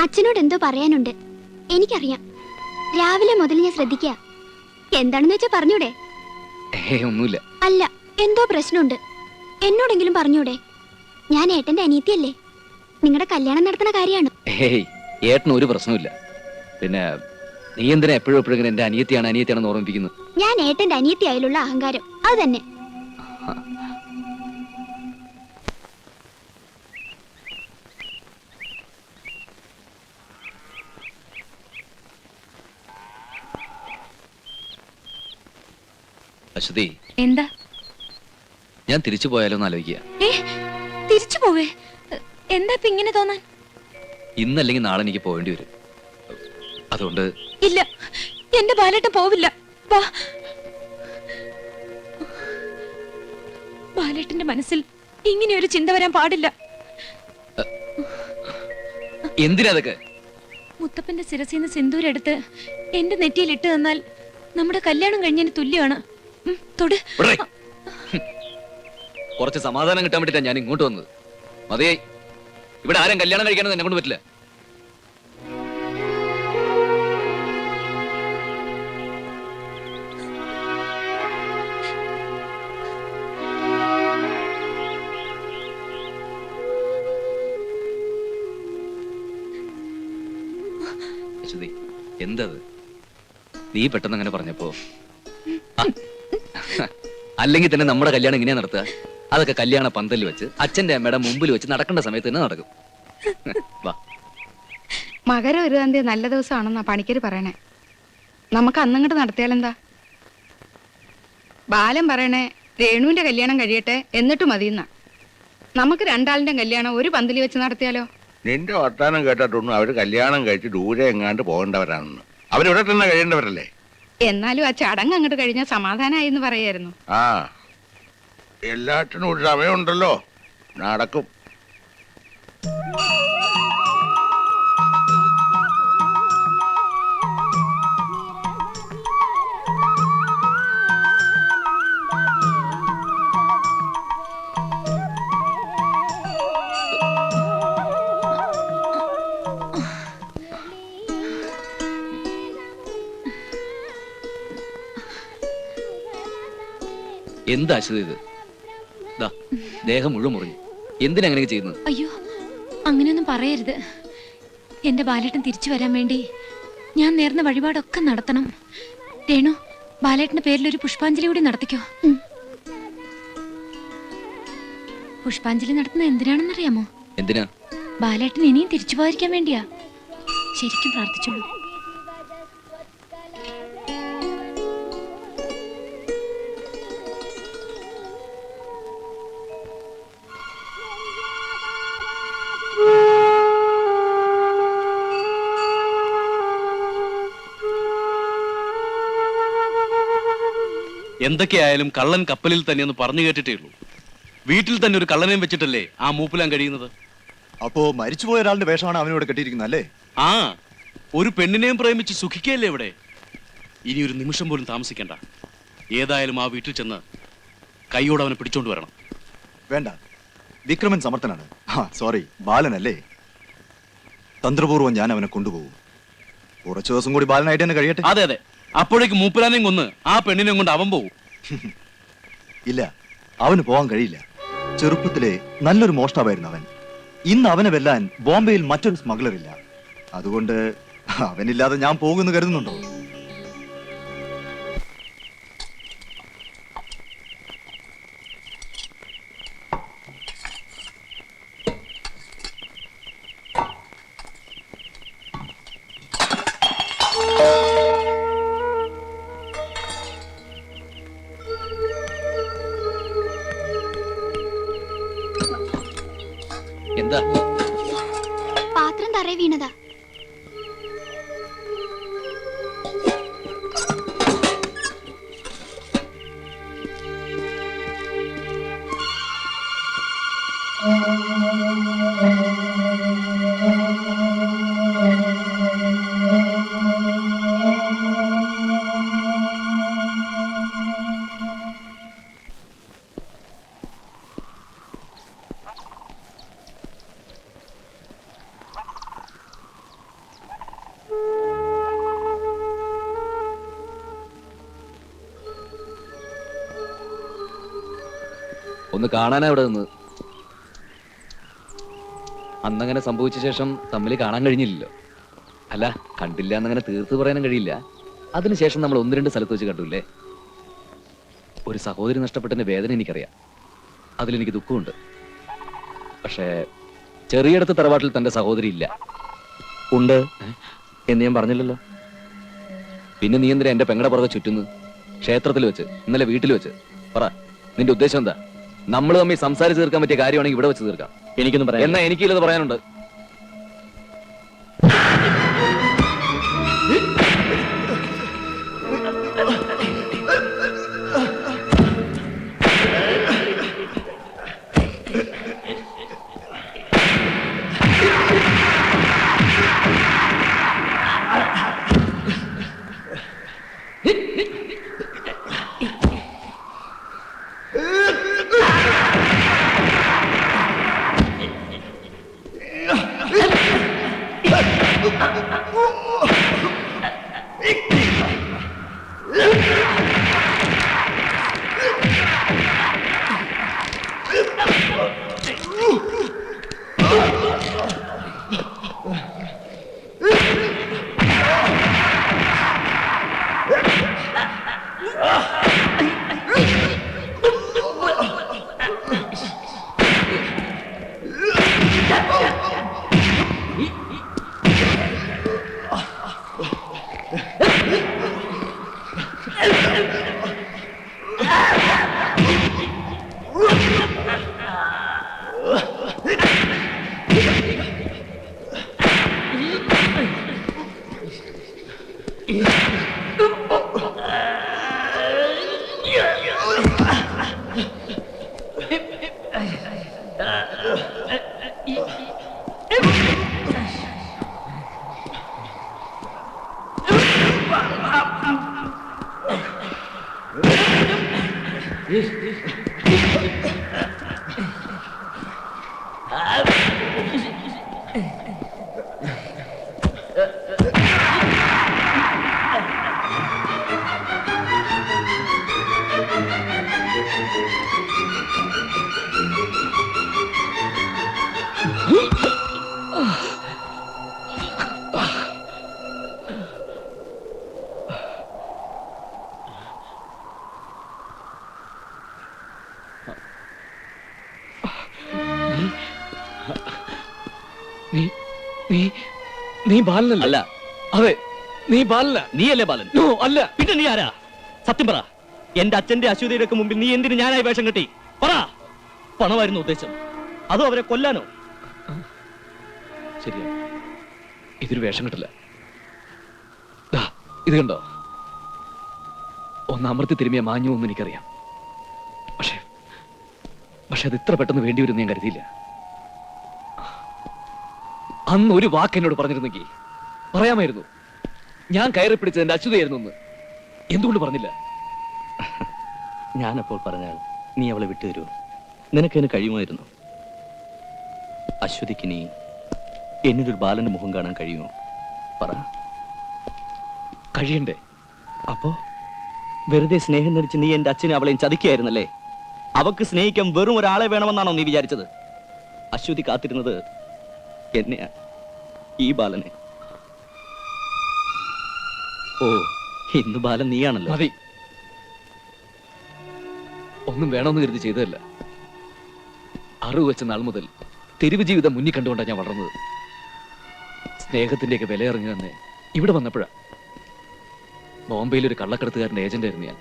അച്ഛനോട് എന്തോ പറയാനുണ്ട്. എനിക്കറിയാം. രാവിലെ മുതൽ ഞാൻ ശ്രദ്ധിക്കാം. എന്താണെന്ന് വെച്ചാ പറഞ്ഞൂടെ?
ഒന്നുമില്ല.
അല്ല, എന്തോ പ്രശ്നമുണ്ട്. എന്നോടെങ്കിലും പറഞ്ഞൂടെ? ഞാൻ ഏട്ടന്റെ അനിയത്തിയല്ലേ? നിങ്ങളുടെ കല്യാണം നടത്തുന്ന കാര്യമാണ്.
ഏയ്, ഏട്ടന് ഒരു പ്രശ്നമില്ല. പിന്നെ നീ എന്തിനാ എപ്പോഴും എപ്പോഴും എന്റെ അനിയത്തിയാണെന്ന് ഓർമ്മിപ്പിക്കുന്നു?
ഞാൻ ഏട്ടന്റെ അനിയത്തി ആയാലുള്ള അഹങ്കാരം അത് തന്നെ.
അശ്വതി,
എന്താ?
ഞാൻ തിരിച്ചു പോയാലോ എന്ന് ആലോചിക്കുക.
തിരിച്ചു പോവേ? എന്താ ഇപ്പൊ ഇങ്ങനെ തോന്നാൻ?
ഇന്നല്ലെങ്കിൽ നാളെ എനിക്ക് പോവേണ്ടി വരും. അതുകൊണ്ട്
ഇല്ല, എന്റെ ബാലേട്ടൻ പോവില്ല. ബാലേട്ടന്റെ മനസ്സിൽ ഇങ്ങനെ ഒരു ചിന്ത വരാൻ പാടില്ല.
എന്തിനാ അതൊക്കെ?
മുത്തപ്പന്റെ ശിരസിന്ന് സിന്ദൂരെടുത്ത് എന്റെ നെറ്റിയിൽ ഇട്ട് തന്നാൽ നമ്മുടെ കല്യാണം കഴിഞ്ഞതിന് തുല്യമാണ്. തൊട്.
കുറച്ച് സമാധാനം കിട്ടാൻ വേണ്ടിട്ടാ ഞാൻ ഇങ്ങോട്ട് വന്നത്. മതിയായി. ഇവിടെ ആരും കല്യാണം കഴിക്കാനൊന്നും എന്നെ കൊണ്ട് പറ്റില്ല. എന്തത് നീ പെട്ടെന്ന് അങ്ങനെ പറഞ്ഞപ്പോ? അല്ലെങ്കിൽ തന്നെ നമ്മുടെ കല്യാണം എങ്ങനെയാ നടത്തുക? അതൊക്കെ കല്യാണ പന്തലിൽ വെച്ച് അച്ഛന്റെ അമ്മയുടെ മുമ്പിൽ വെച്ച് നടക്കേണ്ട സമയത്ത് തന്നെ നടക്കും. വാ.
മകരം 1 നല്ല ദിവസമാണെന്നാ പണിക്കര് പറയണേ. നമുക്ക് അന്നങ്ങോട്ട് നടത്തിയാലെന്താ? ബാലൻ പറയണേ രേണുവിന്റെ കല്യാണം കഴിയട്ടെ എന്നിട്ട് മതിയെന്നാ. നമുക്ക് രണ്ടാളിന്റെ കല്യാണം ഒരു പന്തലിൽ വെച്ച് നടത്തിയാലോ?
നിന്റെ വർത്താനം കേട്ടിട്ടൊന്നും അവര് കല്യാണം കഴിച്ച് ദൂരെ എങ്ങാണ്ട് പോകേണ്ടവരാണെന്ന്. അവരിവിടെ തന്നെ കഴിയേണ്ടവരല്ലേ?
എന്നാലും ആ ചടങ്ങ് അങ്ങോട്ട് കഴിഞ്ഞാൽ സമാധാനമായി എന്ന് പറയായിരുന്നു.
ആ, എല്ലാറ്റിനും ഒരു സമയമുണ്ടല്ലോ, നടക്കും.
എന്താ അശ്വതി ഇത്? ദേഹം മുഴുവൻ മുറിഞ്ഞു. എന്തിനാ അങ്ങനെ ചെയ്യുന്നത്?
അയ്യോ, അങ്ങനെയൊന്നും പറയരുത്. എന്റെ ബാലേട്ടൻ തിരിച്ചു വരാൻ വേണ്ടി ഞാൻ നേർന്ന വഴിപാടൊക്കെ നടത്തണം. രേണു, ബാലേട്ടന്റെ പേരിൽ ഒരു പുഷ്പാഞ്ജലി കൂടി നടത്തിക്കോ. പുഷ്പാഞ്ജലി നടത്തുന്നത് എന്തിനാണെന്നറിയാമോ?
എന്തിനാ?
ബാലേട്ടൻ ഇനിയും തിരിച്ചു പോയിരിക്കാൻ വേണ്ടിയാ. ശരിക്കും പ്രാർത്ഥിച്ചോളൂ.
എന്തൊക്കെയായാലും കള്ളൻ കപ്പലിൽ തന്നെയെന്ന് പറഞ്ഞു കേട്ടിട്ടേ ഉള്ളൂ. വീട്ടിൽ തന്നെ ഒരു കള്ളനെയും വെച്ചിട്ടല്ലേ ആ മൂപ്പിലാൻ കഴിയുന്നത്?
അപ്പോ മരിച്ചുപോയ ഒരാളുടെ വേഷമാണ് അവനിവിടെ കെട്ടിയിരിക്കുന്നത് അല്ലേ?
ആ, ഒരു പെണ്ണിനെയും പ്രേമിച്ച് സുഖിക്കല്ലേ ഇവിടെ. ഇനി ഒരു നിമിഷം പോലും താമസിക്കണ്ട. ഏതായാലും ആ വീട്ടിൽ ചെന്ന് കൈയോടെ അവനെ പിടിച്ചോണ്ട് വരണം.
വേണ്ട, വിക്രമൻ സമർത്ഥനാണ്. സോറി, ബാലനല്ലേ. തന്ത്രപൂർവ്വം ഞാൻ അവനെ കൊണ്ടുപോകും. കുറച്ചു ദിവസം കൂടി ബാലനായിട്ട് തന്നെ കഴിയട്ടെ.
അതെ അതെ, അപ്പോഴേക്ക് മൂപ്പലാനെയും കൊന്ന് ആ പെണ്ണിനെയും കൊണ്ട് അവൻ പോകും.
ഇല്ല, അവന് പോകാൻ കഴിയില്ല. ചെറുപ്പത്തിലെ നല്ലൊരു മോഷ്ടാവായിരുന്നു അവൻ. ഇന്ന് അവനെ വെല്ലാൻ ബോംബെയിൽ മറ്റൊരു സ്മഗ്ലർ ഇല്ല. അതുകൊണ്ട് അവനില്ലാതെ ഞാൻ പോകുമെന്ന് കരുതുന്നുണ്ടോ?
എന്താ?
പാത്രം തറയെ വീണതാ.
ഒന്ന് കാണാനാ ഇവിടെ നിന്ന്. അന്നങ്ങനെ സംഭവിച്ച ശേഷം തമ്മിൽ കാണാൻ കഴിഞ്ഞില്ലല്ലോ. അല്ല, കണ്ടില്ല എന്നങ്ങനെ തീർത്ത് പറയാനും കഴിയില്ല. അതിനുശേഷം നമ്മൾ 1-2 സ്ഥലത്ത് വെച്ച് കണ്ടില്ലേ. ഒരു സഹോദരി നഷ്ടപ്പെട്ടതിന്റെ വേദന എനിക്കറിയാം. അതിലെനിക്ക് ദുഃഖമുണ്ട്. പക്ഷേ ചെറിയടത്ത് തറവാട്ടിൽ തന്റെ സഹോദരി ഇല്ല.
ഉണ്ട് എന്ന് ഞാൻ പറഞ്ഞില്ലല്ലോ.
പിന്നെ നീ എന്തിനാ എന്റെ പെങ്ങടെ പുറകെ ചുറ്റുന്നു? ക്ഷേത്രത്തിൽ വെച്ച്, ഇന്നലെ വീട്ടിൽ വെച്ച്. പറ, നിന്റെ ഉദ്ദേശം എന്താ? നമ്മൾ തമ്മിൽ സംസാരിച്ച് തീർക്കാൻ പറ്റിയ കാര്യമാണെങ്കിൽ ഇവിടെ വെച്ച് തീർക്കാം.
എനിക്കൊന്നും പറയാം.
എന്നാ എനിക്കില്ലത് പറയാനുണ്ട്.
നീ ബാലനല്ല.
അല്ല.
അതെ, നീ ബാലന.
നീയല്ലേ ബാലൻ?
നോ, അല്ല.
പിന്നെ നീ ആരാ? സത്യം പറ. എന്റെ അച്ഛന്റെ അശ്വതിയുടെ ഒക്കെ മുമ്പിൽ നീ എന്തിന് ഞാനായി വേഷം കെട്ടി? പറ. പണമായിരുന്നു ഉദ്ദേശം, അതോ അവരെ കൊല്ലാനോ?
ശരിയാ, ഇതൊരു വേഷം കിട്ടില്ല. ഇത് കണ്ടോ, ഒന്ന് അമർത്തി തിരുമിയ മാഞ്ഞു എന്ന് എനിക്കറിയാം. പക്ഷെ അത് ഇത്ര പെട്ടെന്ന് വേണ്ടി വരും ഞാൻ കരുതിയില്ല. അന്ന് ഒരു വാക്ക് എന്നോട് പറഞ്ഞിരുന്നെങ്കിൽ പറയാമായിരുന്നു. ഞാൻ കയറി പിടിച്ചത് എന്റെ അച്യുതയായിരുന്നു എന്ന്. എന്തുകൊണ്ട് പറഞ്ഞില്ല?
ഞാനപ്പോൾ പറഞ്ഞാൽ നീ അവളെ വിട്ടുതരൂ? നിനക്കതിന് കഴിയുമായിരുന്നു. അശ്വതിക്ക് നീ എന്നിലൊരു ബാലന്റെ മുഖം കാണാൻ കഴിയുമോ? പറ.
കഴിയണ്ടേ?
അപ്പോ വെറുതെ സ്നേഹം നടിച്ച് നീ എന്റെ അച്ഛനെ അവളെയും ചതിക്കുകയായിരുന്നല്ലേ? അവക്ക് സ്നേഹിക്കാൻ വെറും ഒരാളെ വേണമെന്നാണോ നീ വിചാരിച്ചത്? അശ്വതി കാത്തിരുന്നത് എന്നെയാ, ഈ ബാലനെ. ഓ, ഇന്ന് ബാലൻ നീയാണല്ലോ.
മതി, ഒന്നും വേണമെന്ന് കരുതി ചെയ്തതല്ല. അറിവ് വെച്ച നാൾ മുതൽ തെരുവ് ജീവിതം മുന്നിൽ കണ്ടുകൊണ്ടാണ് ഞാൻ വളർന്നത്. സ്നേഹത്തിന്റെയൊക്കെ വില അറിഞ്ഞു തന്നെ ഇവിടെ വന്നപ്പോഴാ. ബോംബെയിൽ ഒരു കള്ളക്കടത്തുകാരന്റെ ഏജന്റ് ആയിരുന്നു ഞാൻ.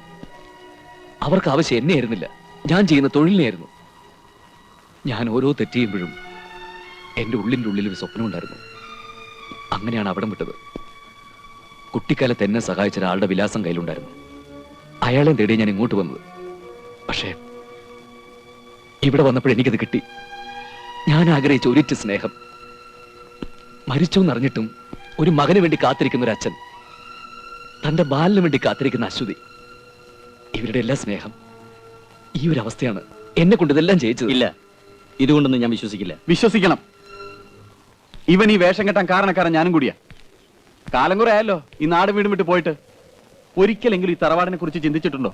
അവർക്ക് ആവശ്യം എന്നെ ആയിരുന്നില്ല, ഞാൻ ചെയ്യുന്ന തൊഴിലിനെയായിരുന്നു. ഞാൻ ഓരോ തെറ്റ് ചെയ്യുമ്പോഴും എന്റെ ഉള്ളിൻ്റെ ഉള്ളിൽ ഒരു സ്വപ്നം ഉണ്ടായിരുന്നു. അങ്ങനെയാണ് അവിടം വിട്ടത്. കുട്ടിക്കാലത്ത് എന്നെ സഹായിച്ച ഒരാളുടെ വിലാസം കയ്യിലുണ്ടായിരുന്നു. അയാളെ തേടി ഞാൻ ഇങ്ങോട്ട് വന്നത്. പക്ഷേ ഇവിടെ വന്നപ്പോൾ എനിക്കത് കിട്ടി. ഞാൻ ആഗ്രഹിച്ച ഒരിറ്റ സ്നേഹം. മരിച്ചു എന്നറിഞ്ഞിട്ടും ഒരു മകന് വേണ്ടി കാത്തിരിക്കുന്ന ഒരു അച്ഛൻ, തന്റെ ബാലിന് വേണ്ടി കാത്തിരിക്കുന്ന അശ്വതി, ഇവരുടെ എല്ലാ സ്നേഹം ഈ ഒരു അവസ്ഥയാണ് എന്നെ കൊണ്ട് ഇതെല്ലാം ചെയ്യിച്ചത്.
ഇല്ല, ഇതുകൊണ്ടൊന്നും ഞാൻ വിശ്വസിക്കില്ല.
വിശ്വസിക്കണം. ഇവൻ ഈ വേഷം കെട്ടാൻ കാരണക്കാരൻ ഞാനും കൂടിയാ. കാലം കുറെ ആയല്ലോ ഈ നാട് വീടും വിട്ട് പോയിട്ട്. ഒരിക്കലെങ്കിലും ഈ തറവാടിനെ കുറിച്ച് ചിന്തിച്ചിട്ടുണ്ടോ?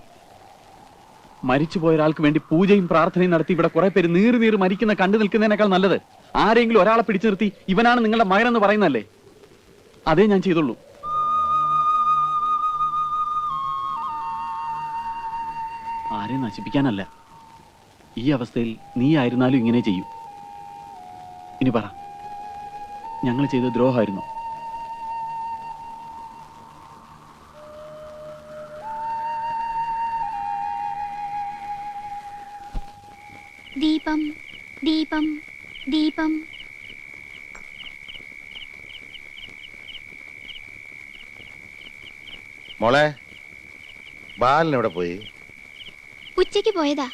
മരിച്ചുപോയ ഒരാൾക്ക് വേണ്ടി പൂജയും പ്രാർത്ഥനയും നടത്തി ഇവിടെ കുറെ പേര് നീറി മരിക്കുന്ന കണ്ടു നിൽക്കുന്നതിനേക്കാൾ നല്ലത് ആരെങ്കിലും ഒരാളെ പിടിച്ചു നിർത്തി ഇവനാണ് നിങ്ങളുടെ മകനെന്ന് പറയുന്നല്ലേ. അതേ ഞാൻ ചെയ്തുള്ളൂ. ആരെയും നശിപ്പിക്കാനല്ല. ഈ അവസ്ഥയിൽ നീ ആയിരുന്നാലും ഇങ്ങനെ ചെയ്യും. ഇനി പറ, ഞങ്ങൾ ചെയ്ത ദ്രോഹമായിരുന്നു?
ദീപം ദീപം ദീപം.
മോളെ, ബാലൻ എവിടെ പോയി?
ഉച്ചയ്ക്ക് പോയതാ.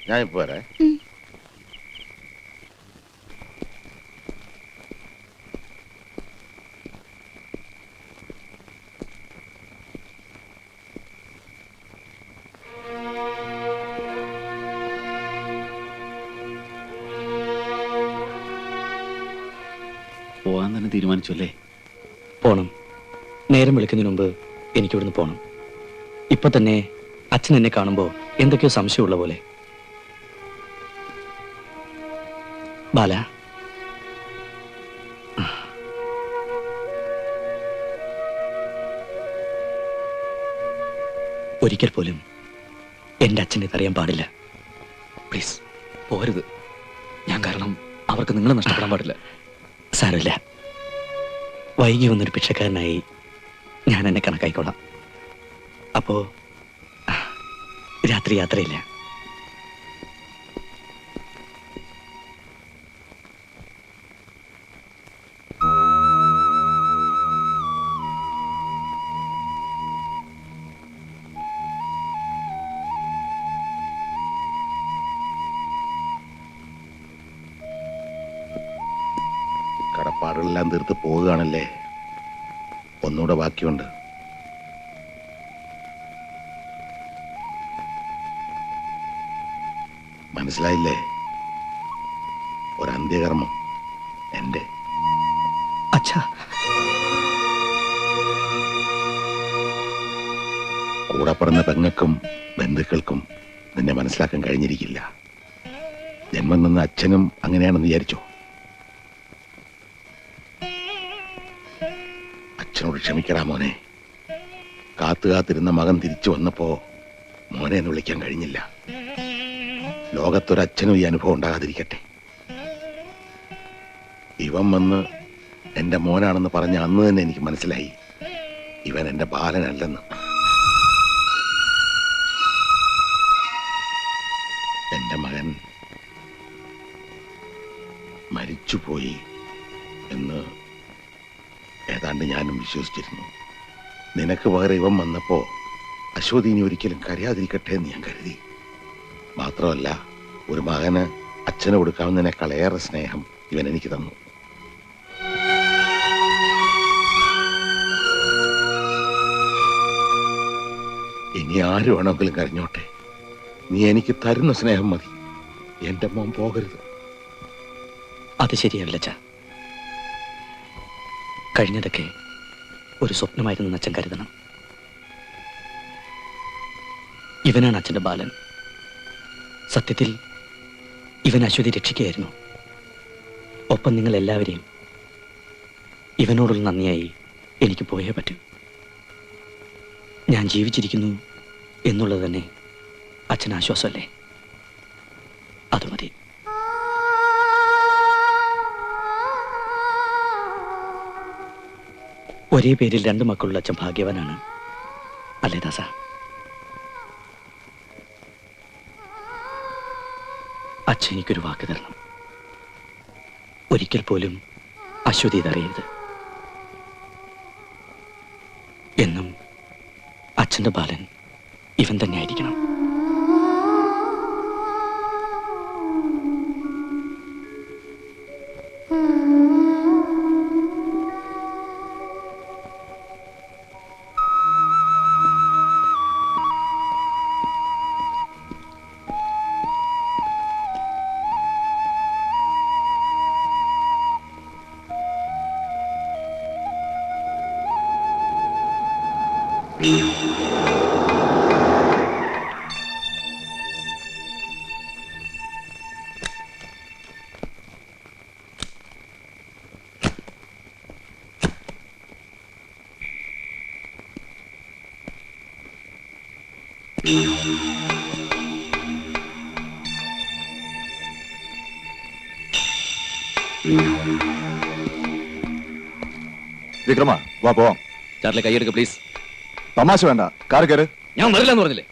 ഞാൻ ഇപ്പൊ വരാം.
പോകാൻ തന്നെ തീരുമാനിച്ചു അല്ലേ?
പോണം. നേരം വിളിക്കുന്നതിന് മുമ്പ് എനിക്കിവിടുന്ന് പോണം. ഇപ്പൊ തന്നെ അച്ഛൻ എന്നെ കാണുമ്പോ എന്തൊക്കെയോ സംശയമുള്ള പോലെ. ബാല, ഒരിക്കൽ പോലും എന്റെ അച്ഛനെ ഇതറിയാൻ പാടില്ല.
പ്ലീസ് പോരുത്. ഞാൻ കാരണം അവർക്ക് നിങ്ങളെ നഷ്ടപ്പെടാൻ പാടില്ല.
സാരമില്ല, വൈകി വന്നൊരു ഭിക്ഷക്കാരനായി ഞാൻ എന്നെ കണക്കായിക്കോളാം. അപ്പോ രാത്രി യാത്രയില്ല.
കടപ്പാടുകളെല്ലാം തീർത്ത് പോവുകയാണല്ലേ? ഒന്നുകൂടെ ബാക്കിയുണ്ട്. മനസ്സിലായില്ലേ? ഒരു അന്ത്യകർമ്മം എന്റെ.
അച്ഛാ,
കൂടെ പറഞ്ഞ പെങ്ങൾക്കും ബന്ധുക്കൾക്കും നിന്നെ മനസ്സിലാക്കാൻ കഴിഞ്ഞിരിക്കില്ല. ജന്മം നിന്ന അച്ഛനും അങ്ങനെയാണെന്ന് വിചാരിച്ചോ? അച്ഛനോട് ക്ഷമിക്കടാ മോനെ. കാത്തുകാത്തിരുന്ന മകൻ തിരിച്ചു വന്നപ്പോ മോനെ എന്ന് വിളിക്കാൻ കഴിഞ്ഞില്ല. ലോകത്തൊരച്ഛനും ഈ അനുഭവം ഉണ്ടാകാതിരിക്കട്ടെ. ഇവൻ വന്ന് എന്റെ മോനാണെന്ന് പറഞ്ഞ അന്ന് തന്നെ എനിക്ക് മനസ്സിലായി ഇവൻ എന്റെ ബാലനല്ലെന്ന്. എന്റെ മകൻ മരിച്ചുപോയി എന്ന് ഏതാണ്ട് ഞാനും വിശ്വസിച്ചിരുന്നു. നിനക്ക് പകരം ഇവൻ വന്നപ്പോ അശ്വതി ഇനി ഒരിക്കലും കരയാതിരിക്കട്ടെ എന്ന് ഞാൻ കരുതി. മാത്രമല്ല, ഒരു മകന് അച്ഛന് കൊടുക്കാവുന്നതിനേക്കാൾ ഏറെ സ്നേഹം ഇവൻ എനിക്ക് തന്നു. ഇനി ആര് വേണമെങ്കിലും കരഞ്ഞോട്ടെ, നീ എനിക്ക് തരുന്ന സ്നേഹം മതി. എന്റെ മോൻ പോകരുത്.
അത് ശരിയല്ല അച്ഛാ. കഴിഞ്ഞതൊക്കെ ഒരു സ്വപ്നമായിരുന്നു അച്ഛൻ കരുതണം. ഇവനാണ് അച്ഛന്റെ ബാലൻ. സത്യത്തിൽ ഇവൻ അശ്വതി രക്ഷിക്കുകയായിരുന്നു. ഒപ്പം നിങ്ങൾ എല്ലാവരെയും. ഇവനോടുള്ള നന്ദിയായി എനിക്ക് പോയേ പറ്റൂ. ഞാൻ ജീവിച്ചിരിക്കുന്നു എന്നുള്ളത് തന്നെ അച്ഛൻ ആശ്വാസമല്ലേ? അത് മതി. ഒരേ പേരിൽ 2 മക്കളുള്ള അച്ഛൻ ഭാഗ്യവാനാണ് അല്ലേ ദാസ? അച്ഛൻ എനിക്കൊരു വാക്ക് തരണം. ഒരിക്കൽ പോലും അശ്വതി ഇതറിയരുത്. എന്നും അച്ഛന്റെ ബാലൻ ഇവൻ തന്നെ ആയിരിക്കണം.
വിക്രമ, വാ പോവാം.
ചാർലി കൈയെടുക്ക പ്ലീസ്.
തമാശ വേണ്ട, കാറ് കയറ്.
ഞാൻ വരില്ലെന്ന് പറഞ്ഞില്ലേ?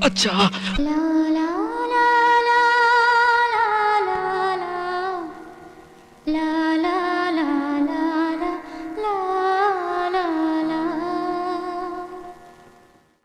അച്ഛാ